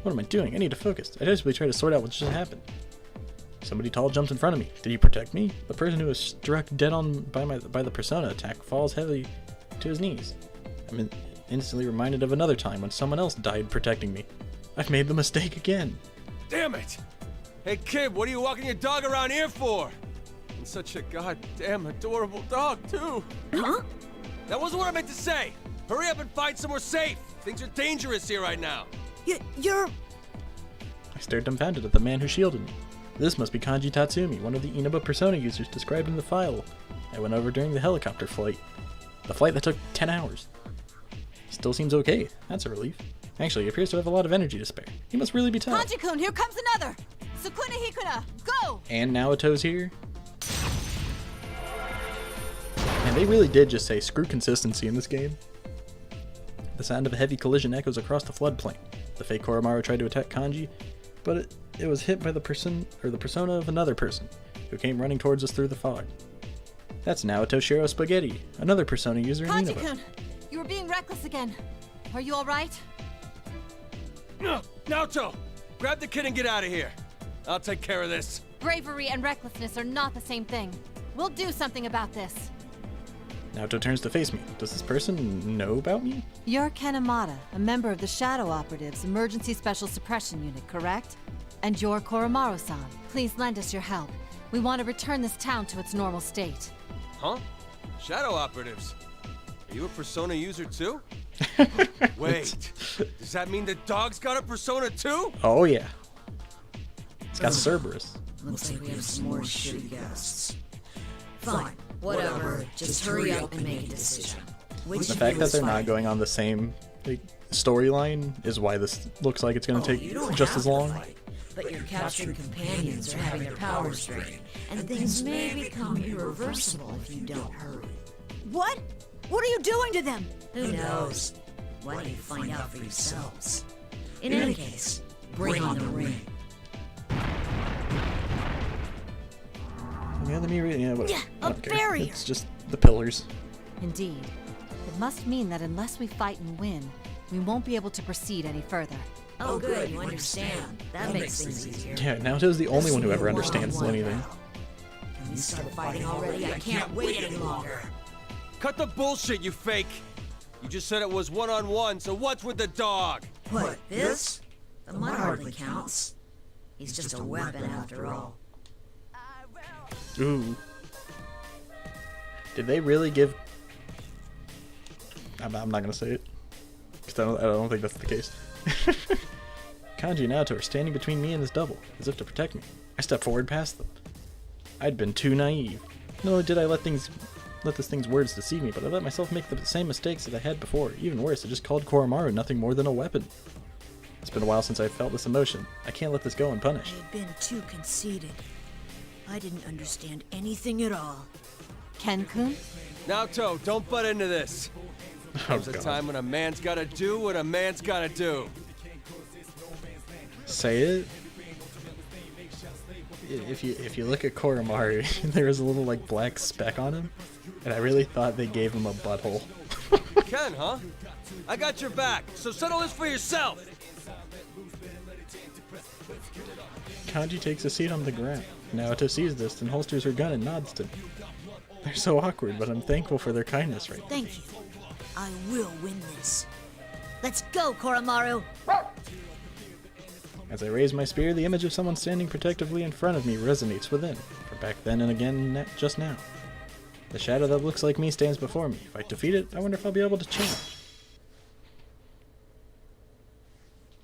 What am I doing? I need to focus. I desperately try to sort out what just happened. Somebody tall jumps in front of me. Did he protect me? The person who was struck dead on by the persona attack falls heavily to his knees. I'm instantly reminded of another time when someone else died protecting me. I've made the mistake again. Damn it! Hey kid, what are you walking your dog around here for? And such a goddamn adorable dog, too. Huh? That wasn't what I meant to say! Hurry up and find somewhere safe! Things are dangerous here right now. You're... I stared dumbfounded at the man who shielded me. This must be Kanji Tatsumi, one of the Inaba persona users described in the file I went over during the helicopter flight. The flight that took 10 hours. He still seems okay. That's a relief. Actually, he appears to have a lot of energy to spare. He must really be tough. Kanji-kun, here comes another! Sukuna Hikuna, go! And Naoto's here. And they really did just say screw consistency in this game. The sound of a heavy collision echoes across the floodplain. The fake Coramaru tried to attack Kanji, but it was hit by the persona of another person, who came running towards us through the fog. That's Naoto Shiro Spaghetti, another persona user in Inaba. Kanji-kun, you were being reckless again. Are you alright? Naoto! Grab the kid and get out of here. I'll take care of this. Bravery and recklessness are not the same thing. We'll do something about this. Naoto turns to face me. Does this person know about me? You're Kanemata, a member of the Shadow Operatives Emergency Special Suppression Unit, correct? And you're Coramaru-san. Please lend us your help. We want to return this town to its normal state. Huh? Shadow Operatives? Are you a persona user too? Wait, does that mean the dog's got a persona too? Oh yeah. It's got Cerberus. Looks like we have some more shitty guests. Fine, whatever. Just hurry up and make a decision. The fact that they're not going on the same storyline is why this looks like it's going to take just as long. But your captured companions are having their powers drained, and things may become irreversible if you don't hurry. What? What are you doing to them? Who knows? Why don't you find out for yourselves? In any case, bring on the ring. Yeah, let me read. Yeah, whatever. A barrier. It's just the pillars. Indeed. It must mean that unless we fight and win, we won't be able to proceed any further. Oh good, you understand. That makes things easier. Yeah, Naoto's the only one who ever understands anything. Can we start fighting already? I can't wait any longer. Cut the bullshit, you fake! You just said it was one-on-one, so what's with the dog? What, this? The mud hardly counts. He's just a weapon after all. Ooh. Did they really give... I'm not gonna say it. Because I don't think that's the case. Kanji and Naoto are standing between me and this double, as if to protect me. I stepped forward past them. I'd been too naive. Not only did I let this thing's words deceive me, but I let myself make the same mistakes that I had before. Even worse, I just called Coramaru nothing more than a weapon. It's been a while since I felt this emotion. I can't let this go unpunished. I had been too conceited. I didn't understand anything at all. Ken-kun? Naoto, don't butt into this. There's a time when a man's gotta do what a man's gotta do. Say it. If you look at Coramaru, there is a little black speck on him, and I really thought they gave him a butthole. Ken, huh? I got your back, so settle this for yourself. Kanji takes a seat on the ground. Naoto sees this and holsters her gun and nods to me. They're so awkward, but I'm thankful for their kindness right now. Thank you. I will win this. Let's go, Coramaru! As I raise my spear, the image of someone standing protectively in front of me resonates within, for back then and again just now. The shadow that looks like me stands before me. If I defeat it, I wonder if I'll be able to change.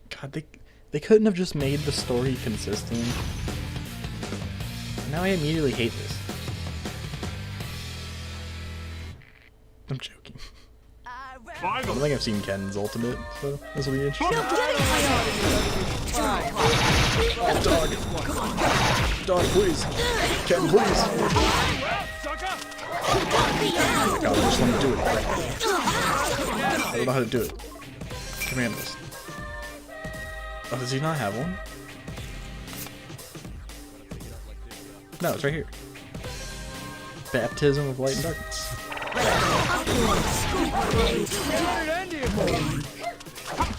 God, they couldn't have just made the story consistent. Now I immediately hate this. I'm joking. I don't think I've seen Ken's ultimate, so this will be interesting. Dog! Dog, please! Ken, please! Oh my god, I just want to do it. I don't know how to do it. Command list. Oh, does he not have one? No, it's right here. Baptism of light and darkness.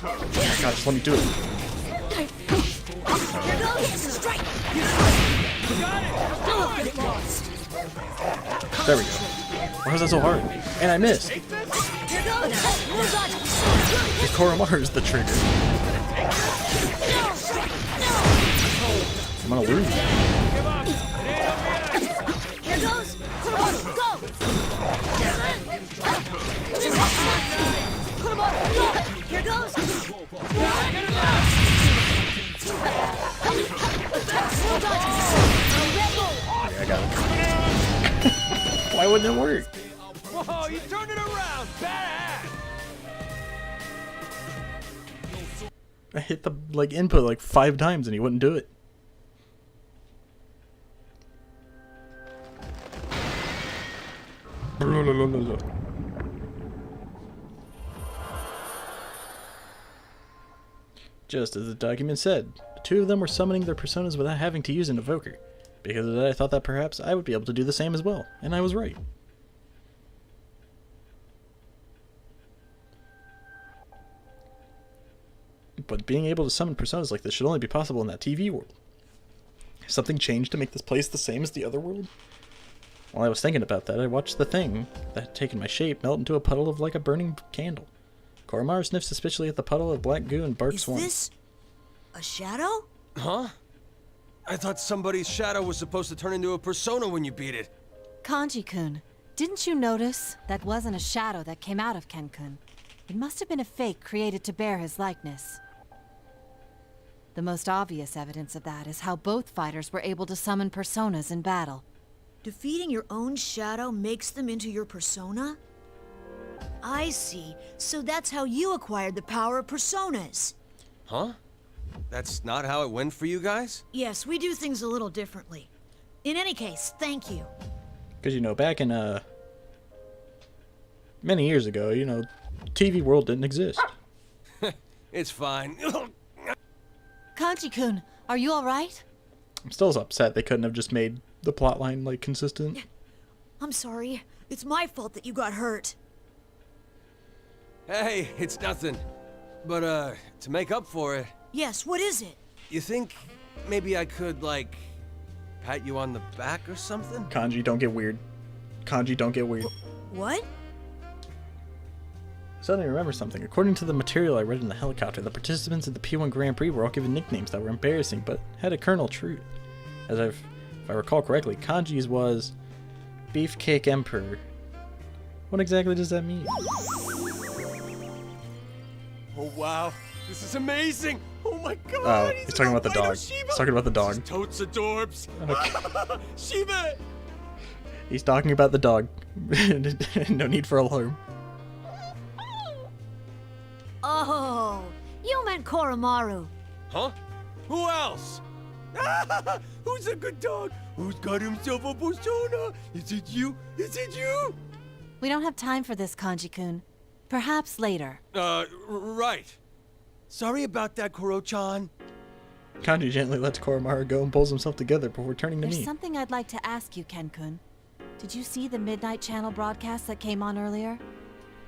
Oh God, just let me do it. There we go. Why was that so hard? And I missed. The Coramaru is the trigger. I'm gonna lose. Here goes! Coramaru, go! Coramaru, go! Here goes! Okay, I got it. Why wouldn't it work? Whoa, you turned it around! Badass! I hit the input like 5 times and he wouldn't do it. Just as the document said, the two of them were summoning their personas without having to use an evoker. Because of that, I thought that perhaps I would be able to do the same as well, and I was right. But being able to summon personas like this should only be possible in that TV world. Has something changed to make this place the same as the other world? While I was thinking about that, I watched the thing that had taken my shape melt into a puddle of like a burning candle. Coramaru sniffed suspiciously at the puddle of black goo and barks once. Is this a shadow? Huh? I thought somebody's shadow was supposed to turn into a persona when you beat it. Kanji-kun, didn't you notice that wasn't a shadow that came out of Ken-kun? It must have been a fake created to bear his likeness. The most obvious evidence of that is how both fighters were able to summon personas in battle. Defeating your own shadow makes them into your persona? I see. So that's how you acquired the power of personas. Huh? That's not how it went for you guys? Yes, we do things a little differently. In any case, thank you. Because, back in, many years ago, TV world didn't exist. It's fine. Kanji-kun, are you alright? I'm still upset they couldn't have just made the plotline, consistent. I'm sorry. It's my fault that you got hurt. Hey, it's nothing. But, to make up for it... Yes, what is it? You think maybe I could, pat you on the back or something? Kanji, don't get weird. Kanji, don't get weird. What? Suddenly remember something. According to the material I read in the helicopter, the participants of the P-1 Grand Prix were all given nicknames that were embarrassing, but had a kernel truth. If I recall correctly, Kanji's was Beefcake Emperor. What exactly does that mean? Oh wow, this is amazing! Oh my god! Oh, he's talking about the dog. He's talking about the dog. Totes adorbs! Okay. Shiba! He's talking about the dog. No need for alarm. Oh, you meant Coramaru. Huh? Who else? Who's a good dog? Who's got himself a persona? Is it you? Is it you? We don't have time for this, Kanji-kun. Perhaps later. Right. Sorry about that, Koro-chan. Kanji gently lets Coramaru go and pulls himself together before turning to There's me. something I'd like to ask you, Ken-kun. Did you see the Midnight Channel broadcast that came on earlier?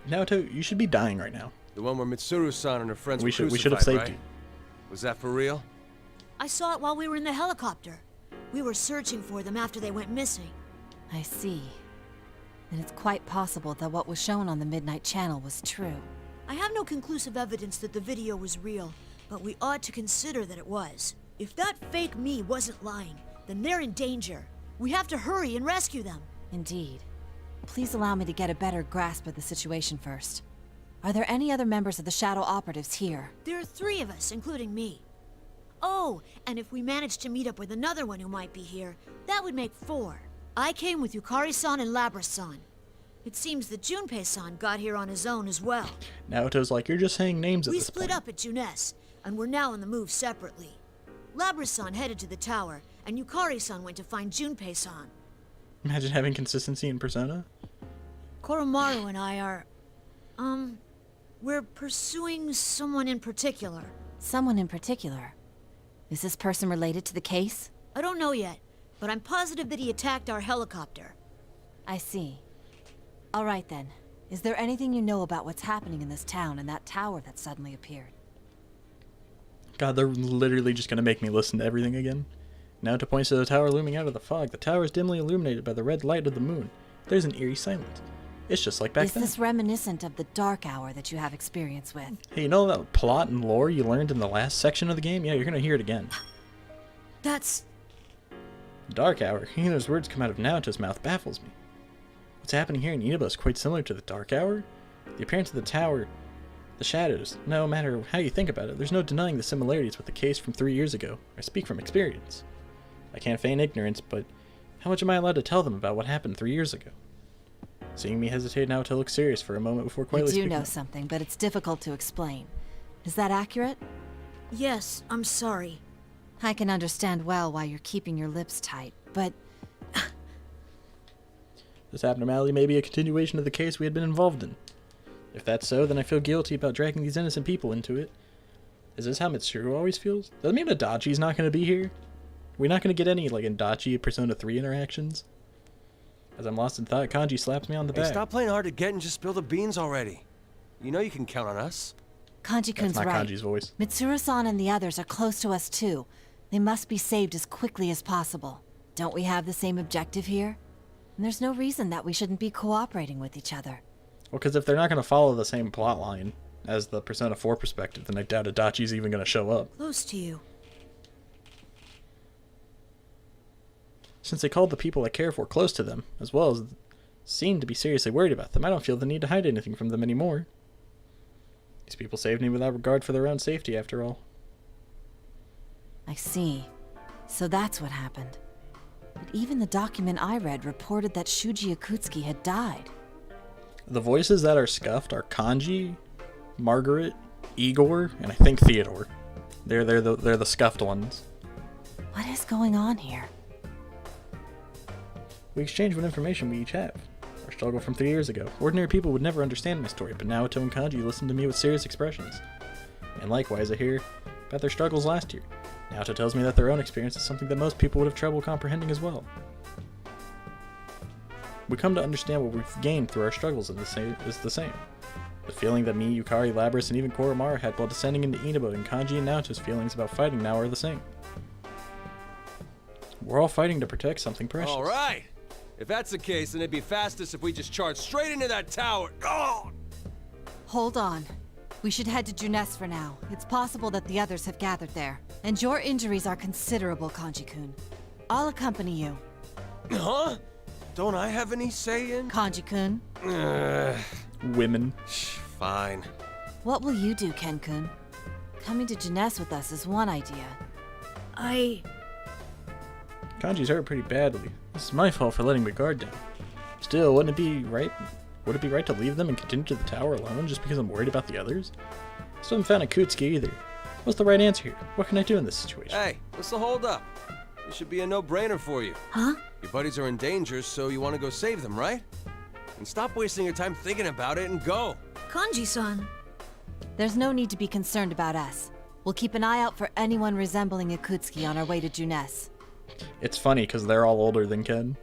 Naoto, you should be dying right now. The one where Mitsuru-san and her friends were We should have saved right? you. Was that for real? I saw it while we were in the helicopter. We were searching for them after they went missing. I see. Then it's quite possible that what was shown on the Midnight Channel was true. I have no conclusive evidence that the video was real, but we ought to consider that it was. If that fake me wasn't lying, then they're in danger. We have to hurry and rescue them. Indeed. Please allow me to get a better grasp of the situation first. Are there any other members of the Shadow Operatives here? There are 3 of us, including me. Oh, and if we manage to meet up with another one who might be here, that would make 4. I came with Yukari-san and Labra-san. It seems that Junpei-san got here on his own as well. Naoto's like, you're just saying names at We this split point. up at Junes, and we're now on the move separately. Labra-san headed to the tower, and Yukari-san went to find Junpei-san. Imagine having consistency in persona. Coramaru and I are... we're pursuing someone in particular. Someone in particular? Is this person related to the case? I don't know yet. but I'm positive that he attacked our helicopter. I see. All right then. Is there anything you know about what's happening in this town and that tower that suddenly appeared? God, they're literally just going to make me listen to everything again. Now to points to the tower looming out of the fog. The tower is dimly illuminated by the red light of the moon. There's an eerie silence. It's just like back then. Is this reminiscent of the dark hour that you have experience with? Hey, you know that plot and lore you learned in the last section of the game? Yeah, you're going to hear it again. That's... Dark hour. Hearing those words come out of Naoto's mouth baffles me. What's happening here in Inaba is quite similar to the Dark Hour. The appearance of the tower, the shadows, no matter how you think about it, there's no denying the similarities with the case from 3 years ago. I speak from experience. I can't feign ignorance, but how much am I allowed to tell them about what happened 3 years ago? Seeing me hesitate, Naoto looks serious for a moment before quietly speaking. You do know something, but it's difficult to explain. Is that accurate? Yes, I'm sorry. I can understand well why you're keeping your lips tight, but... This abnormality may be a continuation of the case we had been involved in. If that's so, then I feel guilty about dragging these innocent people into it. Is this how Mitsuru always feels? Does that mean Adachi's not going to be here? We're not going to get any, like, Adachi Persona 3 interactions? As I'm lost in thought, Kanji slaps me on the back. Hey, stop playing hard to get and just spill the beans already. You know you can count on us. Kanji-kun's right. That's not Kanji's voice. Mitsuru-san and the others are close to us too. They must be saved as quickly as possible. Don't we have the same objective here? And there's no reason that we shouldn't be cooperating with each other. Well, because if they're not going to follow the same plot line as the Persona 4 perspective, then I doubt Adachi's even going to show up. Close to you. Since they called the people I care for close to them, as well as seem to be seriously worried about them, I don't feel the need to hide anything from them anymore. These people saved me without regard for their own safety, after all. I see. So that's what happened. But even the document I read reported that Shuji Akutsuki had died. The voices that are scuffed are Kanji, Margaret, Igor, and I think Theodore. They're the scuffed ones. What is going on here? We exchange what information we each have. Our struggle from 3 years ago. Ordinary people would never understand my story, but Naoto and Kanji listen to me with serious expressions. And likewise, I hear about their struggles last year. Naoto tells me that their own experience is something that most people would have trouble comprehending as well. We come to understand what we've gained through our struggles is the same. The feeling that me, Yukari, Labras, and even Coramaru had while descending into Inaba, and Kanji and Naoto's feelings about fighting now are the same. We're all fighting to protect something precious. All right! If that's the case, then it'd be fastest if we just charged straight into that tower. Oh! Hold on. We should head to Junes for now. It's possible that the others have gathered there. And your injuries are considerable, Kanji-kun. I'll accompany you. Huh? Don't I have any say in? Kanji-kun. Women. Fine. What will you do, Ken-kun? Coming to Junes with us is one idea. Kanji's hurt pretty badly. This is my fault for letting my guard down. Still, wouldn't it be right? Would it be right to leave them and continue to the tower alone just because I'm worried about the others? I still haven't found Akutsuki either. What's the right answer here? What can I do in this situation? Hey, what's the holdup? This should be a no-brainer for you. Huh? Your buddies are in danger, so you want to go save them, right? And stop wasting your time thinking about it and go. Kanji-san. There's no need to be concerned about us. We'll keep an eye out for anyone resembling Akutsuki on our way to Junes. It's funny because they're all older than Ken.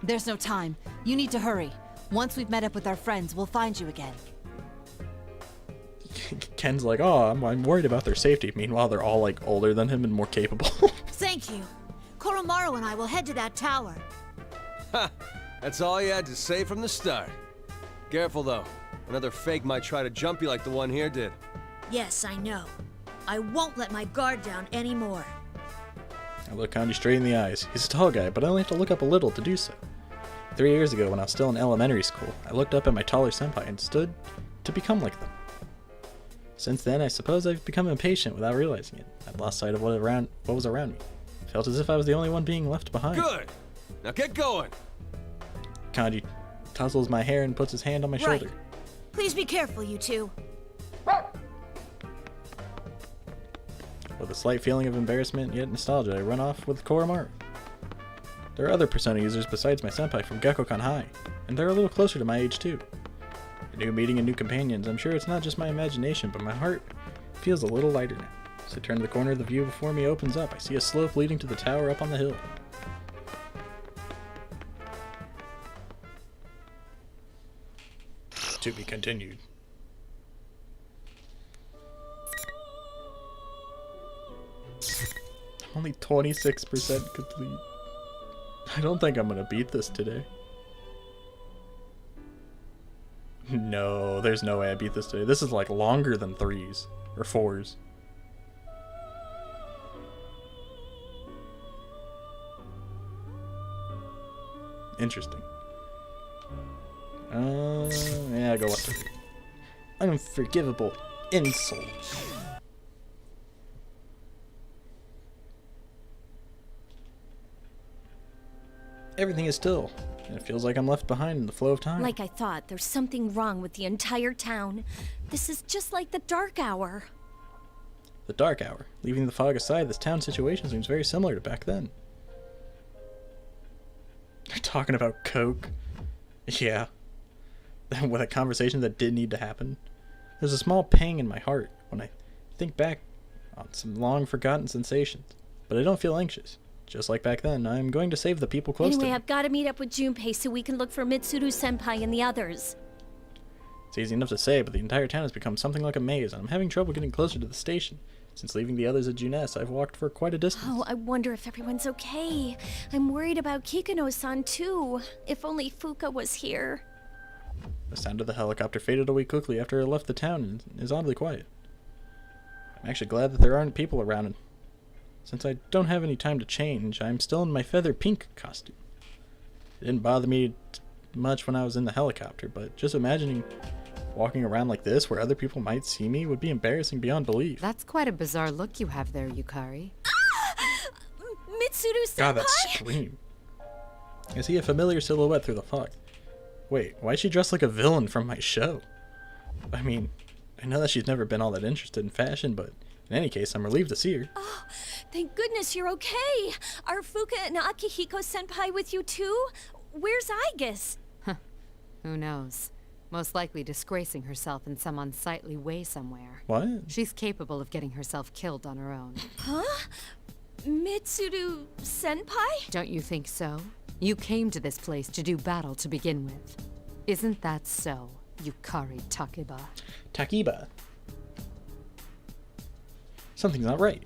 There's no time. You need to hurry. Once we've met up with our friends, we'll find you again. Ken's like, oh, I'm worried about their safety. Meanwhile, they're all like older than him and more capable. Thank you. Coramaru and I will head to that tower. Ha! That's all you had to say from the start. Careful though. Another fake might try to jump you like the one here did. Yes, I know. I won't let my guard down anymore. I look Kanji straight in the eyes. He's a tall guy, but I only have to look up a little to do so. 3 years ago, when I was still in elementary school, I looked up at my taller senpai and stood to become like them. Since then, I suppose I've become impatient without realizing it. I've lost sight of what was around me. Felt as if I was the only one being left behind. Good! Now get going! Kanji tussles my hair and puts his hand on my shoulder. Please be careful, you two. With a slight feeling of embarrassment yet nostalgia, I run off with Coramaru. There are other Persona users besides my senpai from Gekkokan High, and they're a little closer to my age too. A new meeting and new companions, I'm sure it's not just my imagination, but my heart feels a little lighter now. As I turn the corner, the view before me opens up. I see a slope leading to the tower up on the hill. To be continued. I'm only 26% complete. I don't think I'm gonna beat this today. No, there's no way I beat this today. This is like longer than 3s or 4s. Interesting. Yeah, go up to unforgivable insult. Everything is still, and it feels like I'm left behind in the flow of time. Like I thought, there's something wrong with the entire town. This is just like the dark hour. The dark hour. Leaving the fog aside, this town situation seems very similar to back then. They're talking about coke. Yeah. With a conversation that did need to happen. There's a small pang in my heart when I think back on some long forgotten sensations. But I don't feel anxious. Just like back then, I'm going to save the people close to me. Anyway, I've got to meet up with Junpei so we can look for Mitsuru-senpai and the others. It's easy enough to say, but the entire town has become something like a maze, and I'm having trouble getting closer to the station. Since leaving the others at Junes, I've walked for quite a distance. Oh, I wonder if everyone's okay. I'm worried about Kikuno-san, too. If only Fuka was here. The sound of the helicopter faded away quickly after I left the town and is oddly quiet. I'm actually glad that there aren't people around, and since I don't have any time to change, I'm still in my feather pink costume. It didn't bother me much when I was in the helicopter, but just imagining walking around like this where other people might see me would be embarrassing beyond belief. That's quite a bizarre look you have there, Yukari. Mitsuru-senpai! God, that scream. I see a familiar silhouette through the fog. Wait, why is she dressed like a villain from my show? I mean, I know that she's never been all that interested in fashion, but in any case, I'm relieved to see her. Oh, thank goodness you're okay. Are Fuka and Akihiko-senpai with you too? Where's Aigis? Who knows? Most likely disgracing herself in some unsightly way somewhere. What? She's capable of getting herself killed on her own. Huh? Mitsuru-senpai? Don't you think so? You came to this place to do battle to begin with. Isn't that so, Yukari Takeba? Takeba? Something's not right.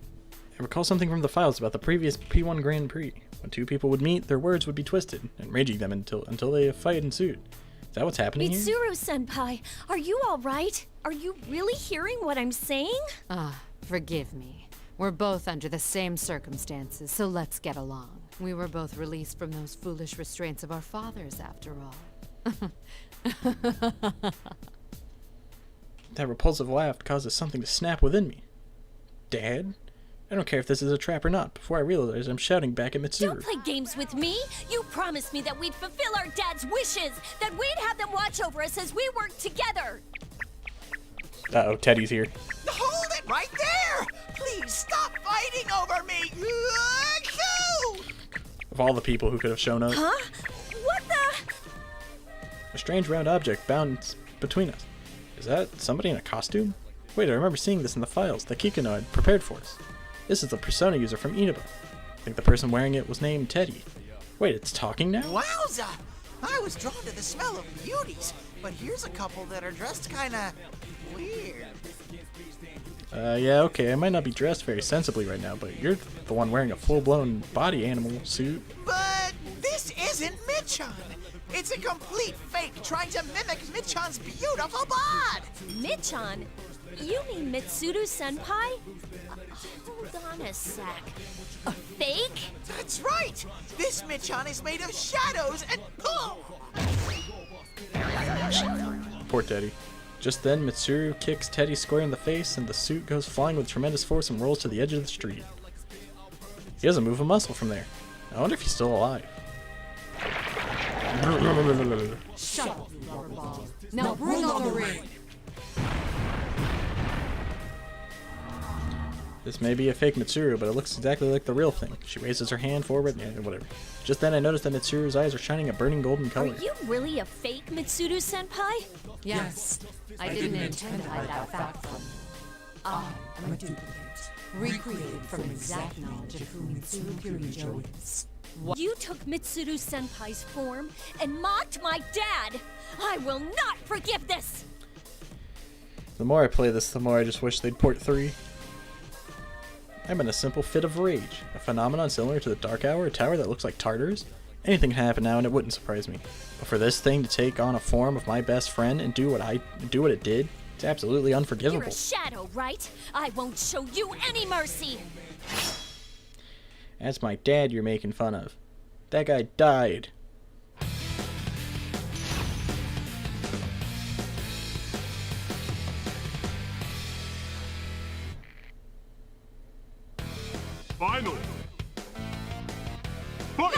I recall something from the files about the previous P-1 Grand Prix. When two people would meet, their words would be twisted, enraging them until a fight ensued. Is that what's happening here? Mitsuru-senpai, are you all right? Are you really hearing what I'm saying? Forgive me. We're both under the same circumstances, so let's get along. We were both released from those foolish restraints of our fathers, after all. That repulsive laugh causes something to snap within me. Dad? I don't care if this is a trap or not. Before I realize, I'm shouting back at Mitsuru. Don't play games with me! You promised me that we'd fulfill our dad's wishes! That we'd have them watch over us as we work together! Uh-oh, Teddy's here. Hold it right there! Please stop fighting over me! Of all the people who could have shown up. Huh? What the? A strange round object bounced between us. Is that somebody in a costume? Wait, I remember seeing this in the files that Kikuno had prepared for us. This is the persona user from Inaba. I think the person wearing it was named Teddy. Wait, it's talking now? Wowza! I was drawn to the smell of beauties, but here's a couple that are dressed kinda weird. Yeah, okay, I might not be dressed very sensibly right now, but you're the one wearing a full-blown body animal suit. But this isn't Michan! It's a complete fake trying to mimic Michan's beautiful bod! Michan? You mean Mitsuru-senpai? Hold on a sec. A fake? That's right! This Michan is made of shadows and... Poor Teddy. Just then, Mitsuru kicks Teddy square in the face, and the suit goes flying with tremendous force and rolls to the edge of the street. He doesn't move a muscle from there. I wonder if he's still alive. Shut up, you rubber ball. Now bring on the ring! This may be a fake Mitsuru, but it looks exactly like the real thing. She raises her hand forward, yeah, whatever. Just then I noticed that Mitsuru's eyes are shining a burning golden color. Are you really a fake Mitsuru-senpai? Yes. I didn't intend to hide that fact from you. I am a duplicate. recreated from exact knowledge of who Mitsuru Kirijo is. You took Mitsuru Senpai's form and mocked my dad! I will not forgive this! The more I play this, the more I just wish they'd port 3. I'm in a simple fit of rage. A phenomenon similar to the Dark Hour, a tower that looks like Tartarus? Anything can happen now and it wouldn't surprise me. But for this thing to take on a form of my best friend and do what it did, it's absolutely unforgivable. You're a shadow, right? I won't show you any mercy! That's my dad you're making fun of. That guy died. Finally! I'll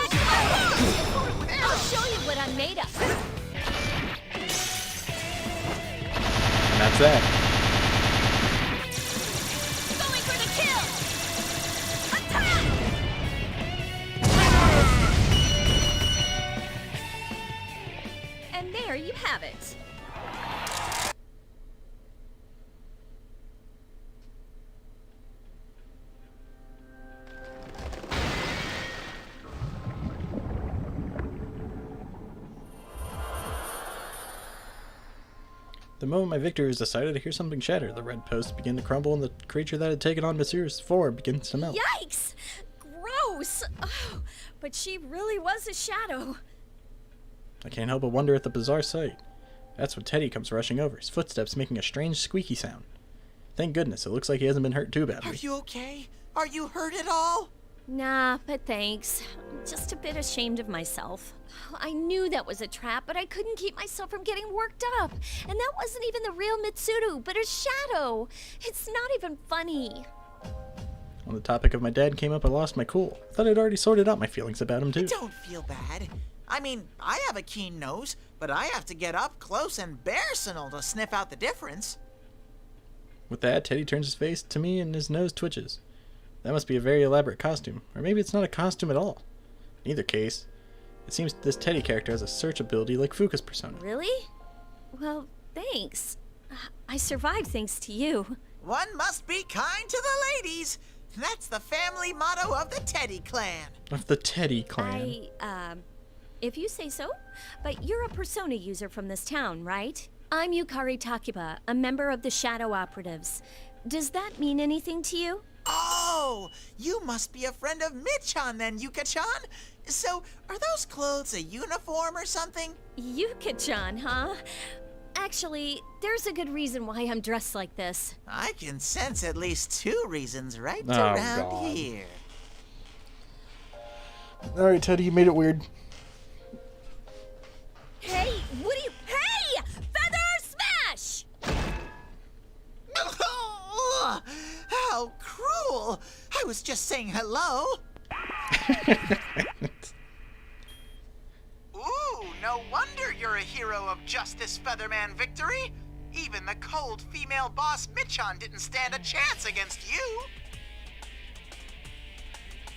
show you what I'm made of! And that's that. Going for the kill! Attack! And there you have it. The moment my victor is decided to hear something shatter, the red posts begin to crumble and the creature that had taken on Mitsuru's form begins to melt. Yikes! Gross! Oh, but she really was a shadow. I can't help but wonder at the bizarre sight. That's when Teddy comes rushing over, his footsteps making a strange squeaky sound. Thank goodness, it looks like he hasn't been hurt too badly. Are you okay? Are you hurt at all? Nah, but thanks. I'm just a bit ashamed of myself. I knew that was a trap, but I couldn't keep myself from getting worked up. And that wasn't even the real Mitsuru, but a shadow. It's not even funny. When the topic of my dad came up, I lost my cool. I thought I'd already sorted out my feelings about him too. Don't feel bad. I mean, I have a keen nose, but I have to get up close and personal to sniff out the difference. With that, Teddy turns his face to me and his nose twitches. That must be a very elaborate costume, or maybe it's not a costume at all. In either case, it seems this Teddy character has a search ability like Fuka's persona. Really? Well, thanks. I survived thanks to you. One must be kind to the ladies. That's the family motto of the Teddy clan. Of the Teddy clan. If you say so. But you're a persona user from this town, right? I'm Yukari Takiba, a member of the Shadow Operatives. Does that mean anything to you? Oh, you must be a friend of Michan then, Yuka-chan. So, are those clothes a uniform or something? Yuka-chan, huh? Actually, there's a good reason why I'm dressed like this. I can sense at least 2 reasons right Oh, around God. here. Alright, Teddy, you made it weird. Hey, what do you... Hey! Feather smash! How cruel! I was just saying hello. Ooh, no wonder you're a hero of Justice Featherman victory. Even the cold female boss Michan didn't stand a chance against you.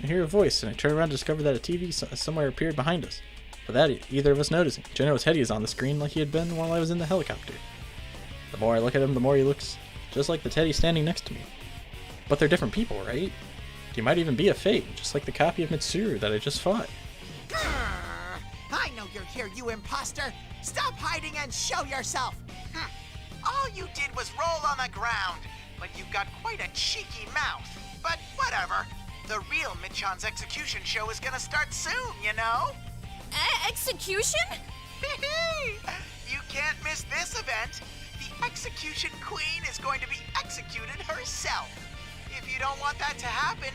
I hear a voice, and I turn around to discover that a TV somewhere appeared behind us. Without either of us noticing, Geno's Teddy is on the screen like he had been while I was in the helicopter. The more I look at him, the more he looks just like the Teddy standing next to me. But they're different people, right? He might even be a fake, just like the copy of Mitsuru that I just fought. I know you're here, you imposter. Stop hiding and show yourself. All you did was roll on the ground, but you've got quite a cheeky mouth. But whatever. The real Michan's execution show is gonna start soon, you know? Execution? You can't miss this event. The Execution Queen is going to be executed herself. If you don't want that to happen,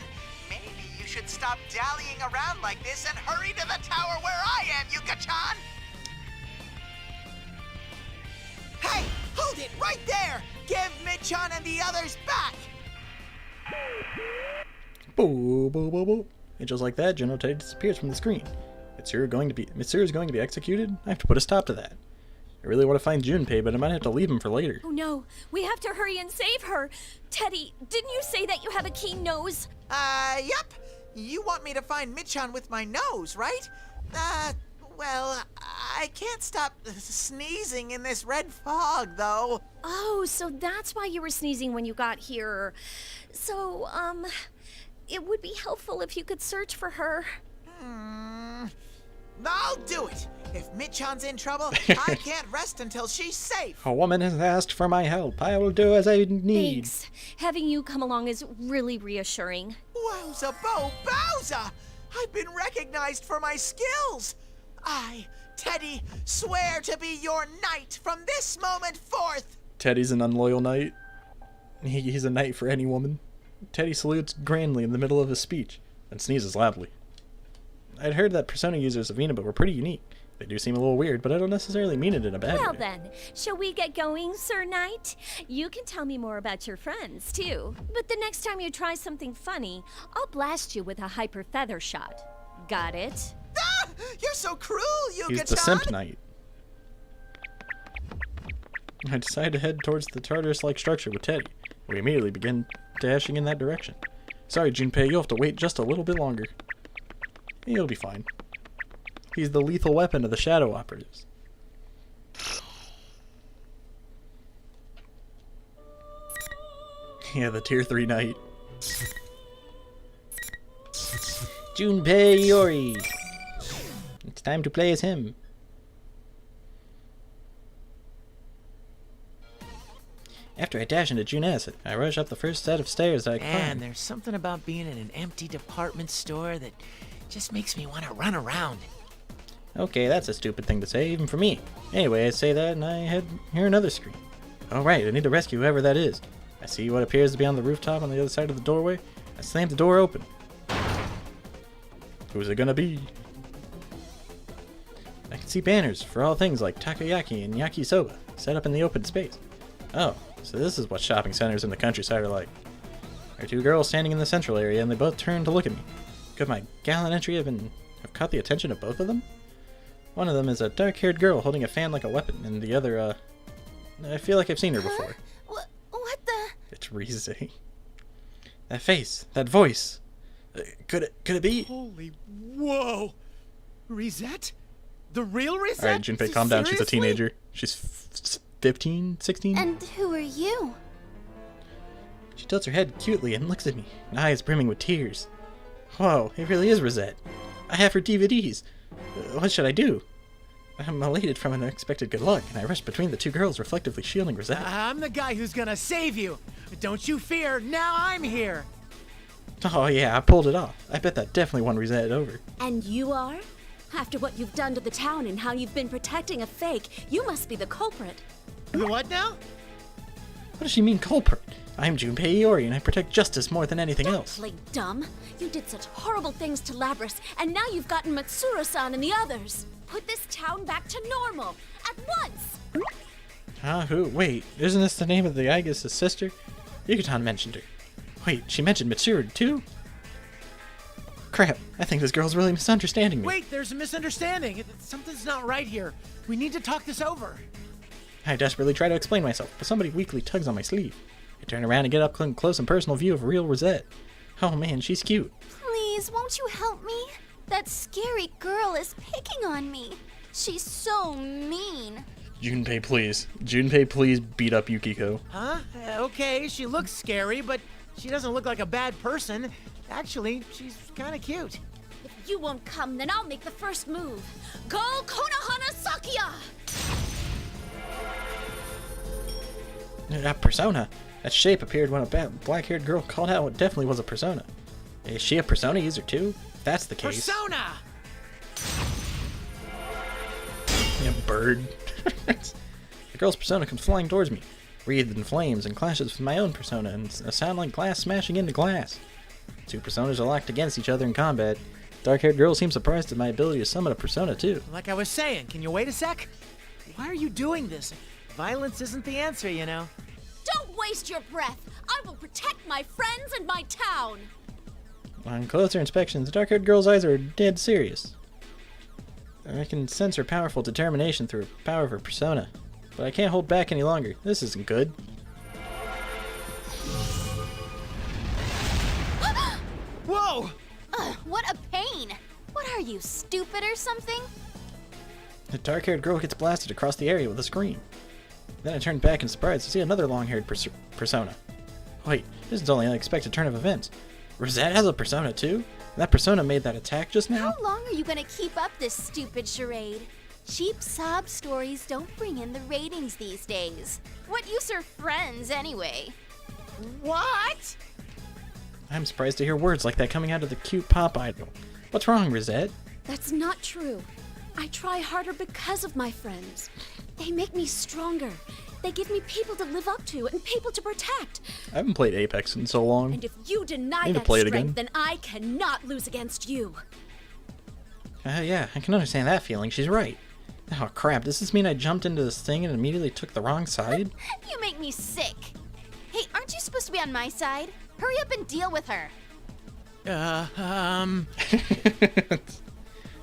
maybe you should stop dallying around like this and hurry to the tower where I am, Yuka-chan! Hey, hold it right there! Give Michan and the others back! Boo, boo, boo, boo. And just like that, Geno Teddy disappears from the screen. Mitsuru is going to be executed? I have to put a stop to that. I really want to find Junpei, but I might have to leave him for later. Oh no, we have to hurry and save her. Teddy, didn't you say that you have a keen nose? Yep. You want me to find Michan with my nose, right? Well, I can't stop sneezing in this red fog, though. Oh, so that's why you were sneezing when you got here. So, it would be helpful if you could search for her. I'll do it. If Michan's in trouble, I can't rest until she's safe. A woman has asked for my help. I will do as I need. Thanks. Having you come along is really reassuring. Wowza Bo Bowza! I've been recognized for my skills. I, Teddy, swear to be your knight from this moment forth. Teddy's an unloyal knight. He's a knight for any woman. Teddy salutes grandly in the middle of his speech and sneezes loudly. I'd heard that Persona users of Inaba were pretty unique. They do seem a little weird, but I don't necessarily mean it in a bad way. Well then, shall we get going, Sir Knight? You can tell me more about your friends, too. But the next time you try something funny, I'll blast you with a hyper feather shot. Got it? Ah! You're so cruel, Yuka-chan! He's the Simp Knight. I decide to head towards the Tartarus-like structure with Teddy. We immediately begin dashing in that direction. Sorry, Junpei, you'll have to wait just a little bit longer. He'll be fine. He's the lethal weapon of the Shadow Operatives. Yeah, the Tier 3 Knight. Junpei Iori! It's time to play as him. After I dash into Junes, I rush up the first set of stairs I climb. Man, there's something about being in an empty department store that just makes me want to run around. Okay, that's a stupid thing to say, even for me. Anyway, I say that and I hear another scream. Oh right, I need to rescue whoever that is. I see what appears to be on the rooftop on the other side of the doorway. I slam the door open. Who's it gonna be? I can see banners for all things like takoyaki and yakisoba set up in the open space. Oh, so this is what shopping centers in the countryside are like. There are two girls standing in the central area and they both turn to look at me. Could my gallant entry have caught the attention of both of them? One of them is a dark-haired girl holding a fan like a weapon, and the other, I feel like I've seen her before. What the? It's Rize. That face, that voice. Could it be? Holy whoa! Risette? The real Risette? Alright, Junpei, calm down. She's a teenager. She's 15, 16? And who are you? She tilts her head cutely and looks at me, eyes brimming with tears. Whoa, it really is Risette. I have her DVDs. What should I do? I'm elated from unexpected good luck, and I rush between the two girls, reflectively shielding Risette. I'm the guy who's gonna save you. Don't you fear, now I'm here. Oh yeah, I pulled it off. I bet that definitely won Risette over. And you are? After what you've done to the town and how you've been protecting a fake, you must be the culprit. The what now? What does she mean, culprit? I'm Junpei Iori, and I protect justice more than anything else. Play dumb. You did such horrible things to Labrys, and now you've gotten Matsuro-san and the others. Put this town back to normal, at once! Huh? Who? Wait, isn't this the name of the Aigis' sister? Yuka-tan mentioned her. Wait, she mentioned Mitsuru too? Crap, I think this girl's really misunderstanding me. Wait, there's a misunderstanding. Something's not right here. We need to talk this over. I desperately try to explain myself, but somebody weakly tugs on my sleeve. I turn around and get up close and personal view of real Risette. Oh man, she's cute. Please, won't you help me? That scary girl is picking on me. She's so mean. Junpei, please. Junpei, please beat up Yukiko. Huh? Okay, she looks scary, but she doesn't look like a bad person. Actually, she's kind of cute. If you won't come, then I'll make the first move. Go Konohana Sakuya! That persona. That shape appeared when a black-haired girl called out what definitely was a persona. Is she a persona user too? If that's the case. Persona! Yeah, bird. The girl's persona comes flying towards me, wreathed in flames, and clashes with my own persona, and a sound like glass smashing into glass. Two personas are locked against each other in combat. Dark-haired girl seems surprised at my ability to summon a persona too. Like I was saying, can you wait a sec? Why are you doing this? Violence isn't the answer, you know. Don't waste your breath! I will protect my friends and my town! On closer inspection, the dark-haired girl's eyes are dead serious. I can sense her powerful determination through the power of her persona, but I can't hold back any longer. This isn't good. Whoa! What a pain! What are you, stupid or something? The dark-haired girl gets blasted across the area with a scream. Then I turn back in surprise to see another long-haired persona. Wait, this is only an unexpected turn of events. Rosette has a persona too? That persona made that attack just now? How long are you gonna keep up this stupid charade? Cheap sob stories don't bring in the ratings these days. What use are friends, anyway? What? I'm surprised to hear words like that coming out of the cute pop idol. What's wrong, Rosette? That's not true. I try harder because of my friends. They make me stronger. They give me people to live up to and people to protect. I haven't played Apex in so long. And if you deny Need to that play it strength, again. then I cannot lose against you. Yeah, I can understand that feeling. She's right. Oh crap, does this mean I jumped into this thing and immediately took the wrong side? You make me sick. Hey, aren't you supposed to be on my side? Hurry up and deal with her.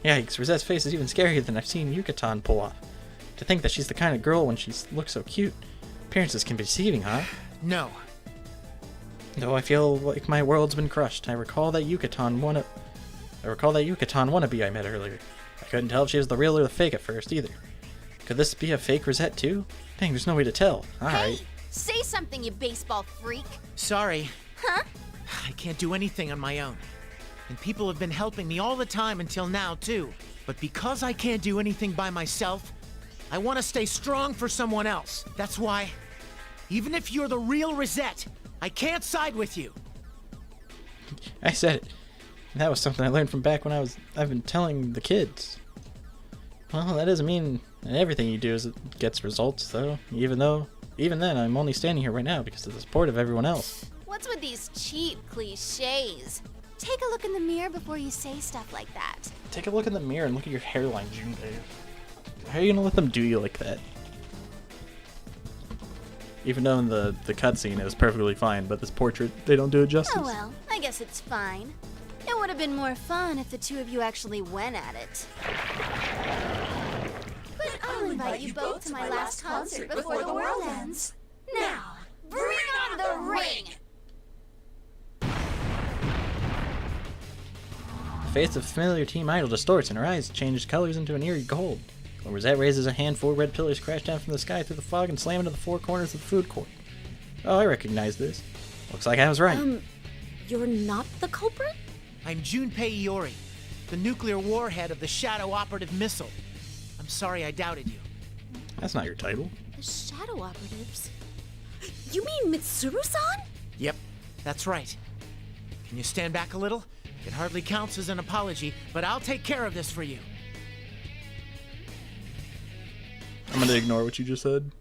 Yikes, Rosette's face is even scarier than I've seen Yucatan pull off. To think that she's the kind of girl when she looks so cute. Appearances can be deceiving, huh? No. Though I feel like my world's been crushed. I recall that Yucatan wannabe I met earlier. I couldn't tell if she was the real or the fake at first either. Could this be a fake Rosette too? Dang, there's no way to tell. Alright. Hey, say something, you baseball freak. Sorry. Huh? I can't do anything on my own. And people have been helping me all the time until now, too. But because I can't do anything by myself, I want to stay strong for someone else. That's why, even if you're the real Rosette, I can't side with you. I said it. That was something I learned from back when I've been telling the kids. Well, that doesn't mean that everything you do gets results, though. Even then, I'm only standing here right now because of the support of everyone else. What's with these cheap cliches? Take a look in the mirror before you say stuff like that. Take a look in the mirror and look at your hairline, Junpei. How are you gonna let them do you like that? Even though in the cutscene it was perfectly fine, but this portrait, they don't do it justice. Oh well, I guess it's fine. It would have been more fun if the two of you actually went at it. But I'll invite you both to my last concert before the world ends. Now, bring on the ring! The face of familiar team idol distorts and her eyes change colors into an eerie gold. When Rosette raises a hand, 4 red pillars crash down from the sky through the fog and slam into the 4 corners of the food court. Oh, I recognize this. Looks like I was right. You're not the culprit? I'm Junpei Iori, the nuclear warhead of the Shadow Operative missile. I'm sorry I doubted you. That's not your title. The Shadow Operatives? You mean Mitsuru-san? Yep, that's right. Can you stand back a little? It hardly counts as an apology, but I'll take care of this for you. I'm gonna ignore what you just said.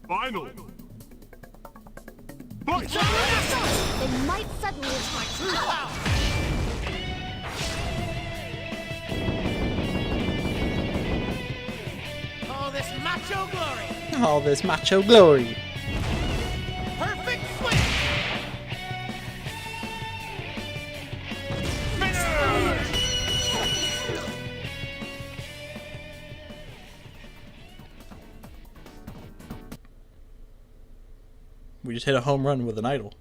Final. They might suddenly attack. All this macho glory! All this macho glory! Perfect swing! We just hit a home run with an idol.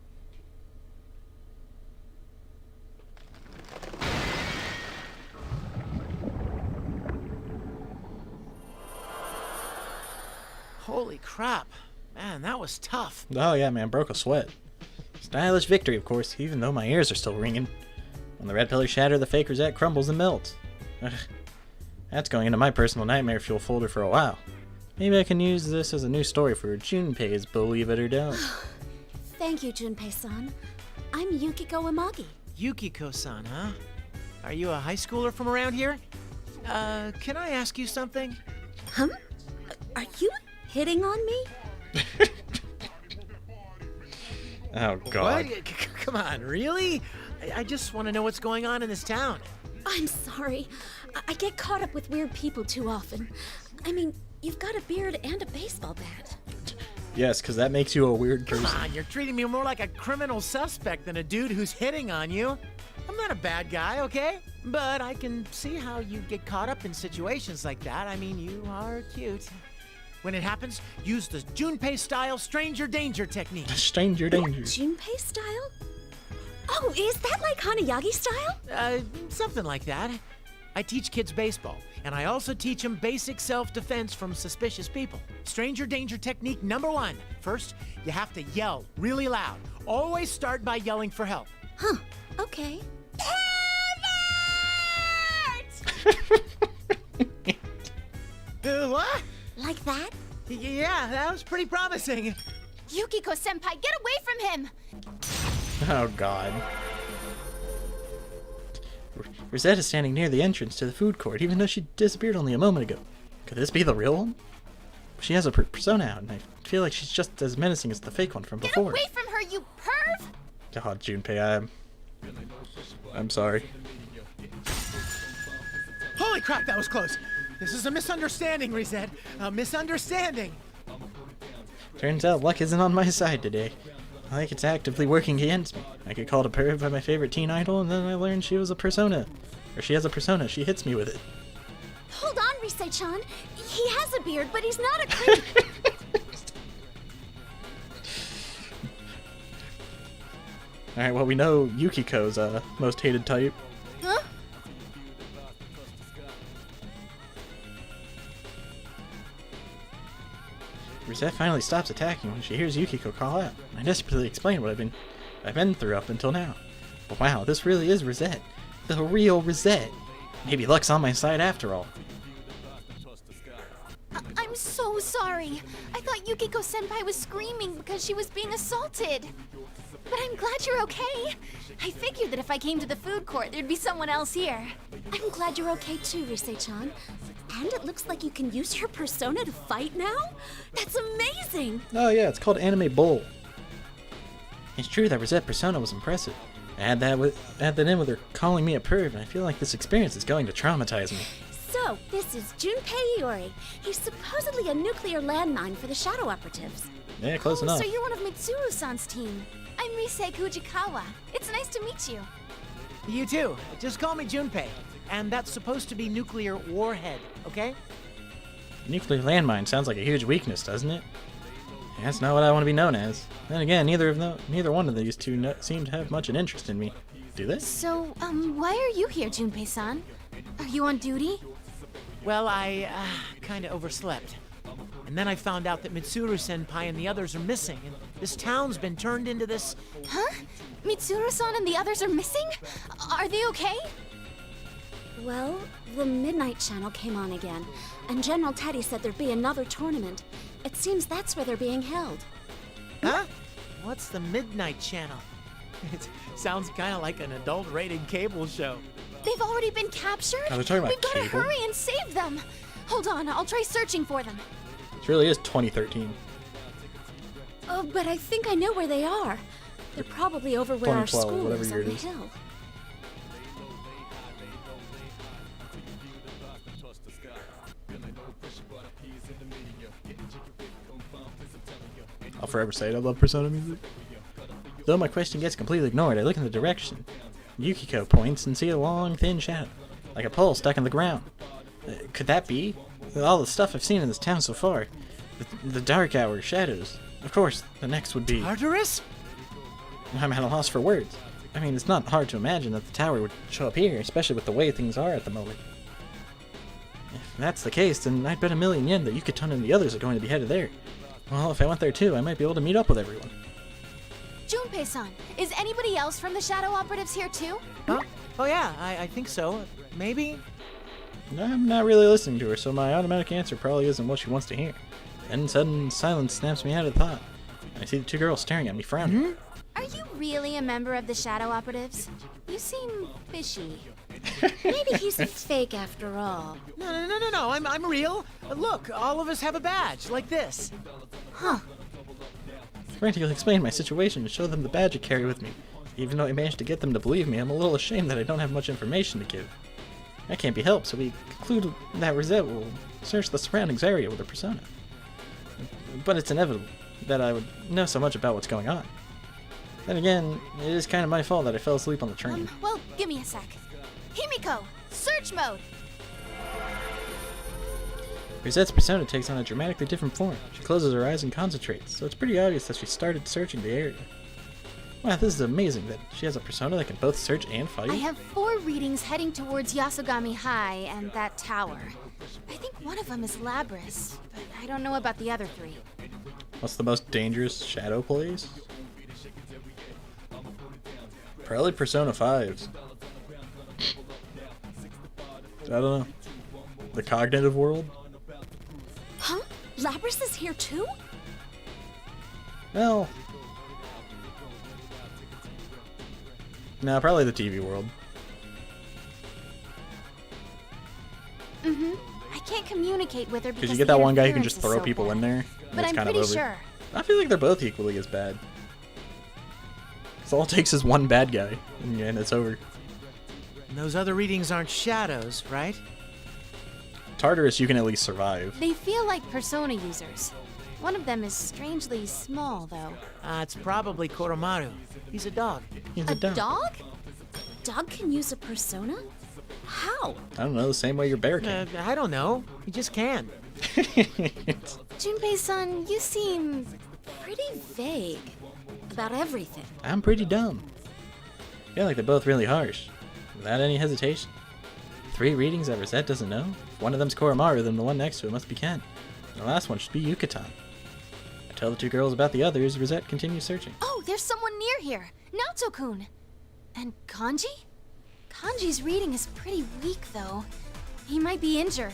Holy crap. Man, that was tough. Oh yeah, man, broke a sweat. Stylish victory, of course, even though my ears are still ringing. When the red pillars shatter, the fake Rosette crumbles and melts. Ugh. That's going into my personal nightmare fuel folder for a while. Maybe I can use this as a new story for Junpei's Believe It or Don't. Thank you, Junpei-san. I'm Yukiko Imagi. Yukiko-san, huh? Are you a high schooler from around here? Can I ask you something? Huh? Are you hitting on me? Oh, God. What? Come on, really? I just want to know what's going on in this town. I'm sorry. I get caught up with weird people too often. I mean, you've got a beard and a baseball bat. Yes, because that makes you a weird person. Come on, you're treating me more like a criminal suspect than a dude who's hitting on you. I'm not a bad guy, okay? But I can see how you get caught up in situations like that. I mean, you are cute. When it happens, use the Junpei-style stranger danger technique. Stranger danger. Junpei style? Oh, is that like Hanayagi style? Something like that. I teach kids baseball, and I also teach them basic self-defense from suspicious people. Stranger danger technique number 1. First, you have to yell really loud. Always start by yelling for help. Huh, okay. What? Like that? Yeah, that was pretty promising. Yukiko-senpai, get away from him! Oh god. Rosette is standing near the entrance to the food court, even though she disappeared only a moment ago. Could this be the real one? She has a persona out, and I feel like she's just as menacing as the fake one from before. Get away from her, you perv! God, Junpei, I'm sorry. Holy crap, that was close. This is a misunderstanding, Reset. A misunderstanding. Turns out luck isn't on my side today. Like it's actively working against me. I get called a perv by my favorite teen idol, and then I learned she was a persona. Or she has a persona, she hits me with it. Hold on, Risei-chan. He has a beard, but he's not a creep. Alright, well we know Yukiko's most hated type. Huh? Rosette finally stops attacking when she hears Yukiko call out. I desperately explain what I've been through up until now. But wow, this really is Rosette. The real Rosette. Maybe luck's on my side after all. I'm so sorry. I thought Yukiko-senpai was screaming because she was being assaulted. But I'm glad you're okay. I figured that if I came to the food court, there'd be someone else here. I'm glad you're okay too, Risei-chan. And it looks like you can use your persona to fight now? That's amazing! Oh yeah, it's called Anime Bull. It's true that Rosette persona was impressive. Add that in with her calling me a perv, and I feel like this experience is going to traumatize me. So, this is Junpei Iori. He's supposedly a nuclear landmine for the Shadow Operatives. Yeah, close enough. So you're one of Mitsuru-san's team. I'm Risei Fujikawa. It's nice to meet you. You too. Just call me Junpei. And that's supposed to be nuclear warhead, okay? Nuclear landmine sounds like a huge weakness, doesn't it? That's not what I want to be known as. Then again, neither one of these two seem to have much an interest in me. Do they? So, why are you here, Junpei-san? Are you on duty? Well, I kind of overslept. And then I found out that Mitsuru-senpai and the others are missing, and this town's been turned into this... Huh? Mitsuru-san and the others are missing? Are they okay? Well, the Midnight Channel came on again, and General Teddy said there'd be another tournament. It seems that's where they're being held. Huh? What's the Midnight Channel? It sounds kind of like an adult-rated cable show. They've already been captured? Oh, they're talking about We've got to cable? hurry and save them! Hold on, I'll try searching for them. This really is 2013. Oh, but I think I know where they are. They're probably over where our 2012, school whatever is year on it the is. hill. I'll forever say it, I love Persona music. Though my question gets completely ignored, I look in the direction. Yukiko points and see a long, thin shadow, like a pole stuck in the ground. Could that be? With all the stuff I've seen in this town so far, the dark hour, shadows. Of course, the next would be... Tartarus? I'm at a loss for words. I mean, it's not hard to imagine that the tower would show up here, especially with the way things are at the moment. If that's the case, then I'd bet a million yen that Yukiton and the others are going to be headed there. Well, if I went there too, I might be able to meet up with everyone. Junpei-san, is anybody else from the Shadow Operatives here too? Huh? Oh yeah, I think so. Maybe? I'm not really listening to her, so my automatic answer probably isn't what she wants to hear. Then sudden silence snaps me out of thought. I see the two girls staring at me, frowning. Are you really a member of the Shadow Operatives? You seem fishy. Maybe he's a fake after all. No, I'm real. Look, all of us have a badge, like this. Huh. Frantically explain my situation and show them the badge I carry with me. Even though I managed to get them to believe me, I'm a little ashamed that I don't have much information to give. That can't be helped, so we conclude that Rosette will search the surroundings area with her persona. But it's inevitable that I would know so much about what's going on. Then again, it is kind of my fault that I fell asleep on the train. Well, give me a sec. Himiko, search mode! Rosette's persona takes on a dramatically different form. She closes her eyes and concentrates, so it's pretty obvious that she started searching the area. Wow, this is amazing that she has a persona that can both search and fight. I have 4 readings heading towards Yasogami High and that tower. I think one of them is Labrys, but I don't know about the other 3. What's the most dangerous shadow place? Probably Persona 5s. I don't know. The cognitive world? Huh? Labrys is here too? Well... no, probably the TV world. Mm-hmm. I can't communicate with her because you get that one guy who can just throw people in there. But I'm pretty sure. I feel like they're both equally as bad. So all it takes is one bad guy, and it's over. And those other readings aren't shadows, right? Tartarus, you can at least survive. They feel like persona users. One of them is strangely small, though. It's probably Coramaru. He's a dog. He's a dog? Dog can use a persona? How? I don't know, the same way your bear can. I don't know. He just can. Junpei-san, you seem pretty vague about everything. I'm pretty dumb. I feel like they're both really harsh, without any hesitation. 3 readings that Rosette doesn't know? If one of them's Coramaru, then the one next to it must be Ken. And the last one should be Yucatan. I tell the 2 girls about the others, Rosette continues searching. Oh, there's someone near here! Naoto-kun! And Kanji? Kanji's reading is pretty weak, though. He might be injured.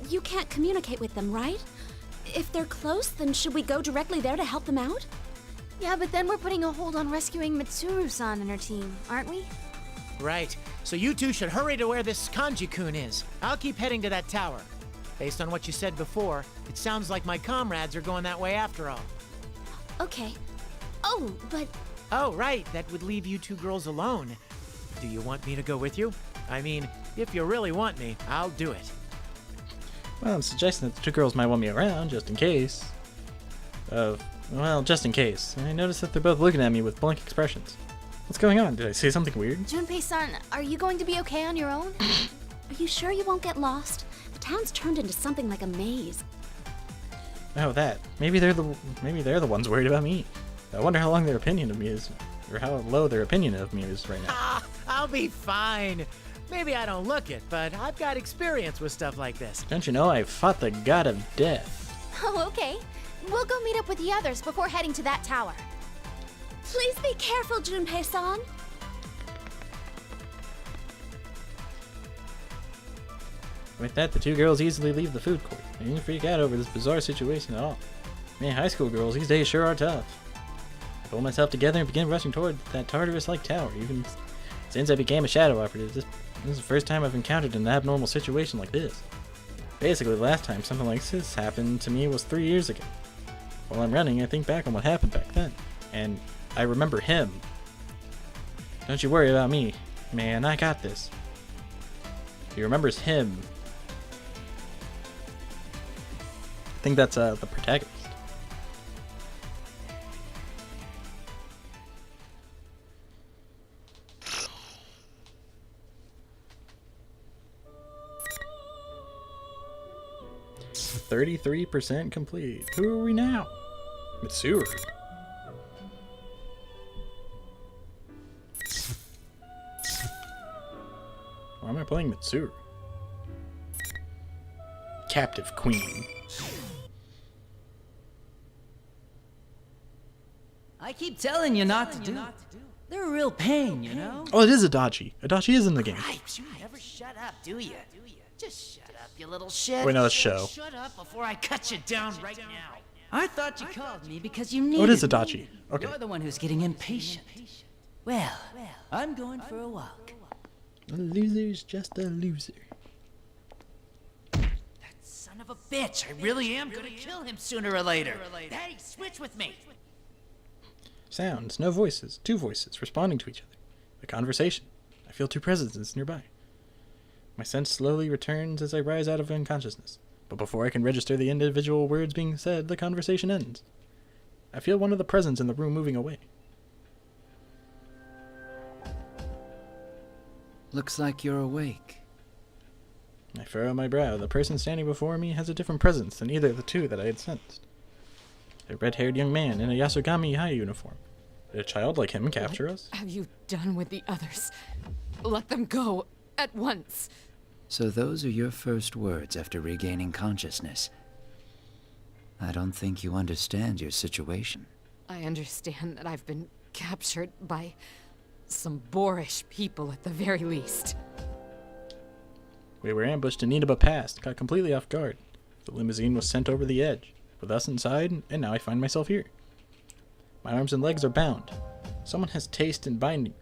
You can't communicate with them, right? If they're close, then should we go directly there to help them out? Yeah, but then we're putting a hold on rescuing Mitsuru-san and her team, aren't we? Right. So you 2 should hurry to where this Kanji-kun is. I'll keep heading to that tower. Based on what you said before, it sounds like my comrades are going that way after all. Okay. Oh, but... oh, right. That would leave you 2 girls alone. Do you want me to go with you? I mean, if you really want me, I'll do it. Well, I'm suggesting that the 2 girls might want me around, just in case. Well, just in case. I noticed that they're both looking at me with blank expressions. What's going on? Did I say something weird? Junpei-san, are you going to be okay on your own? Are you sure you won't get lost? The town's turned into something like a maze. Oh, that. Maybe they're the ones worried about me. I wonder how long their opinion of me is, or how low their opinion of me is right now. I'll be fine. Maybe I don't look it, but I've got experience with stuff like this. Don't you know I've fought the god of death? Oh, okay. We'll go meet up with the others before heading to that tower. Please be careful, Junpei-san. With that, the 2 girls easily leave the food court. They didn't freak out over this bizarre situation at all. Man, high school girls these days sure are tough. I pulled myself together and began rushing toward that Tartarus-like tower. Even since I became a Shadow Operative, this is the first time I've encountered an abnormal situation like this. Basically, the last time something like this happened to me was 3 years ago. While I'm running, I think back on what happened back then, and I remember him. Don't you worry about me, man, I got this. He remembers him. I think that's the protagonist. %33 complete. Who are we now? Mitsuru. Why am I playing Mitsuru? Captive Queen. I keep telling you not to do it. They're a real pain, you know? Oh, it is Adachi. Adachi is in the game. You never shut up, do you? Just shut up, you little shit. Wait, no, that's Sho. Shut up before I cut you down right now. I thought you called me because you needed Oh, it is Adachi. Okay. You're the one who's getting impatient. Well, I'm going for a walk. A loser's just a loser. Son of a bitch, I really am gonna kill him sooner or later. Hey, switch with me. Sounds, no voices, 2 voices responding to each other. A conversation. I feel 2 presences nearby. My sense slowly returns as I rise out of unconsciousness, but before I can register the individual words being said, the conversation ends. I feel one of the presents in the room moving away. Looks like you're awake. I furrow my brow. The person standing before me has a different presence than either of the 2 that I had sensed. A red-haired young man in a Yasogami High uniform. Did a child like him capture us? What have you done with the others? Let them go at once. So those are your first words after regaining consciousness. I don't think you understand your situation. I understand that I've been captured by some boorish people at the very least. We were ambushed in Inaba Pass, got completely off guard. The limousine was sent over the edge, with us inside, and now I find myself here. My arms and legs are bound. Someone has taste in binding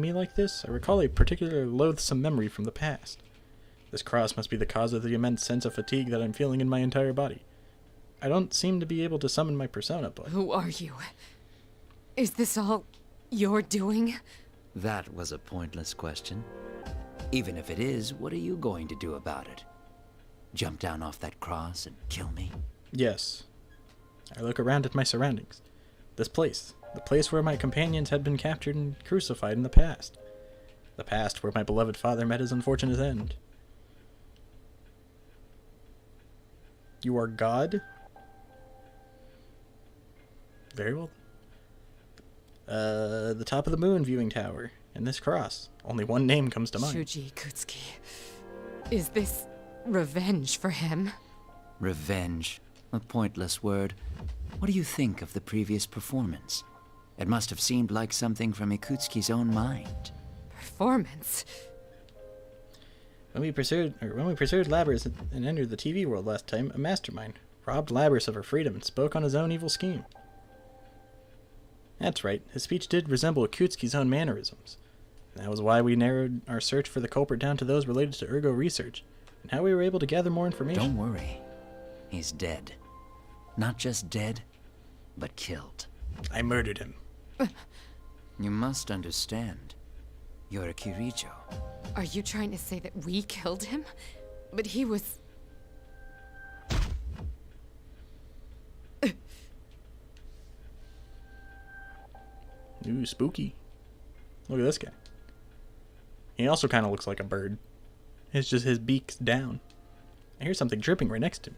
me like this? I recall a particular loathsome memory from the past. This cross must be the cause of the immense sense of fatigue that I'm feeling in my entire body. I don't seem to be able to summon my persona, but... Who are you? Is this all you're doing? That was a pointless question. Even if it is, what are you going to do about it? Jump down off that cross and kill me? Yes. I look around at my surroundings. This place. The place where my companions had been captured and crucified in the past. The past where my beloved father met his unfortunate end. You are God? Very well. The top of the moon viewing tower. And this cross. Only one name comes to mind. Shuji Ikutsuki. Is this revenge for him? Revenge. A pointless word. What do you think of the previous performance? It must have seemed like something from Ikutsuki's own mind. Performance? When we pursued Labrys and entered the TV world last time, a mastermind robbed Labrys of her freedom and spoke on his own evil scheme. That's right, his speech did resemble Ikutsuki's own mannerisms. And that was why we narrowed our search for the culprit down to those related to Ergo research, and how we were able to gather more information. Don't worry. He's dead. Not just dead, but killed. I murdered him. You must understand. You're a Kirijo. Are you trying to say that we killed him? But he was... Ooh, spooky. Look at this guy. He also kind of looks like a bird. It's just his beak's down. I hear something dripping right next to me.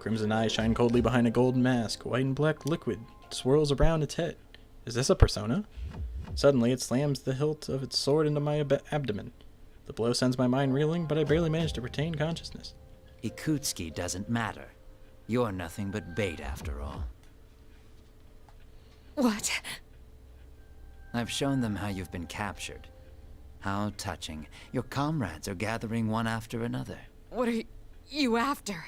Crimson eyes shine coldly behind a golden mask. White and black liquid swirls around its head. Is this a persona? Suddenly, it slams the hilt of its sword into my abdomen. The blow sends my mind reeling, but I barely manage to retain consciousness. Ikutsuki doesn't matter. You're nothing but bait after all. What? I've shown them how you've been captured. How touching. Your comrades are gathering one after another. What are you after?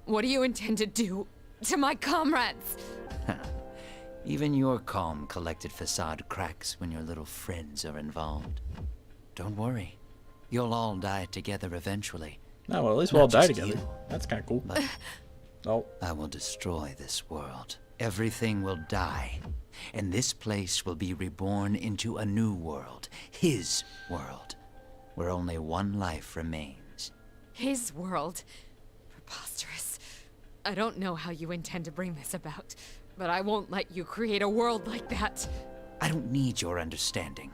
What do you intend to do to my comrades? Even your calm, collected facade cracks when your little friends are involved. Don't worry. You'll all die together eventually. No, well, at least we'll all die together. That's kind of cool. But oh. I will destroy this world. Everything will die. And this place will be reborn into a new world. His world. Where only one life remains. His world? Preposterous. I don't know how you intend to bring this about, but I won't let you create a world like that. I don't need your understanding.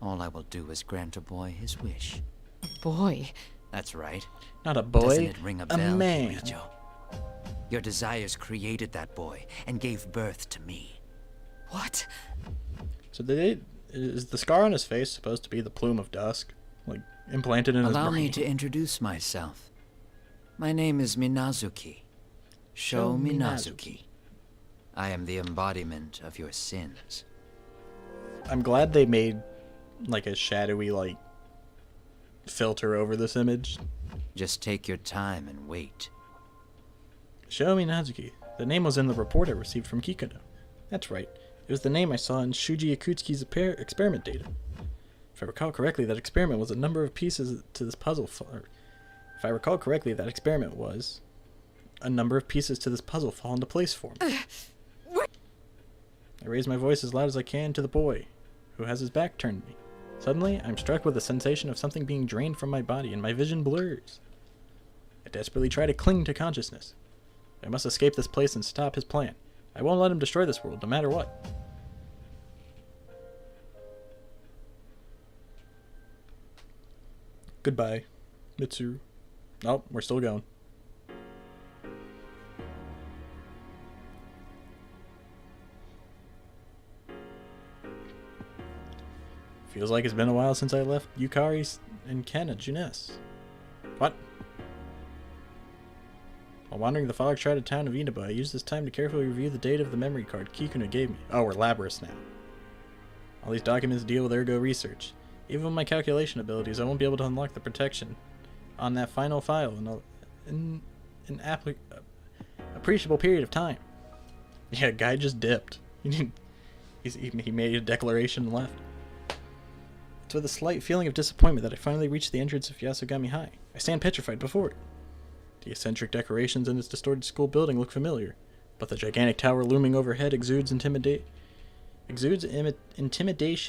All I will do is grant a boy his wish. A boy? That's right. Not a boy, Doesn't it ring a bell, man. Kirijo? Your desires created that boy and gave birth to me. What? So is the scar on his face supposed to be the plume of dusk? Like, implanted in his brain? Allow me to introduce myself. My name is Minazuki. Sho Minazuki. I am the embodiment of your sins. I'm glad they made, like, a shadowy, like, filter over this image. Just take your time and wait. Sho Minazuki. The name was in the report I received from Kikono. That's right. It was the name I saw in Shuji Ikutsuki's experiment data. If I recall correctly, that experiment was a number of pieces to this puzzle. If I recall correctly, that experiment was a number of pieces to this puzzle fall into place for me. I raise my voice as loud as I can to the boy, who has his back turned to me. Suddenly, I'm struck with a sensation of something being drained from my body, and my vision blurs. I desperately try to cling to consciousness. I must escape this place and stop his plan. I won't let him destroy this world, no matter what. Goodbye, Mitsuru. Nope, we're still going. Feels like it's been a while since I left Yukari and Ken at Junes. What? While wandering the fog-shrouded town of Inaba, I used this time to carefully review the data of the memory card Kikuna gave me. Oh, we're Labrys now. All these documents deal with ergo research. Even with my calculation abilities, I won't be able to unlock the protection on that final file in an appreciable period of time. Yeah, guy just dipped. He made a declaration and left. It's with a slight feeling of disappointment that I finally reached the entrance of Yasogami High. I stand petrified before it. The eccentric decorations in its distorted school building look familiar, but the gigantic tower looming overhead exudes intimidation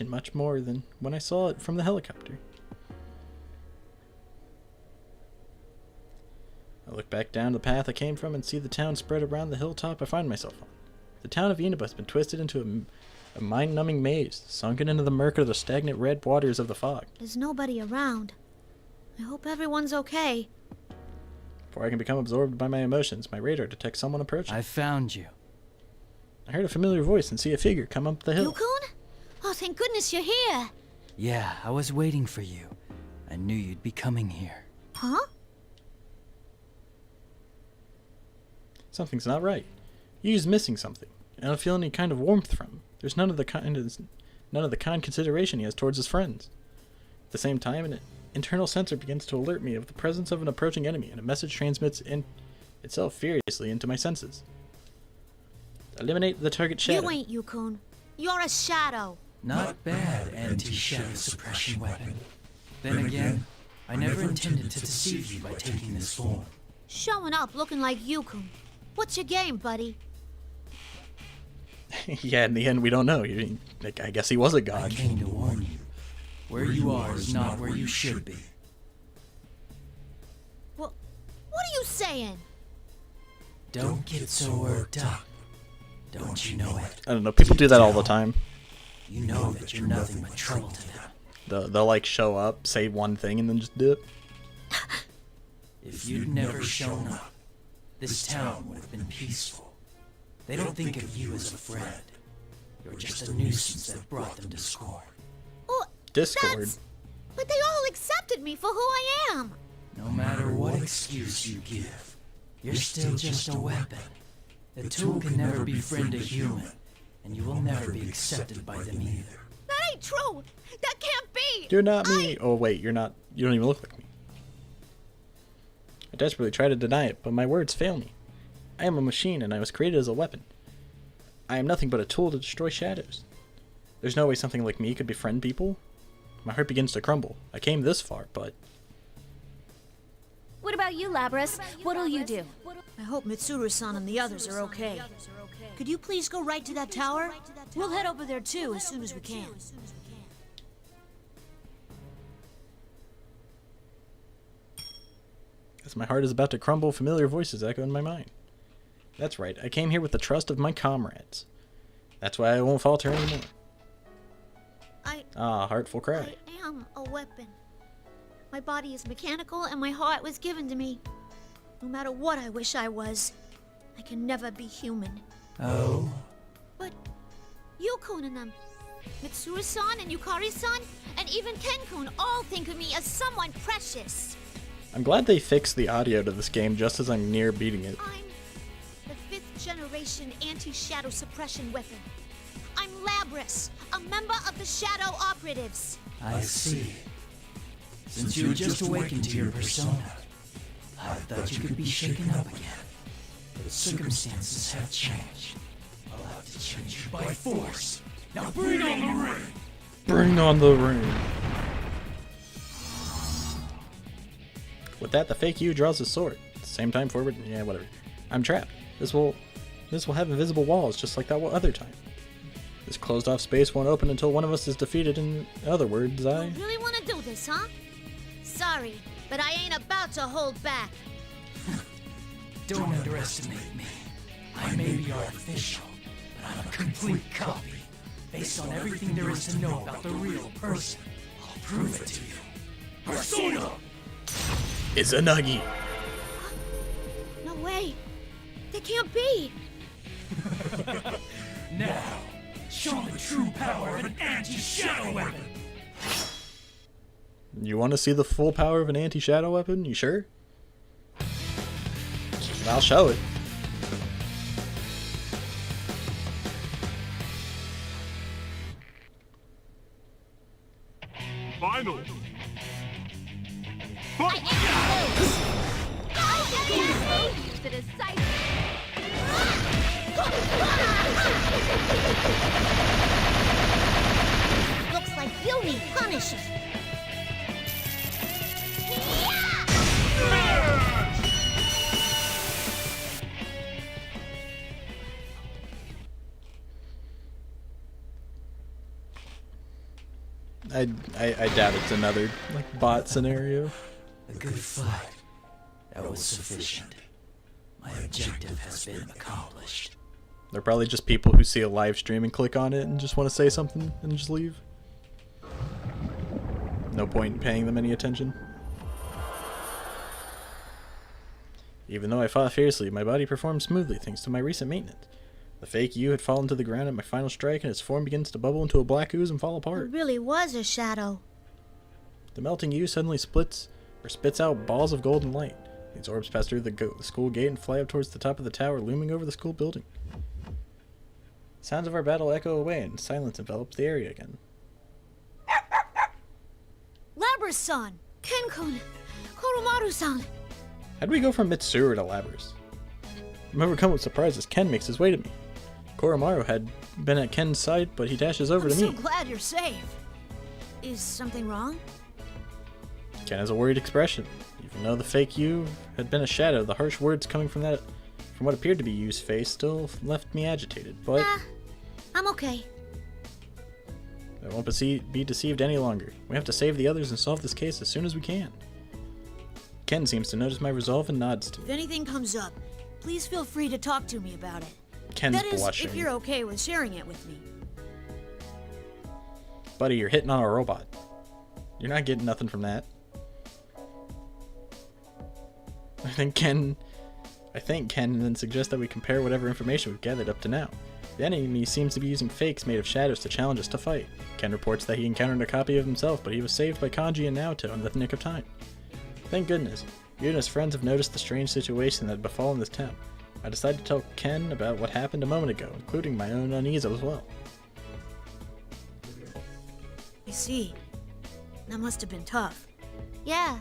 much more than when I saw it from the helicopter. I look back down the path I came from and see the town spread around the hilltop I find myself on. The town of Inaba has been twisted into a mind-numbing maze, sunken into the murk of the stagnant red waters of the fog. There's nobody around. I hope everyone's okay. Before I can become absorbed by my emotions, my radar detects someone approaching. I found you. I heard a familiar voice and see a figure come up the hill. Yukon? Oh, thank goodness you're here. Yeah, I was waiting for you. I knew you'd be coming here. Huh? Something's not right. Yu's missing something. I don't feel any kind of warmth from him. There's none of the kind consideration he has towards his friends. At the same time, an internal sensor begins to alert me of the presence of an approaching enemy, and a message transmits itself furiously into my senses. Eliminate the target shadow. You ain't Yukon. You're a shadow. Not bad, anti-shadow suppression weapon. Then again, I never intended to deceive you by taking this form. Showing up looking like Yukon. What's your game, buddy? Yeah, in the end, we don't know. I guess he was a god. I came to warn you. Where you are is not where you should be. What are you saying? Don't get so worked up. Don't you know it? I don't know. People do that all the time. You know that you're nothing but trouble to them. They'll like show up, say one thing, and then just dip. If you'd never shown up, this town would have been peaceful. They don't think of you as a friend. You're just a nuisance that brought them discord. Oh, Discord? But they all accepted me for who I am. No matter what excuse you give, you're still just a weapon. The tool can never befriend a human, and you will never be accepted by them either. That ain't true. That can't be. You're not me. Oh wait, you're not. You don't even look like me. I desperately try to deny it, but my words fail me. I am a machine, and I was created as a weapon. I am nothing but a tool to destroy shadows. There's no way something like me could befriend people. My heart begins to crumble. I came this far, but... What about you, Labrys? What'll you do? I hope Mitsuru-san and the others are okay. Could you please go right to that tower? We'll head over there too as soon as we can. As my heart is about to crumble, familiar voices echo in my mind. That's right, I came here with the trust of my comrades. That's why I won't falter anymore. Heartful cry. I am a weapon. My body is mechanical and my heart was given to me. No matter what I wish I was, I can never be human. Oh? But Yukon and them, Mitsuru-san and Yukari-san, and even Ken-kun all think of me as someone precious. I'm glad they fixed the audio to this game just as I'm near beating it. I'm the 5th generation anti-shadow suppression weapon. I'm Labrys, a member of the Shadow Operatives. I see. Since you had just awakened to your persona, I thought you could be shaken up again. But circumstances have changed. I'll have to change you by force. Now bring on the ring! Bring on the ring. With that, the fake you draws his sword. At the same time, forward, yeah, whatever. I'm trapped. This will have invisible walls, just like that other time. This closed-off space won't open until one of us is defeated. In other words, You really want to do this, huh? Sorry, but I ain't about to hold back. Don't underestimate me. I may be artificial, but I'm a complete copy. Based on everything there is to know about the real person, I'll prove it to you. Persona! Izanagi. No way. That can't be. Now, show the true power of an anti-shadow weapon. You want to see the full power of an anti-shadow weapon? You sure? I'll show it. Final. Looks like you need punishing. I doubt it's another like bot scenario. A good fight. That was sufficient. My objective has been accomplished. They're probably just people who see a live stream and click on it and just want to say something and just leave. No point in paying them any attention. Even though I fought fiercely, my body performed smoothly thanks to my recent maintenance. The fake you had fallen to the ground at my final strike, and its form begins to bubble into a black ooze and fall apart. It really was a shadow. The melting you suddenly splits or spits out balls of golden light. These orbs pass through the school gate and fly up towards the top of the tower looming over the school building. Sounds of our battle echo away, and silence envelops the area again. Labrys-san! Ken-kun! Coramaru-san! How'd we go from Mitsuru to Labrys? I'm overcome with surprise as Ken makes his way to me. Coramaru had been at Ken's side, but he dashes over to me. I'm so glad you're safe. Is something wrong? Ken has a worried expression. Even though the fake you had been a shadow, the harsh words coming from what appeared to be Yu's face still left me agitated, but I'm okay. I won't be deceived any longer. We have to save the others and solve this case as soon as we can. Ken seems to notice my resolve and nods to me. If anything comes up, please feel free to talk to me about it. Ken's that is, blushing. if you're okay with sharing it with me. Buddy, you're hitting on a robot. You're not getting nothing from that. I think Ken then suggests that we compare whatever information we've gathered up to now. The enemy seems to be using fakes made of shadows to challenge us to fight. Ken reports that he encountered a copy of himself, but he was saved by Kanji and Naoto in the nick of time. Thank goodness. You and his friends have noticed the strange situation that had befallen this town. I decided to tell Ken about what happened a moment ago, including my own unease as well. I see. That must have been tough. Yeah,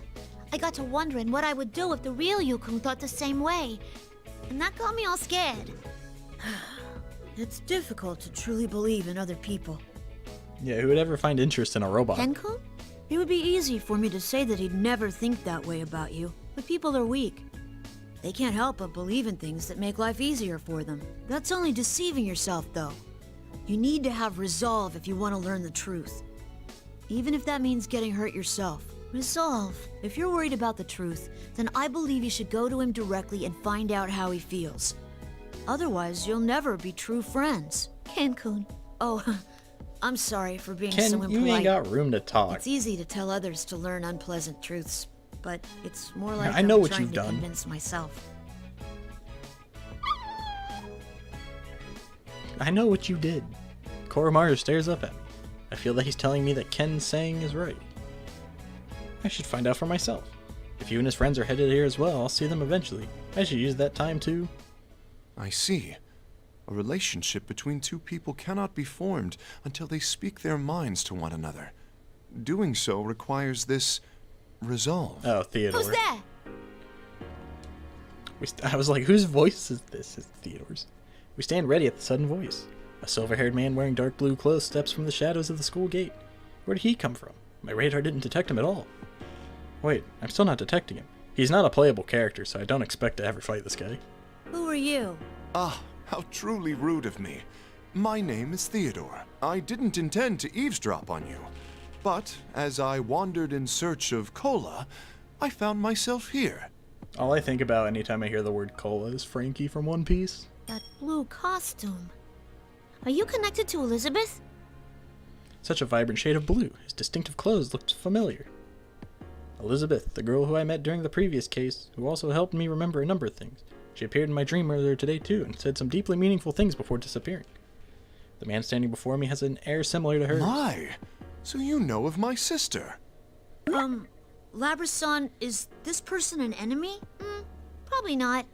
I got to wondering what I would do if the real Yukon thought the same way. And that got me all scared. It's difficult to truly believe in other people. Yeah, who would ever find interest in a robot? Ken-kun? It would be easy for me to say that he'd never think that way about you, but people are weak. They can't help but believe in things that make life easier for them. That's only deceiving yourself, though. You need to have resolve if you want to learn the truth. Even if that means getting hurt yourself. Resolve. If you're worried about the truth, then I believe you should go to him directly and find out how he feels. Otherwise, you'll never be true friends. Ken-kun. Oh, I'm sorry for being Ken, so impolite. you ain't got room to talk. It's easy to tell others to learn unpleasant truths, but it's more like I know I'm what trying you've to done. convince myself. I know what you did. Coramaru stares up at me. I feel that he's telling me that Ken's saying is right. I should find out for myself. If you and his friends are headed here as well, I'll see them eventually. I should use that time to... I see. A relationship between two people cannot be formed until they speak their minds to one another. Doing so requires this resolve. Oh, Theodore. Who's that? I was like, whose voice is this? It's Theodore's. We stand ready at the sudden voice. A silver-haired man wearing dark blue clothes steps from the shadows of the school gate. Where did he come from? My radar didn't detect him at all. Wait, I'm still not detecting him. He's not a playable character, so I don't expect to ever fight this guy. Who are you? Ah, how truly rude of me. My name is Theodore. I didn't intend to eavesdrop on you. But as I wandered in search of cola, I found myself here. All I think about anytime I hear the word cola is Frankie from One Piece. That blue costume. Are you connected to Elizabeth? Such a vibrant shade of blue. His distinctive clothes looked familiar. Elizabeth, the girl who I met during the previous case, who also helped me remember a number of things. She appeared in my dream earlier today too, and said some deeply meaningful things before disappearing. The man standing before me has an air similar to hers. My! So you know of my sister? Labra-san, is this person an enemy? Probably not.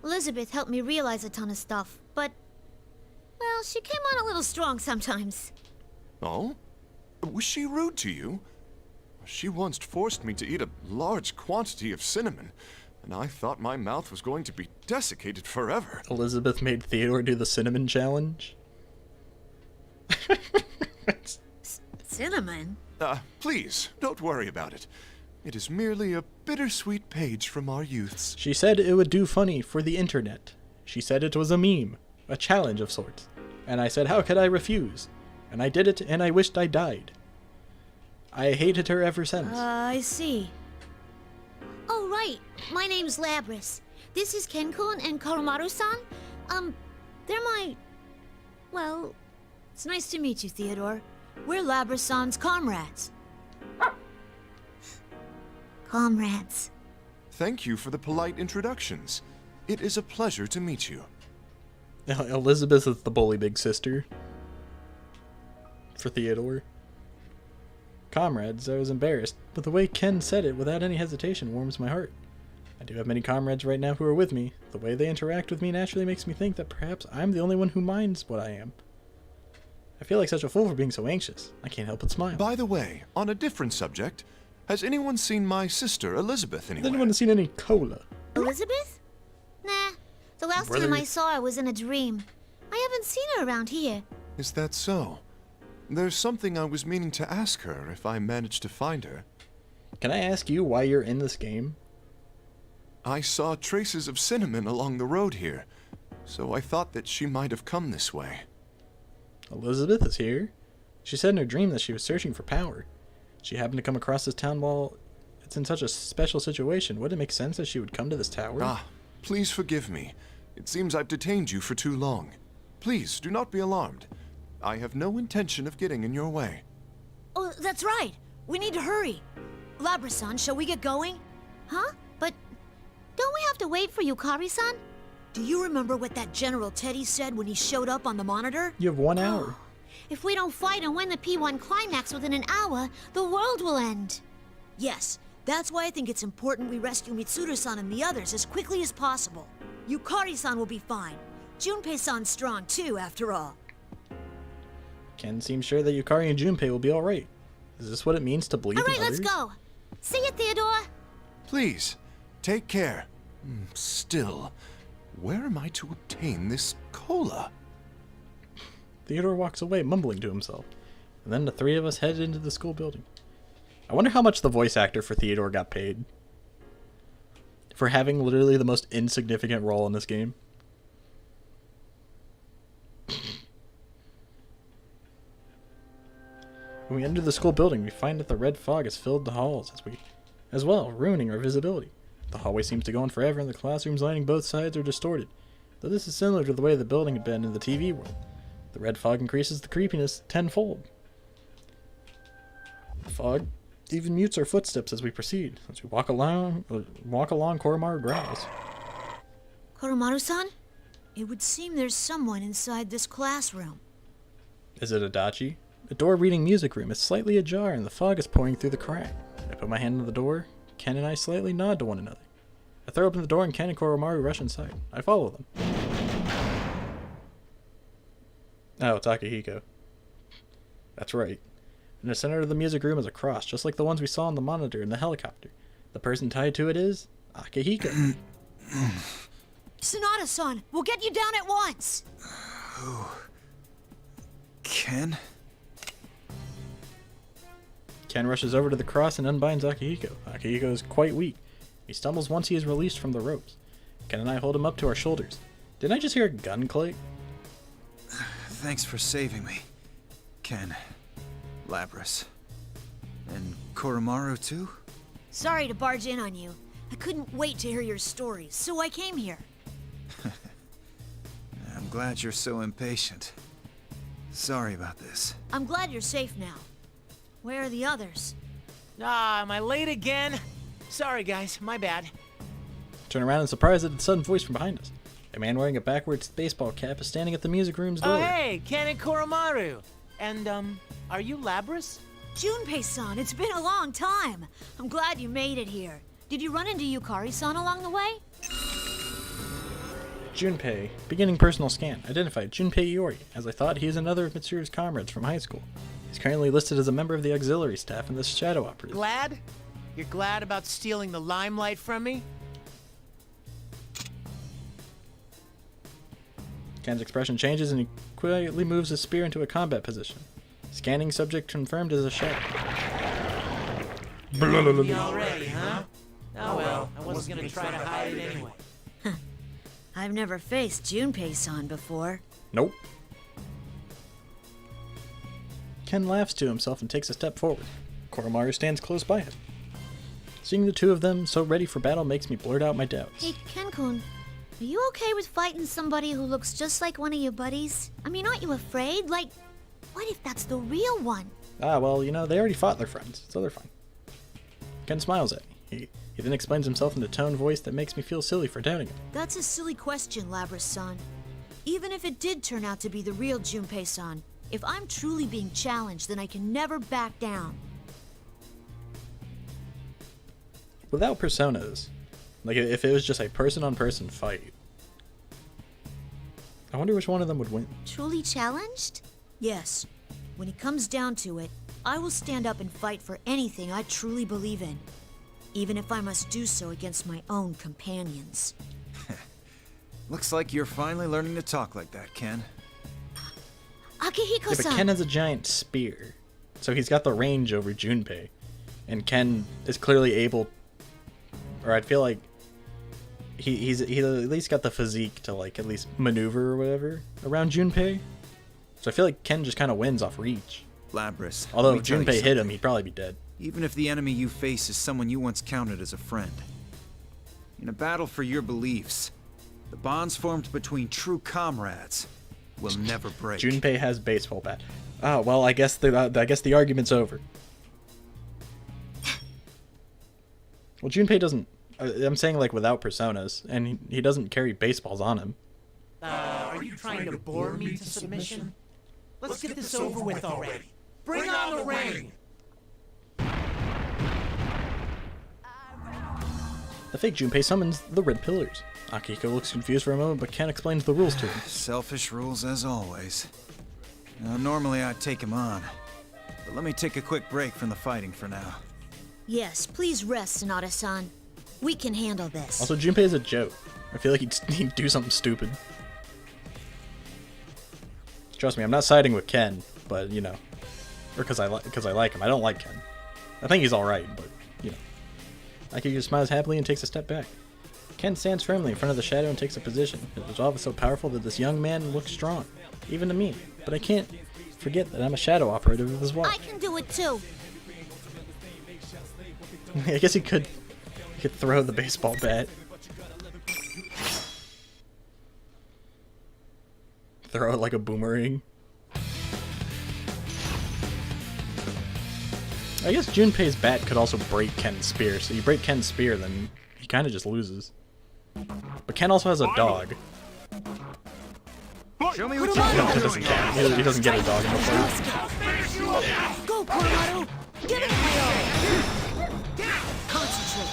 Elizabeth helped me realize a ton of stuff, but... well, she came on a little strong sometimes. Oh? Was she rude to you? She once forced me to eat a large quantity of cinnamon, and I thought my mouth was going to be desiccated forever. Elizabeth made Theodore do the cinnamon challenge. Cinnamon? Please, don't worry about it. It is merely a bittersweet page from our youths. She said it would do funny for the internet. She said it was a meme, a challenge of sorts. And I said, how could I refuse? And I did it, and I wished I died. I hated her ever since. I see. Oh, right. My name's Labris. This is Ken-kun and Coramaru-san. They're my... well, it's nice to meet you, Theodore. We're Labra-san's comrades. Comrades. Thank you for the polite introductions. It is a pleasure to meet you. Elizabeth is the bully big sister. For Theodore. Comrades, I was embarrassed, but the way Ken said it without any hesitation warms my heart. I do have many comrades right now who are with me. The way they interact with me naturally makes me think that perhaps I'm the only one who minds what I am. I feel like such a fool for being so anxious. I can't help but smile. By the way, on a different subject, has anyone seen my sister, Elizabeth, anywhere? Has anyone seen any cola? Elizabeth? Nah. The last time I saw her was in a dream. I haven't seen her around here. Is that so? There's something I was meaning to ask her if I managed to find her. Can I ask you why you're in this game? I saw traces of cinnamon along the road here, so I thought that she might have come this way. Elizabeth is here? She said in her dream that she was searching for power. She happened to come across this town while it's in such a special situation. Would it make sense that she would come to this tower? Please forgive me. It seems I've detained you for too long. Please, do not be alarmed. I have no intention of getting in your way. Oh, that's right. We need to hurry. Labra-san, shall we get going? Huh? But don't we have to wait for you, Kari-san? Do you remember what that General Teddy said when he showed up on the monitor? You have 1 hour. If we don't fight and win the P-1 Climax within an hour, the world will end. Yes, that's why I think it's important we rescue Mitsuru-san and the others as quickly as possible. Yukari-san will be fine. Junpei-san's strong too, after all. Ken seems sure that Yukari and Junpei will be alright. Is this what it means to believe in others? Alright, let's go. See you, Theodore. Please, take care. Still, where am I to obtain this cola? Theodore walks away, mumbling to himself. And then the three of us head into the school building. I wonder how much the voice actor for Theodore got paid. For having literally the most insignificant role in this game. When we enter the school building, we find that the red fog has filled the halls as well, ruining our visibility. The hallway seems to go on forever, and the classrooms lining both sides are distorted, though this is similar to the way the building had been in the TV world. The red fog increases the creepiness tenfold. The fog even mutes our footsteps as we proceed. As we walk along, Coramaru growls. Coramaru-san? It would seem there's someone inside this classroom. Is it Adachi? The door reading music room is slightly ajar and the fog is pouring through the crack. I put my hand on the door. Ken and I slightly nod to one another. I throw open the door and Ken and Coramaru rush inside. I follow them. Oh, it's Akihiko. That's right. In the center of the music room is a cross, just like the ones we saw on the monitor in the helicopter. The person tied to it is Akihiko. Sonata-san, we'll get you down at once! Who? Ken? Ken rushes over to the cross and unbinds Akihiko. Akihiko is quite weak. He stumbles once he is released from the ropes. Ken and I hold him up to our shoulders. Didn't I just hear a gun click? Thanks for saving me, Ken. Labras. And Coramaru too? Sorry to barge in on you. I couldn't wait to hear your stories, so I came here. I'm glad you're so impatient. Sorry about this. I'm glad you're safe now. Where are the others? Am I late again? Sorry guys, my bad. Turn around and surprised at the sudden voice from behind us. A man wearing a backwards baseball cap is standing at the music room's door. Oh hey, Ken and Coramaru. And, are you Labras? Junpei-san, it's been a long time. I'm glad you made it here. Did you run into Yukari-san along the way? Junpei. Beginning personal scan. Identified Junpei Iori, as I thought he is another of Mitsuru's comrades from high school. He's currently listed as a member of the auxiliary staff in the Shadow Operatives. Glad? You're glad about stealing the limelight from me? Ken's expression changes and he quietly moves his spear into a combat position. Scanning subject confirmed as a shadow. Me already, huh? Oh well, I wasn't gonna try to hide it anyway. I've never faced Junpei-san before. Nope. Ken laughs to himself and takes a step forward. Coramaru stands close by him. Seeing the two of them so ready for battle makes me blurt out my doubts. Hey, Ken-kun, are you okay with fighting somebody who looks just like one of your buddies? I mean, aren't you afraid? Like, what if that's the real one? Ah, well, you know, they already fought their friends, so they're fine. Ken smiles at me. He then explains himself in a tone voice that makes me feel silly for doubting him. That's a silly question, Labras-san. Even if it did turn out to be the real Junpei-san, if I'm truly being challenged, then I can never back down. Without personas, like if it was just a person-on-person fight, I wonder which one of them would win. Truly challenged? Yes. When it comes down to it, I will stand up and fight for anything I truly believe in, even if I must do so against my own companions. Looks like you're finally learning to talk like that, Ken. Akihiko-san! Yeah, but Ken has a giant spear, so he's got the range over Junpei, and Ken is clearly able, or I'd feel like he's at least got the physique to like at least maneuver or whatever around Junpei. So I feel like Ken just kind of wins off reach. Labras. Although if Junpei hit him, he'd probably be dead. Even if the enemy you face is someone you once counted as a friend, in a battle for your beliefs, the bonds formed between true comrades will never break. Junpei has baseball bat. Oh well, I guess the argument's over. Well, Junpei doesn't. I'm saying like without personas, and he doesn't carry baseballs on him. Are you trying to bore me to submission? Let's get this over with already. Bring on the rain! The fake Junpei summons the red pillars. Akihiko looks confused for a moment, but Ken explains the rules to him. Selfish rules as always. Now, normally I'd take him on, but let me take a quick break from the fighting for now. Yes, please rest, Sonata-san. We can handle this. Also, Junpei is a joke. I feel like he'd do something stupid. Trust me, I'm not siding with Ken, but you know, or because I like him. I don't like Ken. I think he's all right, but you know. Akihiko smiles happily and takes a step back. Ken stands firmly in front of the shadow and takes a position. His resolve is so powerful that this young man looks strong, even to me. But I can't forget that I'm a shadow operative as well. I can do it too. I guess he could throw the baseball bat. Throw it like a boomerang. I guess Junpei's bat could also break Ken's spear, so you break Ken's spear, then he kind of just loses. But Ken also has a dog. Show me what you No, he doesn't count. He doesn't get a dog in the fight. Go, Coramaru! Get it! Concentrate.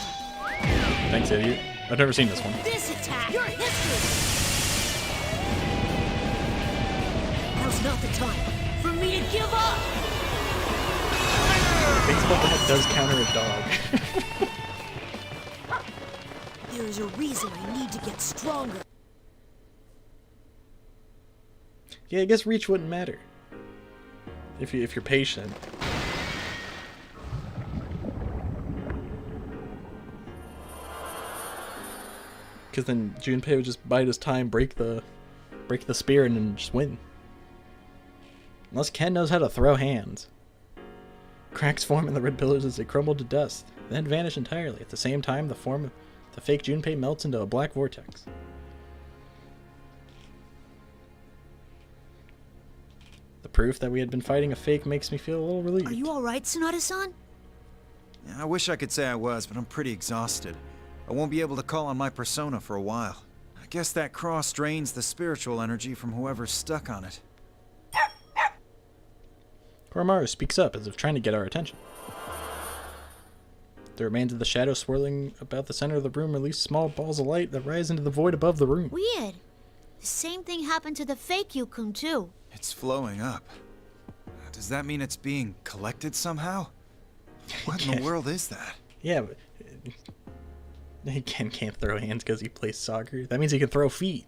Thanks, idiot. I've never seen this one. This attack! Your history! Now's not the time for me to give up! Baseball bat does counter a dog. There is a reason I need to get stronger. Yeah, I guess reach wouldn't matter if you're patient. Because then Junpei would just bide his time, break the spear, and then just win. Unless Ken knows how to throw hands. Cracks form in the red pillars as they crumble to dust, then vanish entirely. At the same time, the form of the fake Junpei melts into a black vortex. The proof that we had been fighting a fake makes me feel a little relieved. Are you alright, Sonata-san? Yeah, I wish I could say I was, but I'm pretty exhausted. I won't be able to call on my persona for a while. I guess that cross drains the spiritual energy from whoever's stuck on it. Coramaru speaks up as if trying to get our attention. The remains of the shadow swirling about the center of the room release small balls of light that rise into the void above the room. Weird. The same thing happened to the fake Yukun, too. It's flowing up. Does that mean it's being collected somehow? What in the world is that? Yeah, but he can't throw hands because he plays soccer. That means he can throw feet.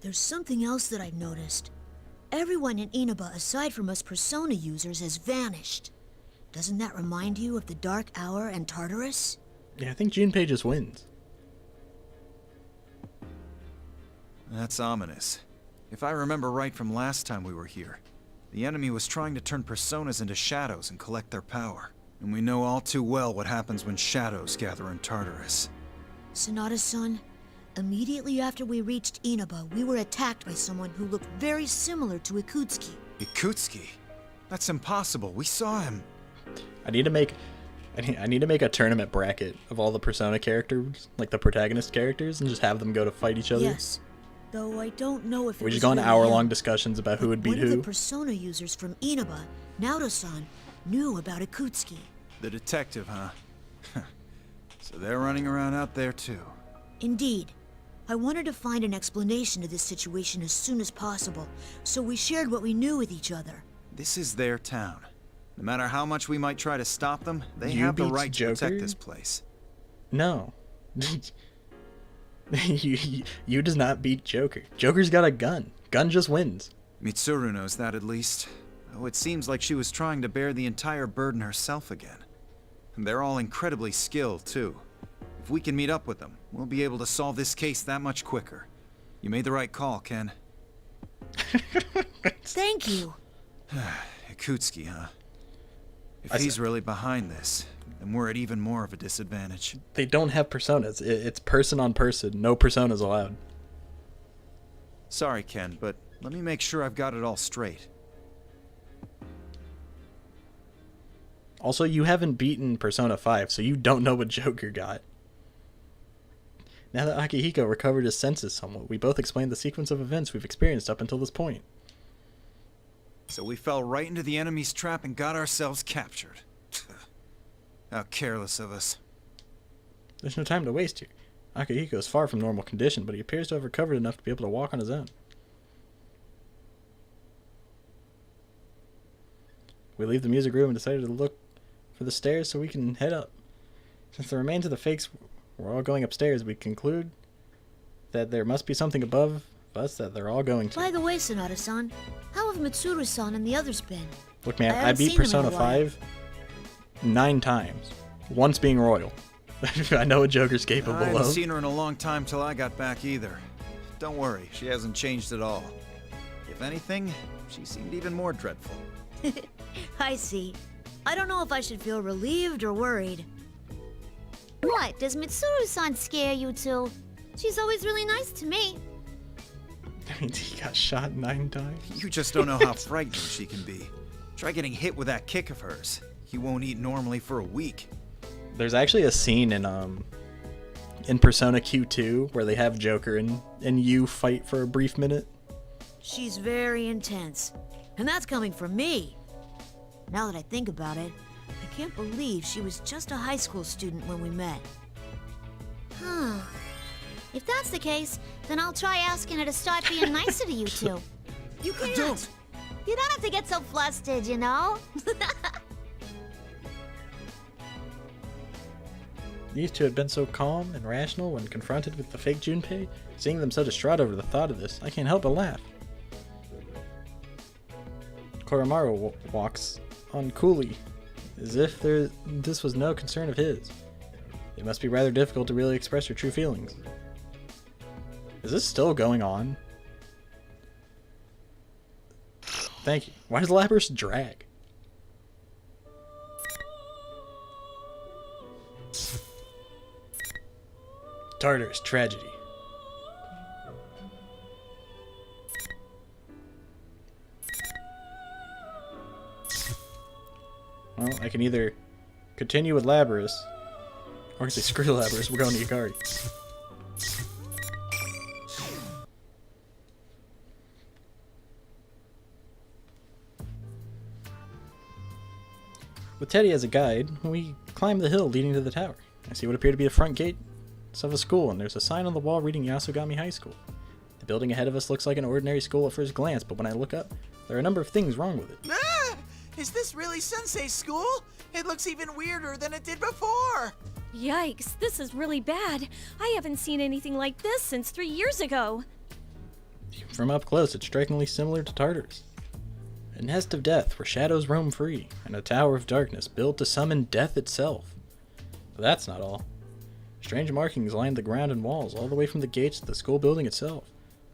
There's something else that I've noticed. Everyone in Inaba, aside from us Persona users, has vanished. Doesn't that remind you of the Dark Hour and Tartarus? Yeah, I think Junpei just wins. That's ominous. If I remember right from last time we were here, the enemy was trying to turn personas into shadows and collect their power. And we know all too well what happens when shadows gather in Tartarus. Sonata-san, immediately after we reached Inaba, we were attacked by someone who looked very similar to Ikutsuki. Ikutsuki? That's impossible. We saw him. I need to make a tournament bracket of all the Persona characters, like the protagonist characters, and just have them go to fight each other. Yes. Though I don't know if we just go on really hour-long him. discussions about who would beat One who. of the Persona users from Inaba, Naoto-san, knew about Ikutsuki. The detective, huh? So they're running around out there too. Indeed. I wanted to find an explanation to this situation as soon as possible, so we shared what we knew with each other. This is their town. No matter how much we might try to stop them, they You have the beat right to protect Joker? this place. No. you does not beat Joker. Joker's got a gun. Gun just wins. Mitsuru knows that at least. Oh, it seems like she was trying to bear the entire burden herself again. And they're all incredibly skilled, too. If we can meet up with them, we'll be able to solve this case that much quicker. You made the right call, Ken. Thank you. Ikutsuki, huh? If he's really behind this, then we're at even more of a disadvantage. They don't have personas. It's person on person. No personas allowed. Sorry, Ken, but let me make sure I've got it all straight. Also, you haven't beaten Persona 5, so you don't know what Joker got. Now that Akihiko recovered his senses somewhat, we both explained the sequence of events we've experienced up until this point. So we fell right into the enemy's trap and got ourselves captured. How careless of us. There's no time to waste here. Akihiko is far from normal condition, but he appears to have recovered enough to be able to walk on his own. We leave the music room and decided to look for the stairs so we can head up. Since the remains of the fakes were all going upstairs, we conclude that there must be something above us that they're all going to. By the way, Sonata-san, how have Mitsuru-san and the others been? Look, man, I haven't beat seen them in Persona a while. 5 9 times. Once being royal. I know what Joker's capable I haven't of. seen her in a long time till I got back either. Don't worry, she hasn't changed at all. If anything, she seemed even more dreadful. I see. I don't know if I should feel relieved or worried. What, does Mitsuru-san scare you too? She's always really nice to me. That means he got shot 9 times. You just don't know how frightening she can be. Try getting hit with that kick of hers. You won't eat normally for a week. There's actually a scene in Persona Q2 where they have Joker and you fight for a brief minute. She's very intense. And that's coming from me. Now that I think about it, I can't believe she was just a high school student when we met. Huh. If that's the case, then I'll try asking her to start being nicer to you two. You can't! You don't have to get so flustered, you know? These two had been so calm and rational when confronted with the fake Junpei. Seeing them so distraught over the thought of this, I can't help but laugh. Coramaru walks on coolly, as if this was no concern of his. It must be rather difficult to really express your true feelings. Is this still going on? Thank you. Why does Lapras drag? Tartarus tragedy. Well, I can either continue with Lapras, or I can say screw Lapras, we're going to Yukari. With Teddy as a guide, we climb the hill leading to the tower. I see what appear to be the front gate of a school, and there's a sign on the wall reading Yasogami High School. The building ahead of us looks like an ordinary school at first glance, but when I look up, there are a number of things wrong with it. Ah! Is this really Sensei's school? It looks even weirder than it did before. Yikes, this is really bad. I haven't seen anything like this since 3 years ago. From up close, it's strikingly similar to Tartarus. A nest of death where shadows roam free, and a tower of darkness built to summon death itself. But that's not all. Strange markings line the ground and walls, all the way from the gates to the school building itself.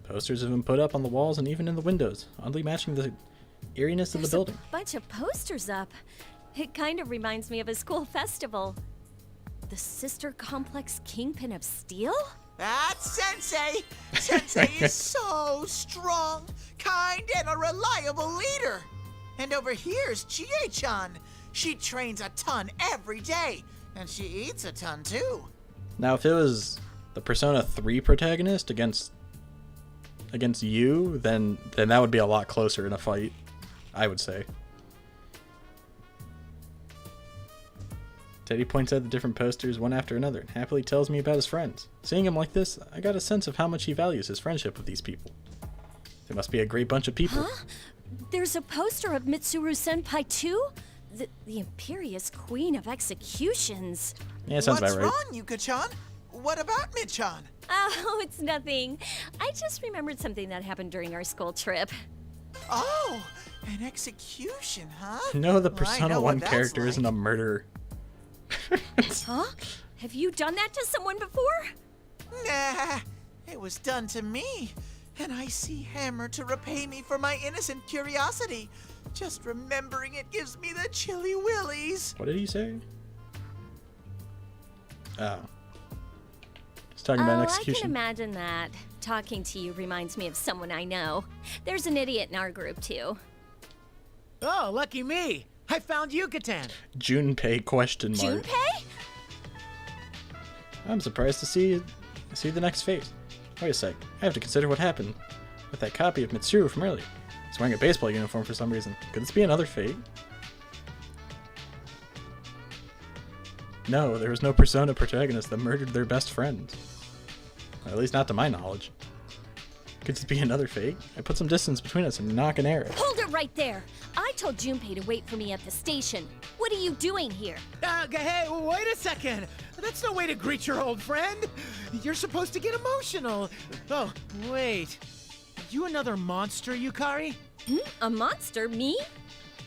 Posters have been put up on the walls and even in the windows, oddly matching the eeriness of the building. A bunch of posters up. It kind of reminds me of a school festival. The Sister Complex Kingpin of Steel? That's Sensei! Sensei is so strong, kind, and a reliable leader. And over here's Chie-chan. She trains a ton every day, and she eats a ton too. Now, if it was the Persona 3 protagonist against you, then that would be a lot closer in a fight, I would say. Teddy points out the different posters one after another and happily tells me about his friends. Seeing him like this, I got a sense of how much he values his friendship with these people. They must be a great bunch of people. Huh? There's a poster of Mitsuru-senpai too? The imperious queen of executions. Yeah, sounds about right. What's wrong, Yuka-chan? What about Mid-chan? Oh, it's nothing. I just remembered something that happened during our school trip. Oh, an execution, huh? No, the Well, Persona 1 character isn't a murderer. Huh? Have you done that to someone before? Nah, it was done to me. And I see Hammer to repay me for my innocent curiosity. Just remembering it gives me the chilly willies. What did he say? Oh. He's talking about an I execution. can imagine that. Talking to you reminds me of someone I know. There's an idiot in our group, too. Oh, lucky me! I found Yucatan! Junpei question mark. Junpei? I'm surprised to see the next phase. Wait a sec. I have to consider what happened with that copy of Mitsuru from earlier. He's wearing a baseball uniform for some reason. Could this be another fate? No, there was no Persona protagonist that murdered their best friend. Or at least not to my knowledge. Could this be another fate? I put some distance between us and knock an arrow. Hold it right there! I told Junpei to wait for me at the station. What are you doing here? Hey, wait a second! That's no way to greet your old friend! You're supposed to get emotional! Oh, wait. You another monster, Yukari? A monster? Me?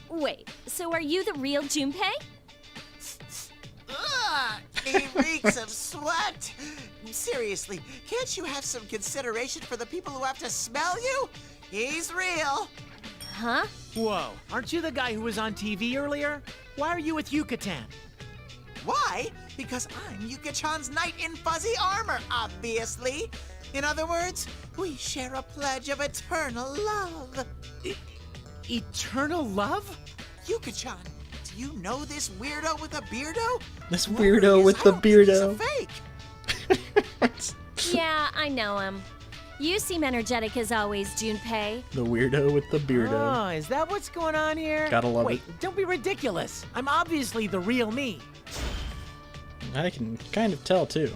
Wait, so are you the real Junpei? Ugh, he reeks of sweat. Seriously, can't you have some consideration for the people who have to smell you? He's real. Huh? Whoa, aren't you the guy who was on TV earlier? Why are you with Yucatan? Why? Because I'm Yuka-chan's knight in fuzzy armor, obviously. In other words, we share a pledge of eternal love. Eternal love? Yuka-chan, do you know this weirdo with a beardo? This weirdo with the beardo. He's a fake. Yeah, I know him. You seem energetic as always, Junpei. The weirdo with the beardo. Oh, is that what's going on here? Gotta love Wait, it. Don't be ridiculous. I'm obviously the real me. I can kind of tell, too.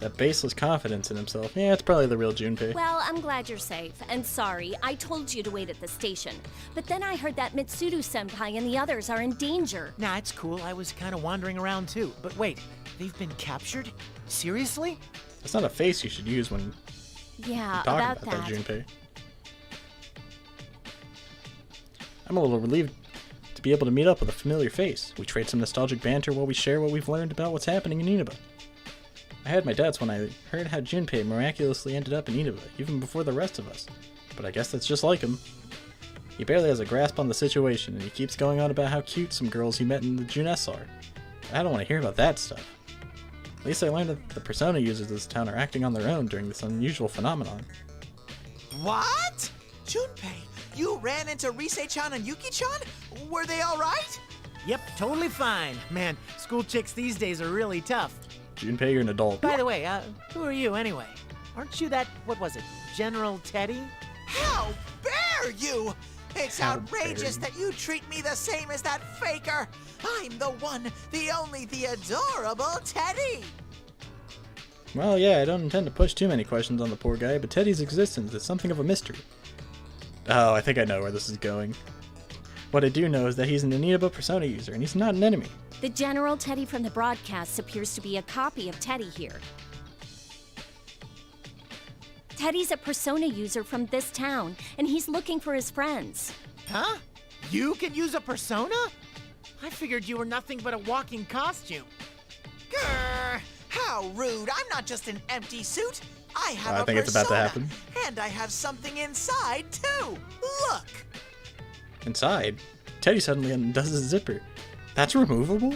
That baseless confidence in himself. Yeah, it's probably the real Junpei. Well, I'm glad you're safe. And sorry, I told you to wait at the station. But then I heard that Mitsuru-senpai and the others are in danger. Nah, it's cool. I was kind of wandering around, too. But wait, they've been captured? Seriously? That's not a face you should use when Yeah, talking about that that. Junpei. I'm a little relieved to be able to meet up with a familiar face. We trade some nostalgic banter while we share what we've learned about what's happening in Inaba. I had my doubts when I heard how Junpei miraculously ended up in Inaba, even before the rest of us. But I guess that's just like him. He barely has a grasp on the situation, and he keeps going on about how cute some girls he met in the Juness are. I don't want to hear about that stuff. At least I learned that the Persona users of this town are acting on their own during this unusual phenomenon. What? Junpei, you ran into Rise-chan and Yuki-chan? Were they all right? Yep, totally fine. Man, school chicks these days are really tough. Junpei, you're an adult. By the way, who are you anyway? Aren't you that, what was it, General Teddy? How dare you! It's How outrageous dare that you treat me the same as that faker. I'm the one, the only, the adorable Teddy. Well, yeah, I don't intend to push too many questions on the poor guy, but Teddy's existence is something of a mystery. Oh, I think I know where this is going. What I do know is that he's an Anita Persona user, and he's not an enemy. The General Teddy from the broadcasts appears to be a copy of Teddy here. Teddy's a Persona user from this town, and he's looking for his friends. Huh? You can use a persona? I figured you were nothing but a walking costume. Grr, how rude. I'm not just an empty suit. I have I think it's about to happen. And I have something inside, too. Look. Inside, Teddy suddenly undoes his zipper. That's removable?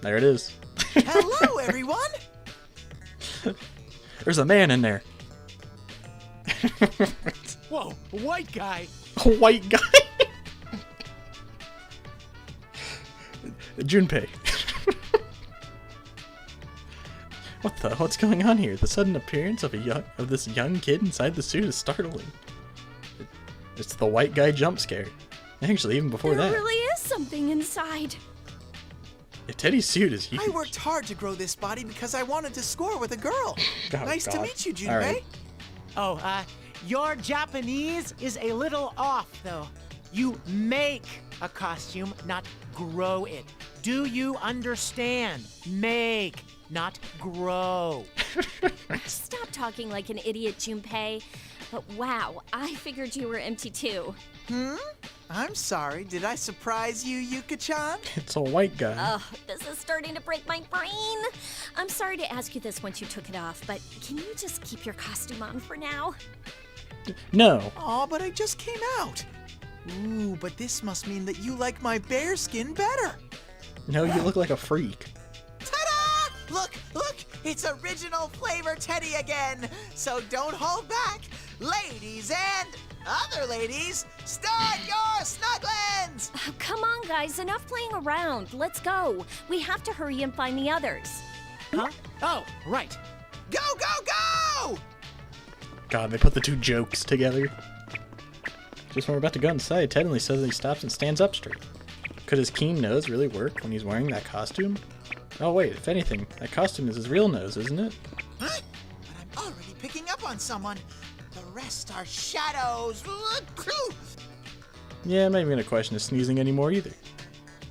There it is. Hello, everyone. There's a man in there. Whoa, a white guy. A white guy? Junpei. What's going on here? The sudden appearance of this young kid inside the suit is startling. It's the white guy jump scare. Actually, even before There that. really is something inside. Teddy's suit is huge. I worked hard to grow this body because I wanted to score with a girl. Oh, Nice to God. meet you, Junpei. All right. Oh, your Japanese is a little off, though. You make a costume, not grow it. Do you understand? Make, not grow. Stop talking like an idiot, Junpei. But wow, I figured you were empty too. I'm sorry. Did I surprise you, Yuka-chan? It's a white guy. Ugh, this is starting to break my brain. I'm sorry to ask you this once you took it off, but can you just keep your costume on for now? No. Aw, but I just came out. Ooh, but this must mean that you like my bear skin better. No, you look like a freak. Ta-da! Look, look! It's original flavor Teddy again. So don't hold back. Ladies and other ladies, start your snugglings! Oh, come on, guys. Enough playing around. Let's go. We have to hurry and find the others. Huh? Oh, right. Go, go, go! God, they put the two jokes together. Just when we're about to go inside, Teddy suddenly stops and stands up straight. Could his keen nose really work when he's wearing that costume? Oh wait, if anything, that costume is his real nose, isn't it? Huh? But I'm already picking up on someone. The rest are shadows. Yeah, I'm not even gonna question his sneezing anymore either.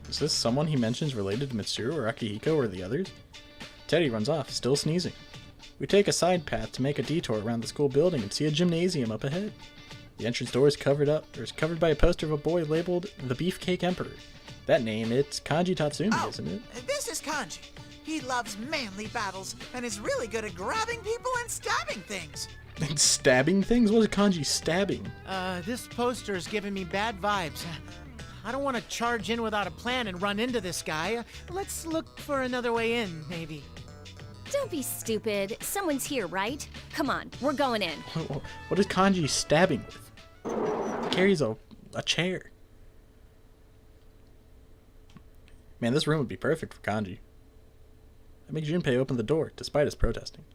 Is this someone he mentions related to Mitsuru or Akihiko or the others? Teddy runs off, still sneezing. We take a side path to make a detour around the school building and see a gymnasium up ahead. The entrance door is covered by a poster of a boy labeled the Beefcake Emperor. That name, it's Kanji Tatsumi, isn't it? This is Kanji. He loves manly battles and is really good at grabbing people and stabbing things. And stabbing things? What is Kanji stabbing? This poster is giving me bad vibes. I don't want to charge in without a plan and run into this guy. Let's look for another way in, maybe. Don't be stupid. Someone's here, right? Come on, we're going in. What is Kanji stabbing with? He carries a chair. Man, this room would be perfect for Kanji. I make Junpei open the door, despite his protesting.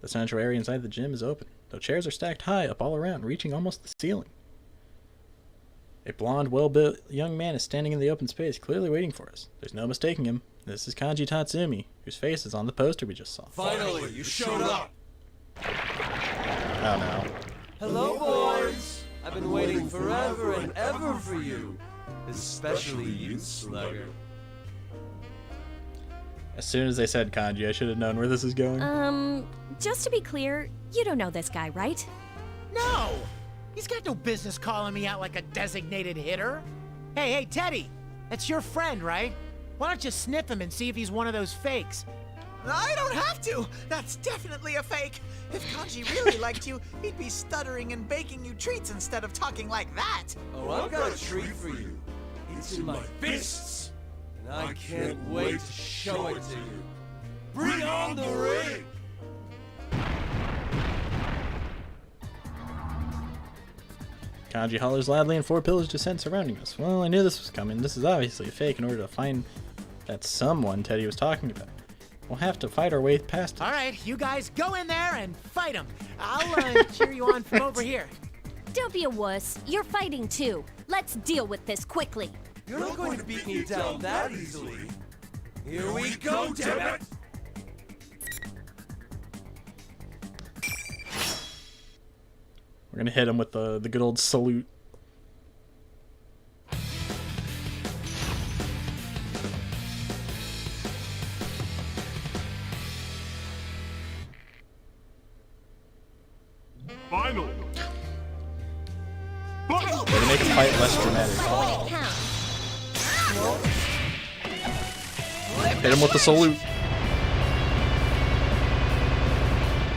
The central area inside the gym is open, though chairs are stacked high up all around, reaching almost the ceiling. A blonde, well-built young man is standing in the open space, clearly waiting for us. There's no mistaking him. This is Kanji Tatsumi, whose face is on the poster we just saw. Finally, you showed up! Oh no. Hello, boys! I've been waiting forever and ever for you. Especially you, Slugger. As soon as they said Kanji, I should have known where this is going. Just to be clear, you don't know this guy, right? No! He's got no business calling me out like a designated hitter. Hey, Teddy! That's your friend, right? Why don't you sniff him and see if he's one of those fakes? I don't have to. That's definitely a fake. If Kanji really liked you, he'd be stuttering and baking you treats instead of talking like that. Oh, I've got a treat for you. It's in my fists. And I can't wait to show it to you. Bring on the ring! Kanji hollers loudly and 4 pillars descend surrounding us. Well, I knew this was coming. This is obviously a fake in order to find that someone Teddy was talking about. We'll have to fight our way past it. All right, you guys go in there and fight him. I'll cheer you on from over here. don't be a wuss. You're fighting too. Let's deal with this quickly. You're not going to beat me down that easily. Here we go, damn it! We're gonna hit him with the good old salute. Final. Way to make a fight less dramatic. Hit him with the salute.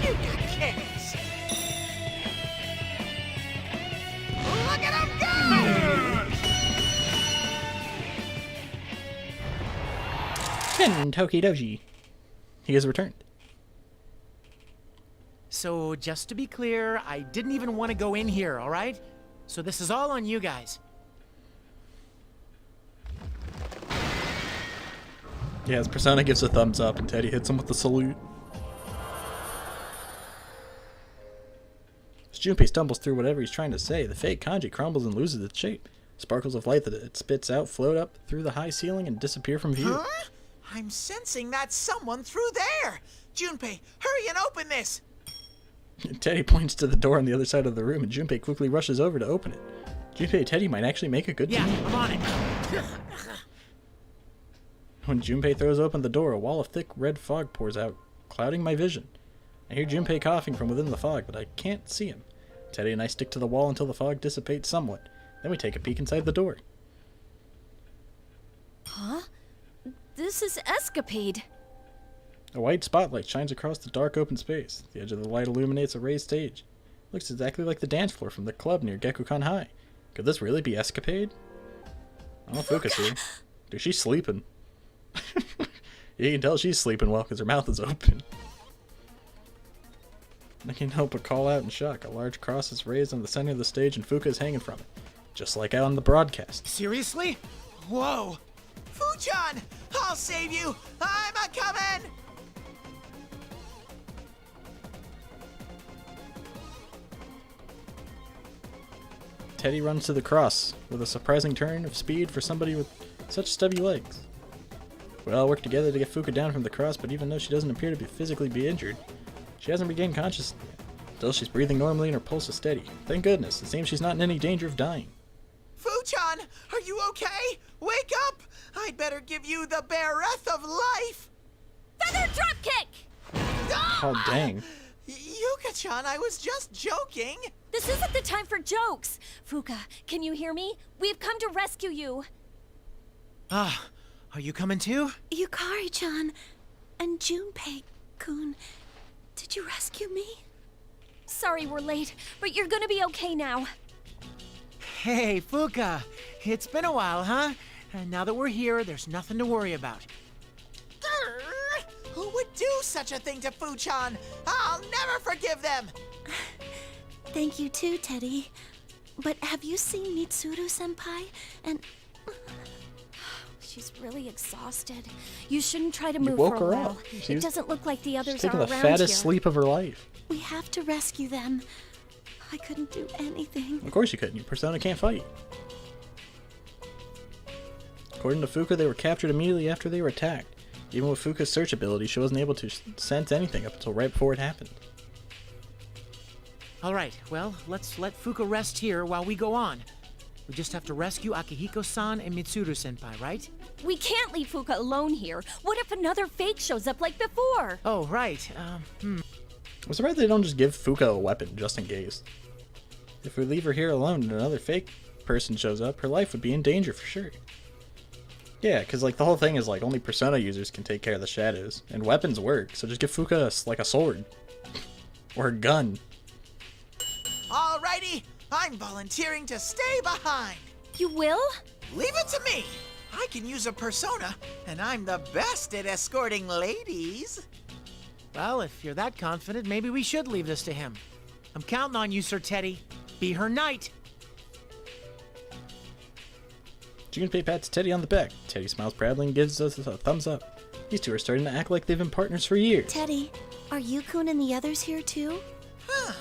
You got kicks. Look at him go! Toki Doji. He has returned. So, just to be clear, I didn't even want to go in here, alright? So this is all on you guys. Yeah, his persona gives a thumbs up and Teddy hits him with the salute. As Junpei stumbles through whatever he's trying to say, the fake kanji crumbles and loses its shape. Sparkles of light that it spits out float up through the high ceiling and disappear from view. Huh? I'm sensing that's someone through there. Junpei, hurry and open this. Teddy points to the door on the other side of the room and Junpei quickly rushes over to open it. Junpei and Teddy might actually make a good team. Yeah, I'm on it. When Junpei throws open the door, a wall of thick red fog pours out, clouding my vision. I hear Junpei coughing from within the fog, but I can't see him. Teddy and I stick to the wall until the fog dissipates somewhat. Then we take a peek inside the door. Huh? This is Escapade. A white spotlight shines across the dark open space. The edge of the light illuminates a raised stage. Looks exactly like the dance floor from the club near Gekukan High. Could this really be Escapade? I don't know if Fuka's here. Dude, she's sleeping. You can tell she's sleeping well because her mouth is open. I can't help but call out in shock. A large cross is raised on the center of the stage and Fuka is hanging from it. Just like out on the broadcast. Seriously? Whoa! Fuchan, I'll save you! I'm a-coming! Teddy runs to the cross with a surprising turn of speed for somebody with such stubby legs. We all work together to get Fuka down from the cross, but even though she doesn't appear to be physically be injured, she hasn't regained consciousness yet. Still, she's breathing normally and her pulse is steady. Thank goodness, it seems she's not in any danger of dying. Fuchan, are you okay? Wake up! I'd better give you the breath of life! Feather dropkick! Oh, dang. Yuka-chan, I was just joking! This isn't the time for jokes! Fuka, can you hear me? We've come to rescue you! Ah, are you coming too? Yukari-chan and Junpei-kun, did you rescue me? Sorry we're late, but you're gonna be okay now. Hey, Fuka. It's been a while, huh? And now that we're here, there's nothing to worry about. Who would do such a thing to Fuchan? I'll never forgive them! Thank you too, Teddy. But have you seen Mitsuru-senpai? And... She's really exhausted. You shouldn't try to move woke for a her while. up. It doesn't look like the others She's taking are the around fattest here. sleep of her life. we have to rescue them. I couldn't do anything. Of course you couldn't. Your persona can't fight. According to Fuka, they were captured immediately after they were attacked. Even with Fuka's search ability, she wasn't able to sense anything up until right before it happened. Alright, well, let's let Fuka rest here while we go on. We just have to rescue Akihiko-san and Mitsuru-senpai, right? We can't leave Fuka alone here. What if another fake shows up like before? Oh, right. I'm surprised they don't just give Fuka a weapon, just in case. If we leave her here alone and another fake person shows up, her life would be in danger for sure. Yeah, because like the whole thing is like only Persona users can take care of the shadows, and weapons work, so just give Fuka like a sword. Or a gun. Alrighty, I'm volunteering to stay behind. You will? Leave it to me. I can use a persona, and I'm the best at escorting ladies. Well, if you're that confident, maybe we should leave this to him. I'm counting on you, Sir Teddy. Be her knight. Junpei pats Teddy on the back. Teddy smiles proudly and gives us a thumbs up. These two are starting to act like they've been partners for years. Teddy, are Yukun and the others here too? Huh.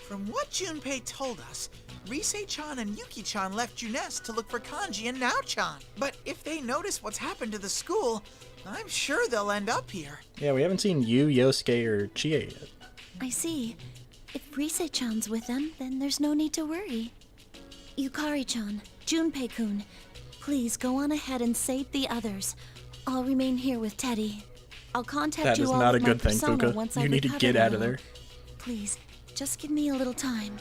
From what Junpei told us, Rise-chan and Yuki-chan left Junes to look for Kanji and Nao-chan. But if they notice what's happened to the school, I'm sure they'll end up here. Yeah, we haven't seen Yu, Yosuke, or Chie yet. I see. If Rise-chan's with them, then there's no need to worry. Yukari-chan, Junpei-kun, please go on ahead and save the others. I'll remain here with Teddy. I'll contact That you is all not a with my good thing, persona Fuka. once You I've need to recovered get a out of little. there. Please, just give me a little time.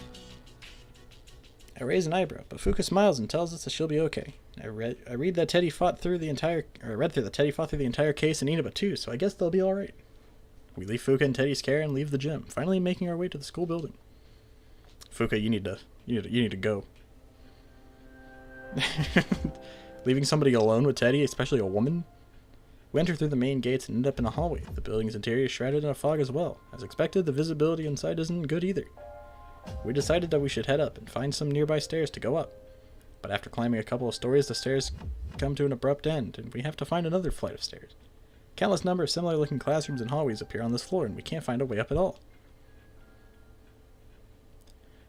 I raise an eyebrow, but Fuka smiles and tells us that she'll be okay. I read that Teddy fought through the entire case in Inaba too, so I guess they'll be all right. We leave Fuka in Teddy's care and leave the gym, finally making our way to the school building. Fuka, you need to go. Leaving somebody alone with Teddy, especially a woman? We enter through the main gates and end up in a hallway. The building's interior is shrouded in a fog as well. As expected, the visibility inside isn't good either. We decided that we should head up and find some nearby stairs to go up. But after climbing a couple of stories, the stairs come to an abrupt end, and we have to find another flight of stairs. Countless number of similar-looking classrooms and hallways appear on this floor, and we can't find a way up at all.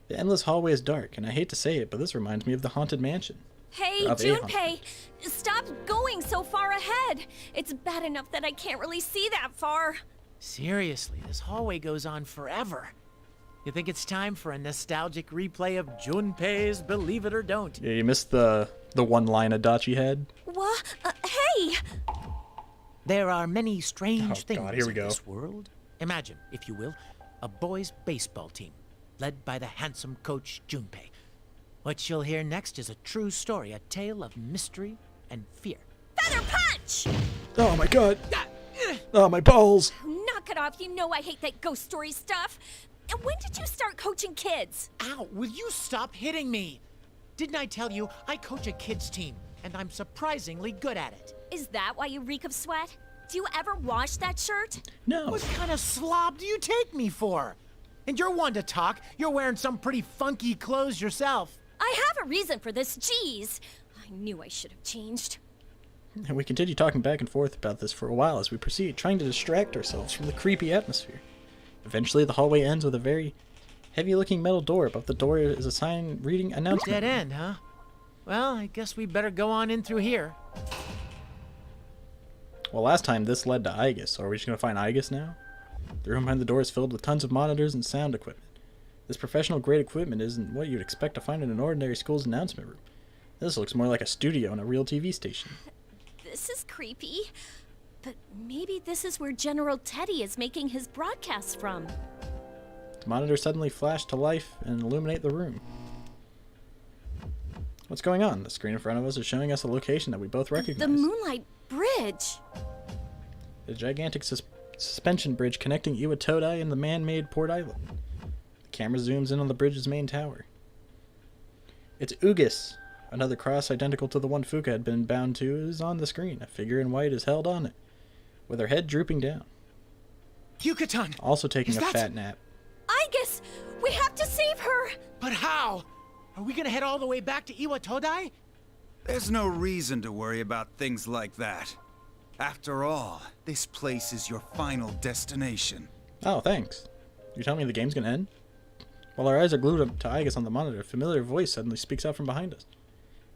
The endless hallway is dark, and I hate to say it, but this reminds me of the Haunted Mansion. Hey, Junpei! Stop going so far ahead! It's bad enough that I can't really see that far. Seriously, this hallway goes on forever. You think it's time for a nostalgic replay of Junpei's Believe It or Don't? Yeah, you missed the one line Adachi had. What? Hey! There are many strange things here we in go. this world. Imagine, if you will, a boys' baseball team, led by the handsome coach Junpei. What you'll hear next is a true story, a tale of mystery and fear. Feather punch! Oh my god! Oh, my balls! Knock it off, you know I hate that ghost story stuff. And when did you start coaching kids? Ow, will you stop hitting me? Didn't I tell you I coach a kids team, and I'm surprisingly good at it? Is that why you reek of sweat? Do you ever wash that shirt? No. What kind of slob do you take me for? And you're one to talk. You're wearing some pretty funky clothes yourself. I have a reason for this, jeez. I knew I should have changed. And we continue talking back and forth about this for a while as we proceed, trying to distract ourselves from the creepy atmosphere. Eventually, the hallway ends with a very heavy-looking metal door. Above the door is a sign reading announcement. Dead end, huh? Well, I guess we better go on in through here. Well, last time this led to Aegis, so are we just going to find Aegis now? The room behind the door is filled with tons of monitors and sound equipment. This professional-grade equipment isn't what you'd expect to find in an ordinary school's announcement room. This looks more like a studio and a real TV station. This is creepy. But maybe this is where General Teddy is making his broadcasts from. The monitors suddenly flash to life and illuminate the room. What's going on? The screen in front of us is showing us a location that we both recognize. The Moonlight Bridge. The gigantic suspension bridge connecting Iwatodai and the man-made Port Island. The camera zooms in on the bridge's main tower. It's Ugis. Another cross identical to the one Fuka had been bound to is on the screen. A figure in white is held on it, with her head drooping down. Yucatan! Also taking a fat nap. I guess we have to save her! But how? Are we gonna head all the way back to Iwatodai? There's no reason to worry about things like that. After all, this place is your final destination. Oh, thanks. You telling me the game's gonna end? While our eyes are glued to Aegis on the monitor, a familiar voice suddenly speaks out from behind us.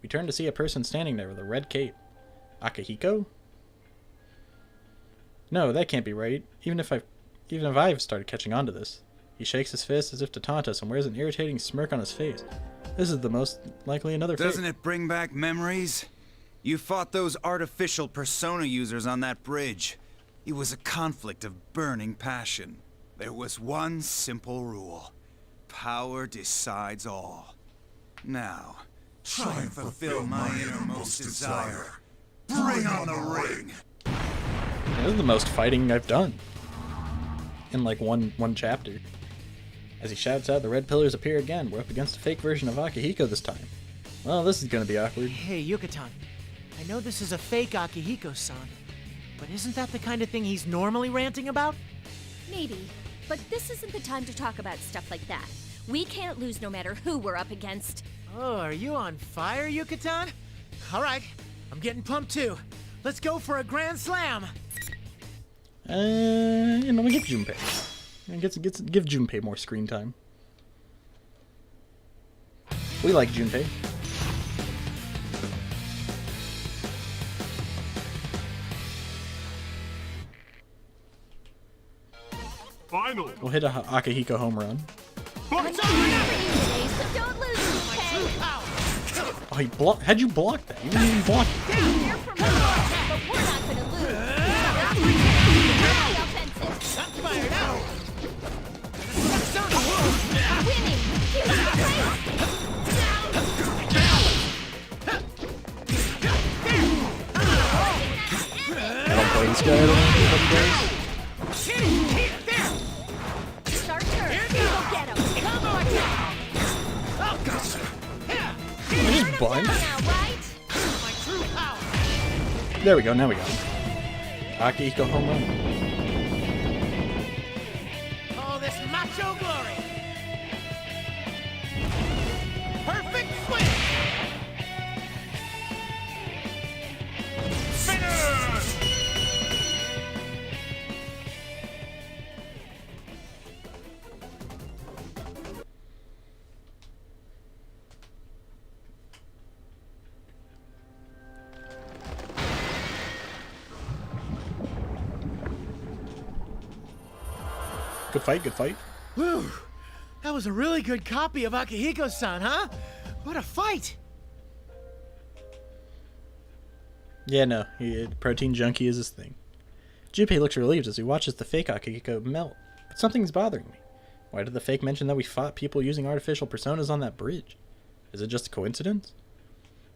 We turn to see a person standing there with a red cape. Akihiko? No, that can't be right. Even if I've started catching on to this. He shakes his fist as if to taunt us and wears an irritating smirk on his face. This is the most likely another fake. Doesn't it bring back memories? You fought those artificial persona users on that bridge. It was a conflict of burning passion. There was one simple rule. Power decides all. Now, try and fulfill my innermost desire. Bring on the ring! This is the most fighting I've done. In like one chapter. As he shouts out, the red pillars appear again. We're up against a fake version of Akihiko this time. Well, this is gonna be awkward. Hey, Yucatan. I know this is a fake Akihiko-san, but isn't that the kind of thing he's normally ranting about? Maybe, but this isn't the time to talk about stuff like that. We can't lose no matter who we're up against. Oh, are you on fire, Yucatan? All right, I'm getting pumped too. Let's go for a grand slam. You know, give Junpei. Give Junpei more screen time. We like Junpei. Final. We'll hit a Akihiko home run. Don't lose, Oh, he blocked. How'd you block that? You didn't even block it. but we're not gonna lose. I'm fired out. Winning. I don't play this guy. I don't know what he does. Start turn. Go get him. I just blind. Now, right? There we go. Now we got him. Akihiko home run. Oh, this macho glory. Perfect swing. Finish! Good fight. Good fight. Whew. That was a really good copy of Akihiko-san, huh? What a fight. Yeah, no. Protein junkie is his thing. Junpei looks relieved as he watches the fake Akihiko melt. But something's bothering me. Why did the fake mention that we fought people using artificial personas on that bridge? Is it just a coincidence?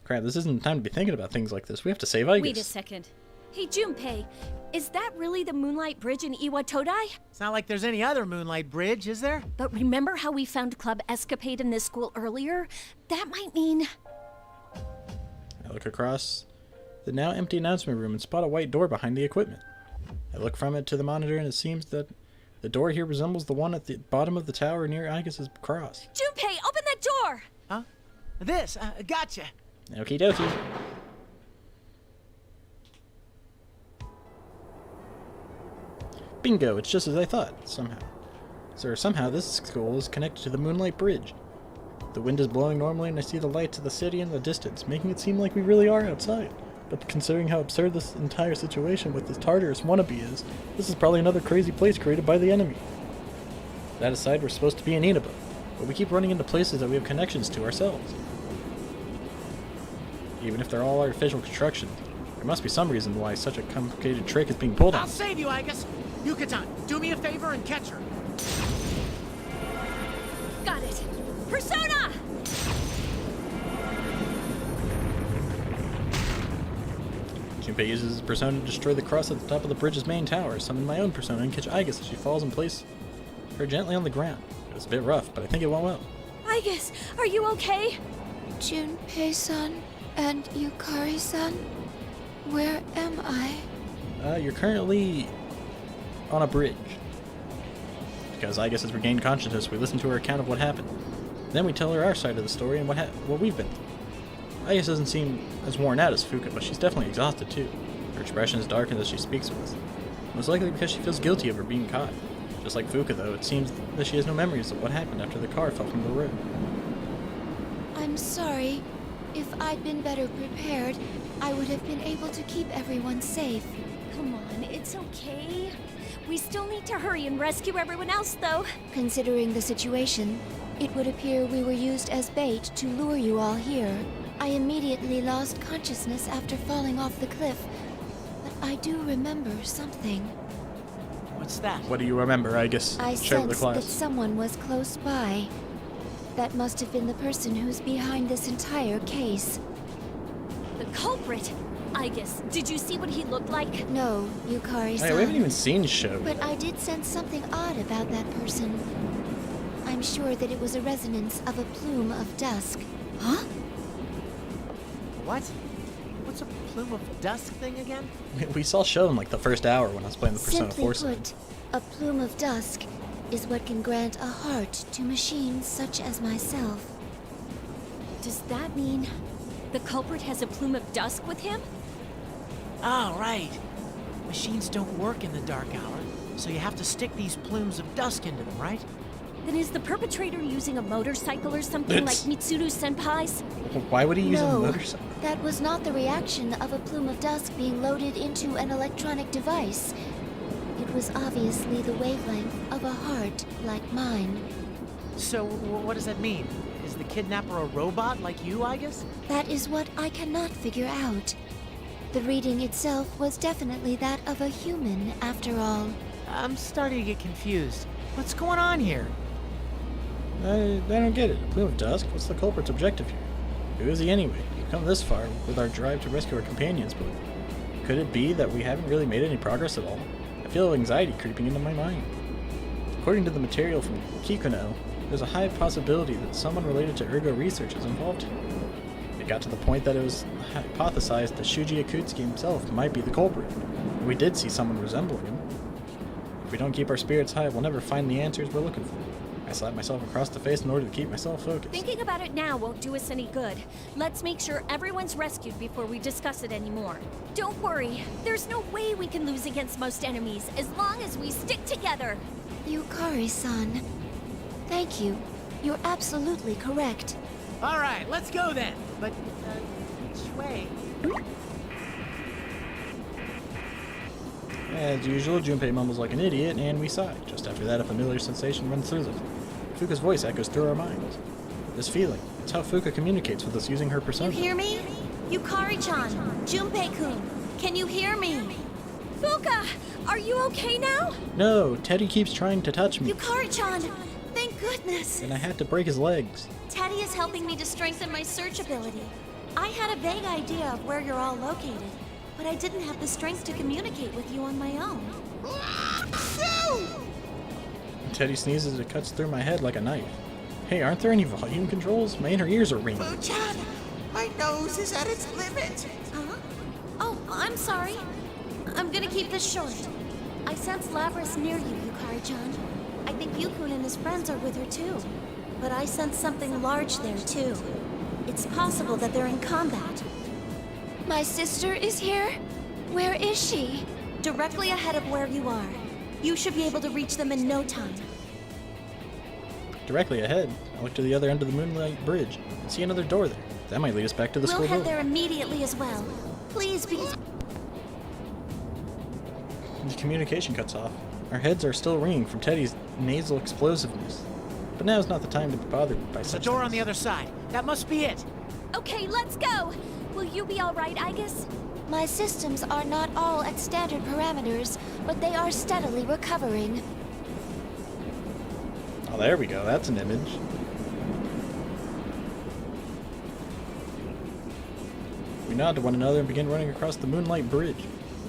Crap, this isn't the time to be thinking about things like this. We have to save Aigis. Wait a second. Hey, Junpei, is that really the Moonlight Bridge in Iwatodai? It's not like there's any other Moonlight Bridge, is there? But remember how we found Club Escapade in this school earlier? That might mean... I look across the now empty announcement room and spot a white door behind the equipment. I look from it to the monitor and it seems that the door here resembles the one at the bottom of the tower near Aigis' cross. Junpei, open that door! Huh? This? Gotcha. Okie dokie. Bingo, it's just as I thought, somehow. Somehow this school is connected to the Moonlight Bridge. The wind is blowing normally and I see the lights of the city in the distance, making it seem like we really are outside. But considering how absurd this entire situation with this Tartarus wannabe is, this is probably another crazy place created by the enemy. That aside, we're supposed to be in Inaba, but we keep running into places that we have connections to ourselves. Even if they're all artificial constructions, there must be some reason why such a complicated trick is being pulled on. I'll save you, Aigis. Yuka-tan, do me a favor and catch her. Got it. Persona! Junpei uses his persona to destroy the cross at the top of the bridge's main tower, summon my own persona, and catch Aigis as she falls and place her gently on the ground. It was a bit rough, but I think it went well. Aigis, are you okay? Junpei-san and Yukari-san, where am I? You're currently on a bridge. Because Aigis has regained consciousness, we listen to her account of what happened. Then we tell her our side of the story and what we've been through. Aigis doesn't seem as worn out as Fuka, but she's definitely exhausted too. Her expression is darkened as she speaks with us. Most likely because she feels guilty over being caught. Just like Fuka, though, it seems that she has no memories of what happened after the car fell from the road. I'm sorry. If I'd been better prepared, I would have been able to keep everyone safe. Come on, it's okay. We still need to hurry and rescue everyone else, though. Considering the situation, it would appear we were used as bait to lure you all here. I immediately lost consciousness after falling off the cliff, but I do remember something. What's that? What do you remember, Aigis? I Share it with sensed the that class. someone was close by. That must have been the person who's behind this entire case. The culprit? Aigis, did you see what he looked like? No, Yukari-san. Hey, we haven't even seen Sho. But I did sense something odd about that person. I'm sure that it was a resonance of a plume of dusk. Huh? What? What's a plume of dust thing again? We saw Sho in like the first hour when I was playing the Persona 4 Simply side. put, a plume of dusk is what can grant a heart to machines such as myself. Does that mean the culprit has a plume of dusk with him? Oh, right. Machines don't work in the dark hour, so you have to stick these plumes of dusk into them, right? Then is the perpetrator using a motorcycle or something like Mitsuru Senpai's? Why would he use a No, motorcycle? that was not the reaction of a plume of dust being loaded into an electronic device. It was obviously the wavelength of a heart like mine. So, what does that mean? Is the kidnapper a robot like you, I guess? That is what I cannot figure out. The reading itself was definitely that of a human, after all. I'm starting to get confused. What's going on here? I don't get it. A plume of dust? What's the culprit's objective here? Who is he anyway? We've come this far with our drive to rescue our companions, but could it be that we haven't really made any progress at all? I feel anxiety creeping into my mind. According to the material from Kikuno, there's a high possibility that someone related to Ergo research is involved here. It got to the point that it was hypothesized that Shuji Akutsuki himself might be the culprit. We did see someone resembling him. If we don't keep our spirits high, we'll never find the answers we're looking for. I slapped myself across the face in order to keep myself focused. Thinking about it now won't do us any good. Let's make sure everyone's rescued before we discuss it anymore. Don't worry, there's no way we can lose against most enemies as long as we stick together. Yukari-san, thank you. You're absolutely correct. All right, let's go then. But, which way? As usual, Junpei mumbles like an idiot, and we sigh. Just after that, a familiar sensation runs through them. Fuka's voice echoes through our minds. This feeling, it's how Fuka communicates with us using her persona. You hear me? Yukari-chan, Junpei-kun, can you hear me? Fuka, are you okay now? No, Teddy keeps trying to touch me, Yukari-chan, thank goodness. and I had to break his legs. Teddy is helping me to strengthen my search ability. I had a vague idea of where you're all located, but I didn't have the strength to communicate with you on my own. When Teddy sneezes, it cuts through my head like a knife. Hey, aren't there any volume controls? My inner ears are ringing. Fu-chan, my nose is at its limit. Huh? Oh, I'm sorry. I'm gonna keep this short. I sense Labris near you, Yukari-chan. I think Yukun and his friends are with her too. But I sense something large there too. It's possible that they're in combat. My sister is here? Where is she? Directly ahead of where you are. You should be able to reach them in no time. Directly ahead, I look to the other end of the Moonlight Bridge and see another door there. That might lead us back to the school We'll head building. there immediately as well. Please be... The communication cuts off. Our heads are still ringing from Teddy's nasal explosiveness. But now is not the time to be bothered by The such door things. on the other side. That must be it. Okay, let's go. Will you be all right, Aegis? My systems are not all at standard parameters, but they are steadily recovering. Oh, there we go. That's an image. We nod to one another and begin running across the Moonlight Bridge.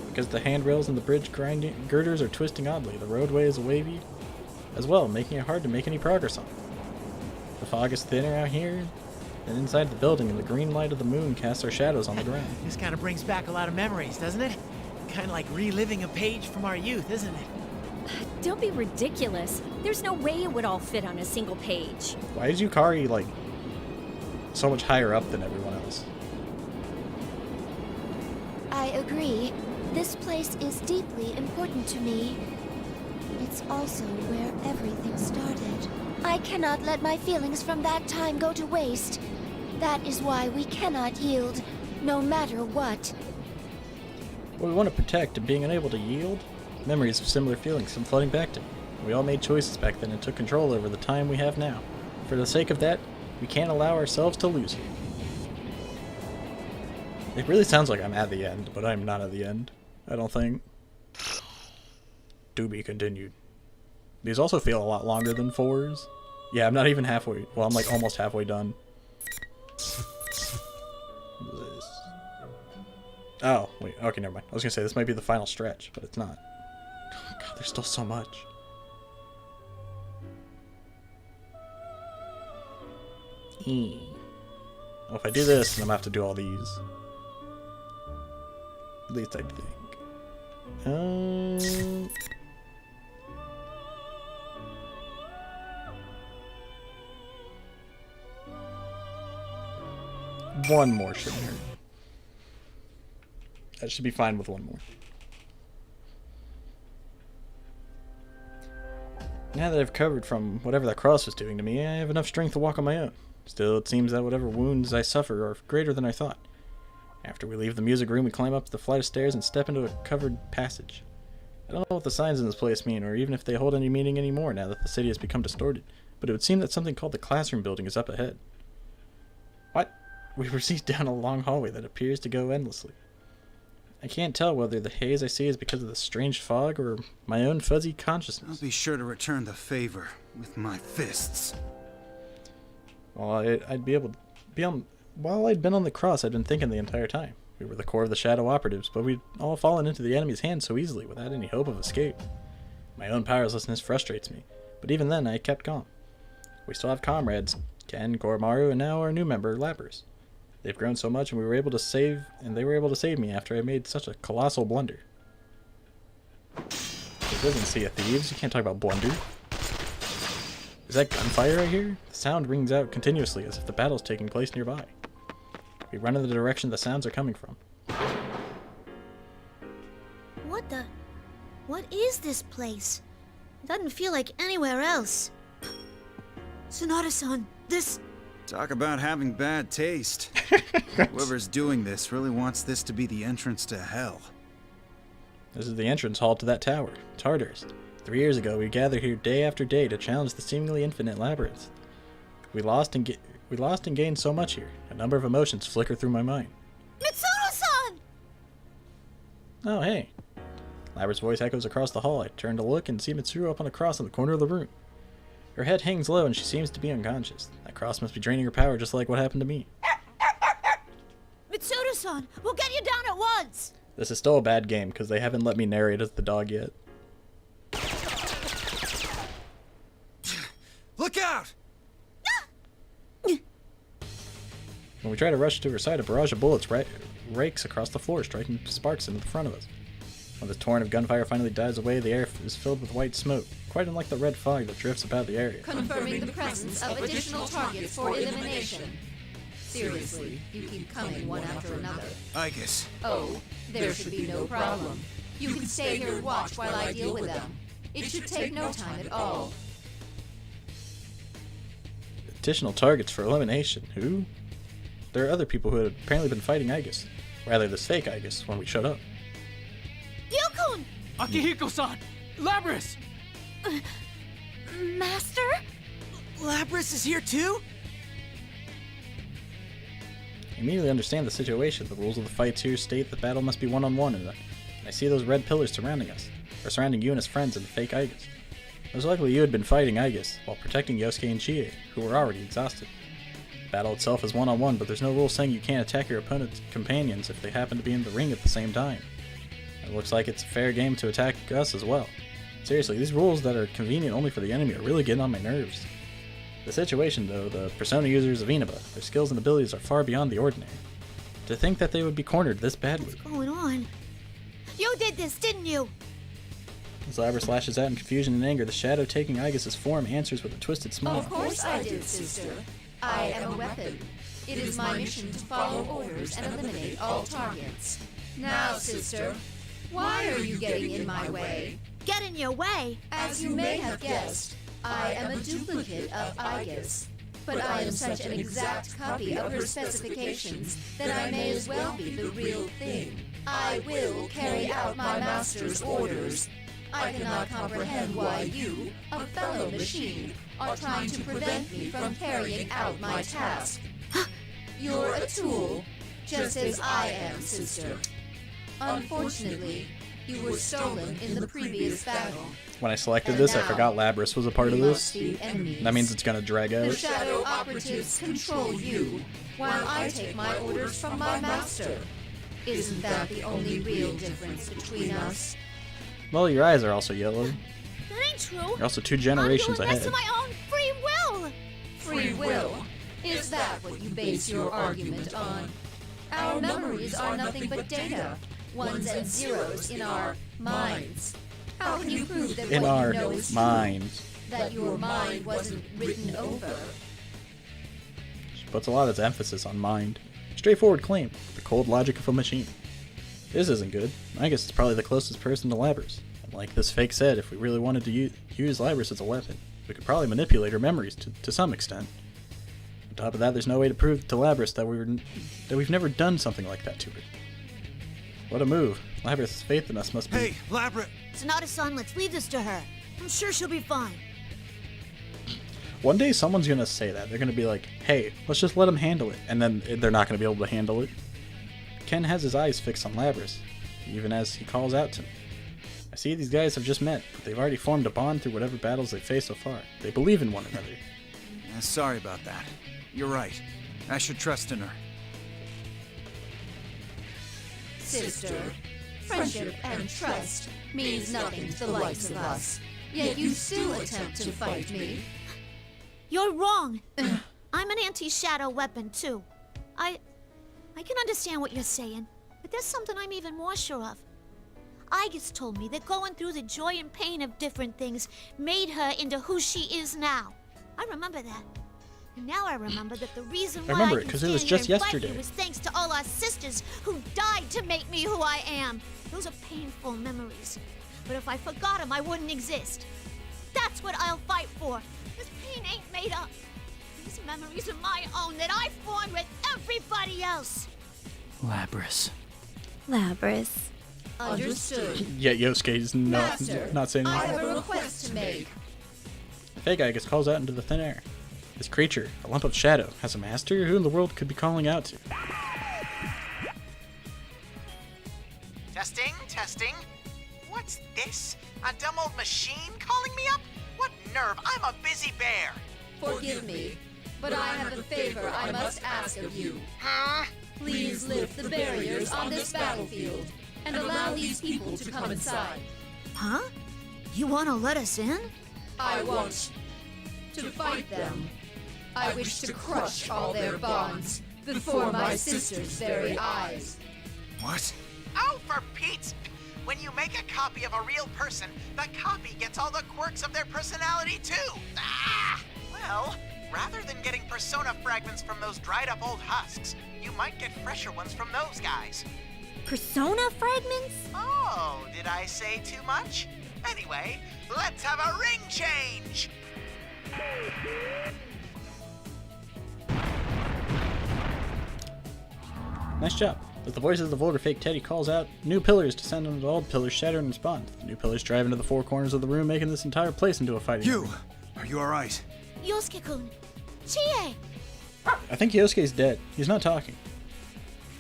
Because the handrails and the bridge girders are twisting oddly, the roadway is wavy as well, making it hard to make any progress on it. The fog is thinner out here, and inside the building, the green light of the moon casts our shadows on the ground. This kind of brings back a lot of memories, doesn't it? Kind of like reliving a page from our youth, isn't it? Don't be ridiculous. There's no way it would all fit on a single page. Why is Yukari, like, so much higher up than everyone else? I agree. This place is deeply important to me. It's also where everything started. I cannot let my feelings from that time go to waste. That is why we cannot yield, no matter what. What we want to protect and being unable to yield? Memories of similar feelings come flooding back to me. We all made choices back then and took control over the time we have now. For the sake of that, we can't allow ourselves to lose it. It really sounds like I'm at the end, but I'm not at the end. I don't think. To be continued. These also feel a lot longer than 4s. Yeah, I'm not even halfway. Well, I'm like almost halfway done. Oh, wait. Okay, never mind. I was gonna say this might be the final stretch, but it's not. Oh, God, there's still so much. Well, if I do this, then I'm gonna have to do all these. At least I think. One more shouldn't hurt. That should be fine with one more. Now that I've recovered from whatever that cross was doing to me, I have enough strength to walk on my own. Still, it seems that whatever wounds I suffer are greater than I thought. After we leave the music room, we climb up the flight of stairs and step into a covered passage. I don't know what the signs in this place mean, or even if they hold any meaning anymore now that the city has become distorted, but it would seem that something called the classroom building is up ahead. What? We proceed down a long hallway that appears to go endlessly. I can't tell whether the haze I see is because of the strange fog or my own fuzzy consciousness. I'll be sure to return the favor with my fists. While I'd been on the cross, I'd been thinking the entire time. We were the core of the Shadow Operatives, but we'd all fallen into the enemy's hands so easily without any hope of escape. My own powerlessness frustrates me, but even then I kept calm. We still have comrades, Ken, Coramaru, and now our new member, Lapras. They've grown so much, and they were able to save me after I made such a colossal blunder. It doesn't see a thieves. You can't talk about blunder. Is that gunfire I hear? The sound rings out continuously as if the battle's taking place nearby. We run in the direction the sounds are coming from. What is this place? It doesn't feel like anywhere else. Sonata-san, this... Talk about having bad taste. Whoever's doing this really wants this to be the entrance to hell. This is the entrance hall to that tower, Tartarus. 3 years ago, we gathered here day after day to challenge the seemingly infinite labyrinth. We lost and gained so much here. A number of emotions flicker through my mind. Mitsuno-san! Oh, hey. Labra's voice echoes across the hall. I turn to look and see Mitsuru up on a cross in the corner of the room. Her head hangs low and she seems to be unconscious. That cross must be draining her power just like what happened to me. Mitsuno-san, we'll get you down at once! This is still a bad game because they haven't let me narrate as the dog yet. Look out! When we try to rush to her side, a barrage of bullets rakes across the floor, striking sparks into the front of us. When the torrent of gunfire finally dies away, the air is filled with white smoke, quite unlike the red fog that drifts about the area. Confirming the presence of additional targets for elimination. Seriously, you keep coming one after another. Aigis. Oh, there should be no problem. You can stay here and watch while I deal with them. It should take no time at all. Additional targets for elimination. Who? There are other people who had apparently been fighting Aigis. Rather, this fake Aigis, when we showed up. Gyokun! Akihiko-san! Lapras! Master? Lapras is here too? I immediately understand the situation. The rules of the fights here state that battle must be one-on-one, and I see those red pillars surrounding us, or surrounding you and his friends and the fake Aigis. Most likely you had been fighting Aigis, while protecting Yosuke and Chie, who were already exhausted. The battle itself is one-on-one, but there's no rule saying you can't attack your opponent's companions if they happen to be in the ring at the same time. It looks like it's a fair game to attack us as well. Seriously, these rules that are convenient only for the enemy are really getting on my nerves. The situation, though, the Persona users of Inaba, their skills and abilities are far beyond the ordinary. To think that they would be cornered this badly. What's going on? You did this, didn't you? As Labras lashes out in confusion and anger, the shadow taking Aigis' form answers with a twisted smile. Of course I did, sister. I am a weapon. It is my mission to follow orders and eliminate all targets. Now, sister, why are you getting in my way? Get in your way? As you may have guessed, I am a duplicate of Aigis. But I am such an exact copy of her specifications that I may as well be the real thing. I will carry out my master's orders. I cannot comprehend why you, a fellow machine, are trying to prevent me from carrying out my task. You're a tool, just as I am, sister. Unfortunately, you were stolen in the previous battle. When I selected this, I forgot Labras was a part of this. That means it's gonna drag out. The Shadow Operatives control you, while I take my orders from my master. Isn't that the only real difference between us? Well, your eyes are also yellow. That ain't true. You're also 2 generations I'm doing ahead. this of my own free will. Free will? Is that what you base your argument on? Our memories are nothing but data, ones and zeros in our minds. How can you prove that In what our you know is minds. true? That your mind wasn't written over? She puts a lot of emphasis on mind. Straightforward claim, the cold logic of a machine. This isn't good. I guess it's probably the closest person to Labras. Like this fake said, if we really wanted to use Labrys as a weapon, we could probably manipulate her memories to some extent. On top of that, there's no way to prove to Labrys that we've never done something like that to her. What a move. Labrys' faith in us must be... Hey, Labrys! Sonata-san, let's leave this to her. I'm sure she'll be fine. One day someone's gonna say that. They're gonna be like, hey, let's just let him handle it. And then they're not gonna be able to handle it. Ken has his eyes fixed on Labrys, even as he calls out to me. I see these guys have just met, but they've already formed a bond through whatever battles they've faced so far. They believe in one another. Sorry about that. You're right. I should trust in her. Sister, friendship and trust means nothing to the likes of us. Yet you still attempt to fight me. You're wrong. I'm an anti-shadow weapon, too. I can understand what you're saying, but there's something I'm even more sure of. Aigis told me that going through the joy and pain of different things made her into who she is now. I remember that. And now I remember that the reason why I can because it was stand just here and fight yesterday. you is thanks to all our sisters who died to make me who I am. Those are painful memories. But if I forgot them, I wouldn't exist. That's what I'll fight for. This pain ain't made up. These memories are my own that I formed with everybody else. Labrys. Labrys. Understood. Yeah, Yosuke's not saying I that. have a request to make. The fake guy gets calls out into the thin air. This creature, a lump of shadow, has a master? Who in the world could be calling out to? Testing, testing. What's this? A dumb old machine calling me up? What nerve? I'm a busy bear. Forgive me, but I have a favor I must ask of you. Huh? Please lift the barriers on this battlefield and allow these people to come inside. Huh? You want to let us in? I want to fight them. I wish to crush all their bonds before my sister's very eyes. What? Oh, for Pete's... When you make a copy of a real person, the copy gets all the quirks of their personality, too. Ah! Well, rather than getting persona fragments from those dried-up old husks, you might get fresher ones from those guys. Persona fragments? Oh, did I say too much? Anyway, let's have a ring change! Nice job. As the voice of the vulgar fake Teddy calls out, new pillars descend onto the old pillars, shatter and respond. The new pillars drive into the four corners of the room, making this entire place into a fighting ring. Are you alright? Yosuke-kun. Chie! I think Yosuke's dead. He's not talking.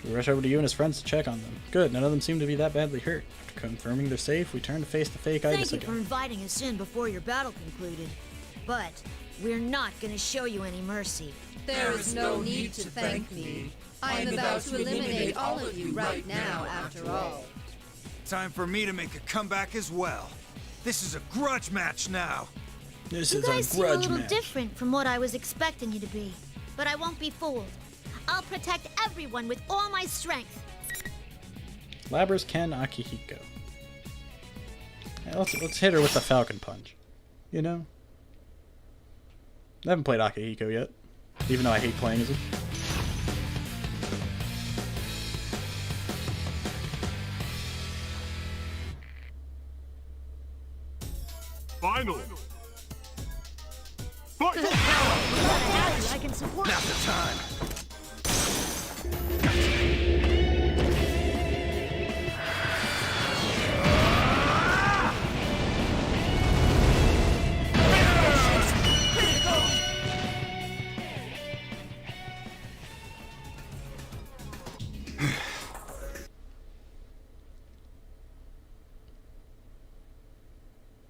We rush over to you and his friends to check on them. Good, none of them seem to be that badly hurt. After confirming they're safe, we turn to face the fake Aigis Thank you again. for inviting us in before your battle concluded. But we're not gonna show you any mercy. There is no need to thank me. I am about to eliminate all of you right now, after all. Time for me to make a comeback as well. This is a grudge match now. This You is guys a seem a grudge little match. different from what I was expecting you to be. But I won't be fooled. I'll protect everyone with all my strength. Labrys Ken Akihiko. Yeah, let's hit her with the Falcon Punch. You know? I haven't played Akihiko yet, even though I hate playing as him. Final. Fight! I can support. Now's the time.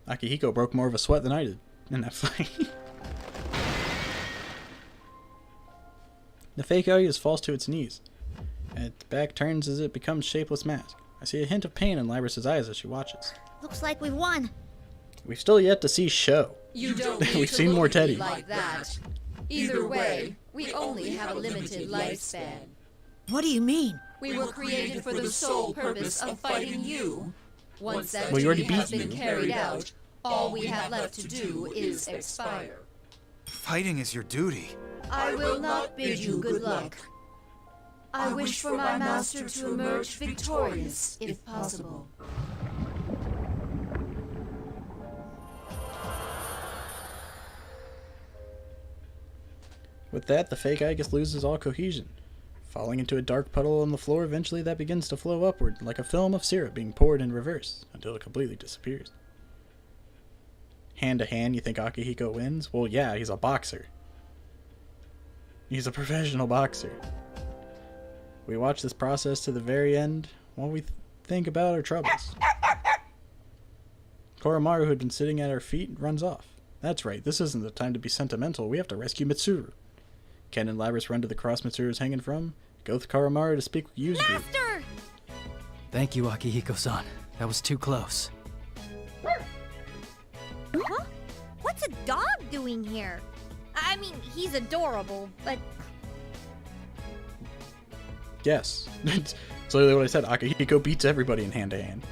Akihiko broke more of a sweat than I did in that fight. The fake Aigis falls to its knees, and its back turns as it becomes shapeless mask. I see a hint of pain in Labrys' eyes as she watches. Looks like we won. We've still yet to see Sho. You don't need We've to seen look more at me Teddy. like that. Either way, we only have a limited lifespan. What do you mean? We were created for the sole purpose of fighting you. Once that Well, you already duty has beat been me. carried out, all we have left to do is expire. Fighting is your duty. I will not bid you good luck. I wish for my master to emerge victorious, if possible. With that, the fake Aegis loses all cohesion, falling into a dark puddle on the floor. Eventually that begins to flow upward like a film of syrup being poured in reverse until it completely disappears. Hand to hand, you think Akihiko wins? Well, yeah, he's a boxer. He's a professional boxer. We watch this process to the very end while we think about our troubles. Coramaru, who had been sitting at our feet, runs off. That's right, this isn't the time to be sentimental. We have to rescue Mitsuru. Ken and Labris run to the cross Mitsuru's hanging from. Go with Coramaru to speak with Yu's group. Thank you, Akihiko-san. That was too close. Huh? What's a dog doing here? I mean, he's adorable, but... Yes. It's literally what I said. Akihiko beats everybody in hand-to-hand.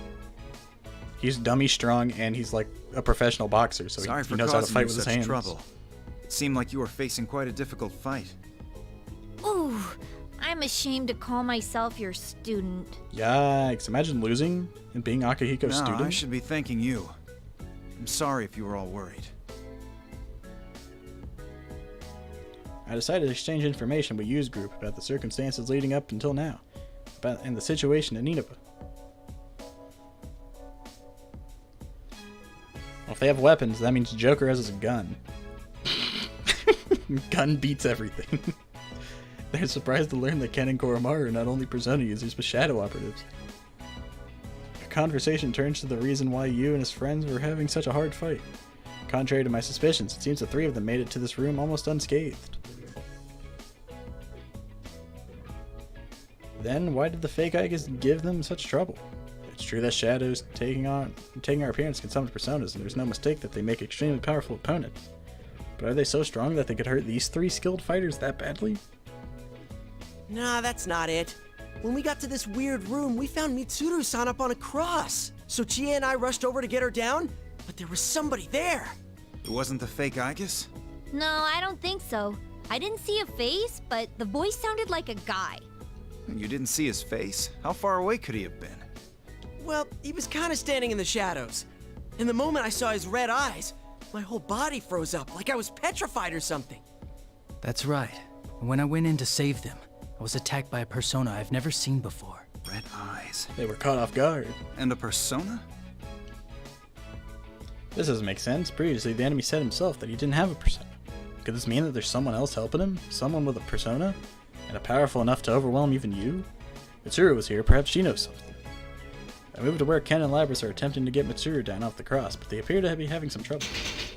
He's dummy strong, and he's like a professional boxer, so he knows how to fight with his hands. Trouble. It seemed like you were facing quite a difficult fight. Ooh, I'm ashamed to call myself your student. Yikes, imagine losing and being Akihiko's student. I should be thanking you. I'm sorry if you were all worried. I decided to exchange information with Yu's group about the circumstances leading up until now, and the situation in Nineveh. Well, if they have weapons, that means Joker has a gun. Gun beats everything. They're surprised to learn that Ken and Coramaru are not only Persona users, but Shadow Operatives. The conversation turns to the reason why Yu and his friends were having such a hard fight. Contrary to my suspicions, it seems the three of them made it to this room almost unscathed. Then, why did the fake Aegis give them such trouble? It's true that Shadow's taking our appearance can summon personas, and there's no mistake that they make extremely powerful opponents. But are they so strong that they could hurt these three skilled fighters that badly? Nah, that's not it. When we got to this weird room, we found Mitsuru-san up on a cross. So Chie and I rushed over to get her down, but there was somebody there. It wasn't the fake Aegis? No, I don't think so. I didn't see a face, but the voice sounded like a guy. You didn't see his face? How far away could he have been? Well, he was kind of standing in the shadows. And the moment I saw his red eyes, my whole body froze up, like I was petrified or something. That's right. When I went in to save them, I was attacked by a persona I've never seen before. Red eyes. They were caught off guard. And a persona? This doesn't make sense. Previously, the enemy said himself that he didn't have a persona. Could this mean that there's someone else helping him? Someone with a persona? And powerful enough to overwhelm even you? Mitsuru was here, perhaps she knows something. I moved to where Ken and Labris are attempting to get Mitsuru down off the cross, but they appear to be having some trouble.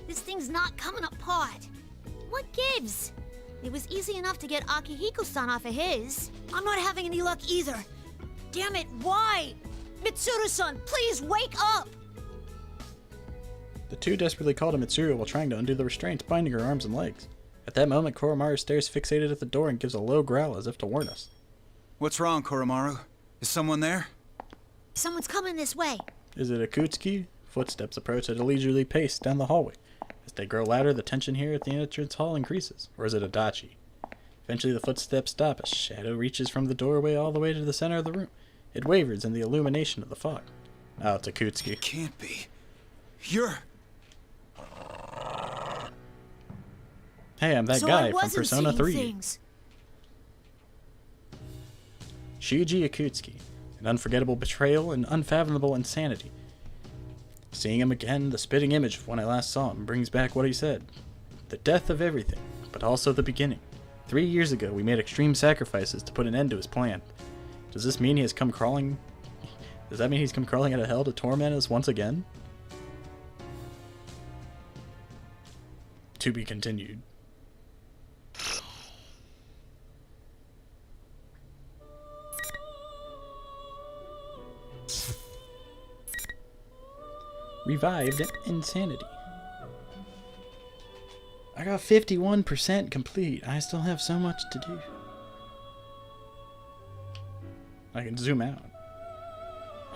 This thing's not coming apart. What gives? It was easy enough to get Akihiko-san off of his. I'm not having any luck either. Damn it, why? Mitsuru-san, please wake up! The two desperately call to Mitsuru while trying to undo the restraints binding her arms and legs. At that moment, Coramaru stares fixated at the door and gives a low growl as if to warn us. What's wrong, Coramaru? Is someone there? Someone's coming this way. Is it Akutsuki? Footsteps approach at a leisurely pace down the hallway. As they grow louder, the tension here at the entrance hall increases. Or is it Adachi? Eventually, the footsteps stop as Shadow reaches from the doorway all the way to the center of the room. It wavers in the illumination of the fog. Oh, it's Akutsuki. It can't be. You're... Hey, I'm that guy from Persona 3. Shuji Akutsuki. An unforgettable betrayal and unfathomable insanity. Seeing him again, the spitting image of when I last saw him brings back what he said. The death of everything, but also the beginning. 3 years ago, we made extreme sacrifices to put an end to his plan. Does this mean he has come crawling? Does that mean he's come crawling out of hell to torment us once again? To be continued. Revived insanity. I got 51% complete. I still have so much to do. I can zoom out.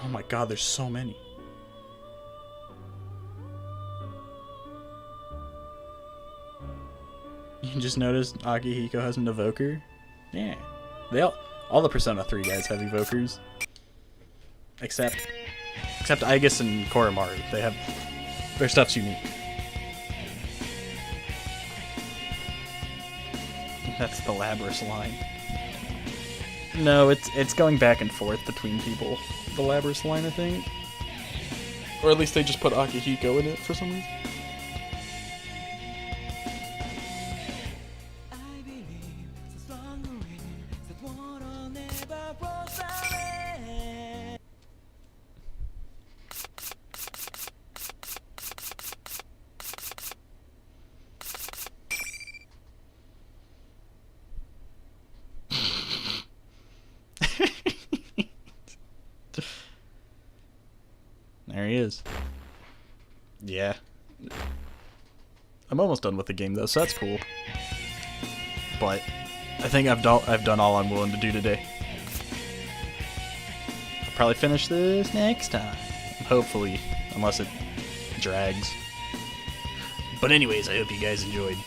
Oh my god, there's so many. You just noticed Akihiko has an evoker? Yeah. All the Persona 3 guys have evokers. Except Aegis and Coramaru. Their stuff's unique. That's the Labrys line. No, it's going back and forth between people. The Labrys line, I think. Or at least they just put Akihiko in it for some reason. There he is. Yeah. I'm almost done with the game though, so that's cool. But I think I've done all I'm willing to do today. I'll probably finish this next time. Hopefully, unless it drags. But anyways, I hope you guys enjoyed.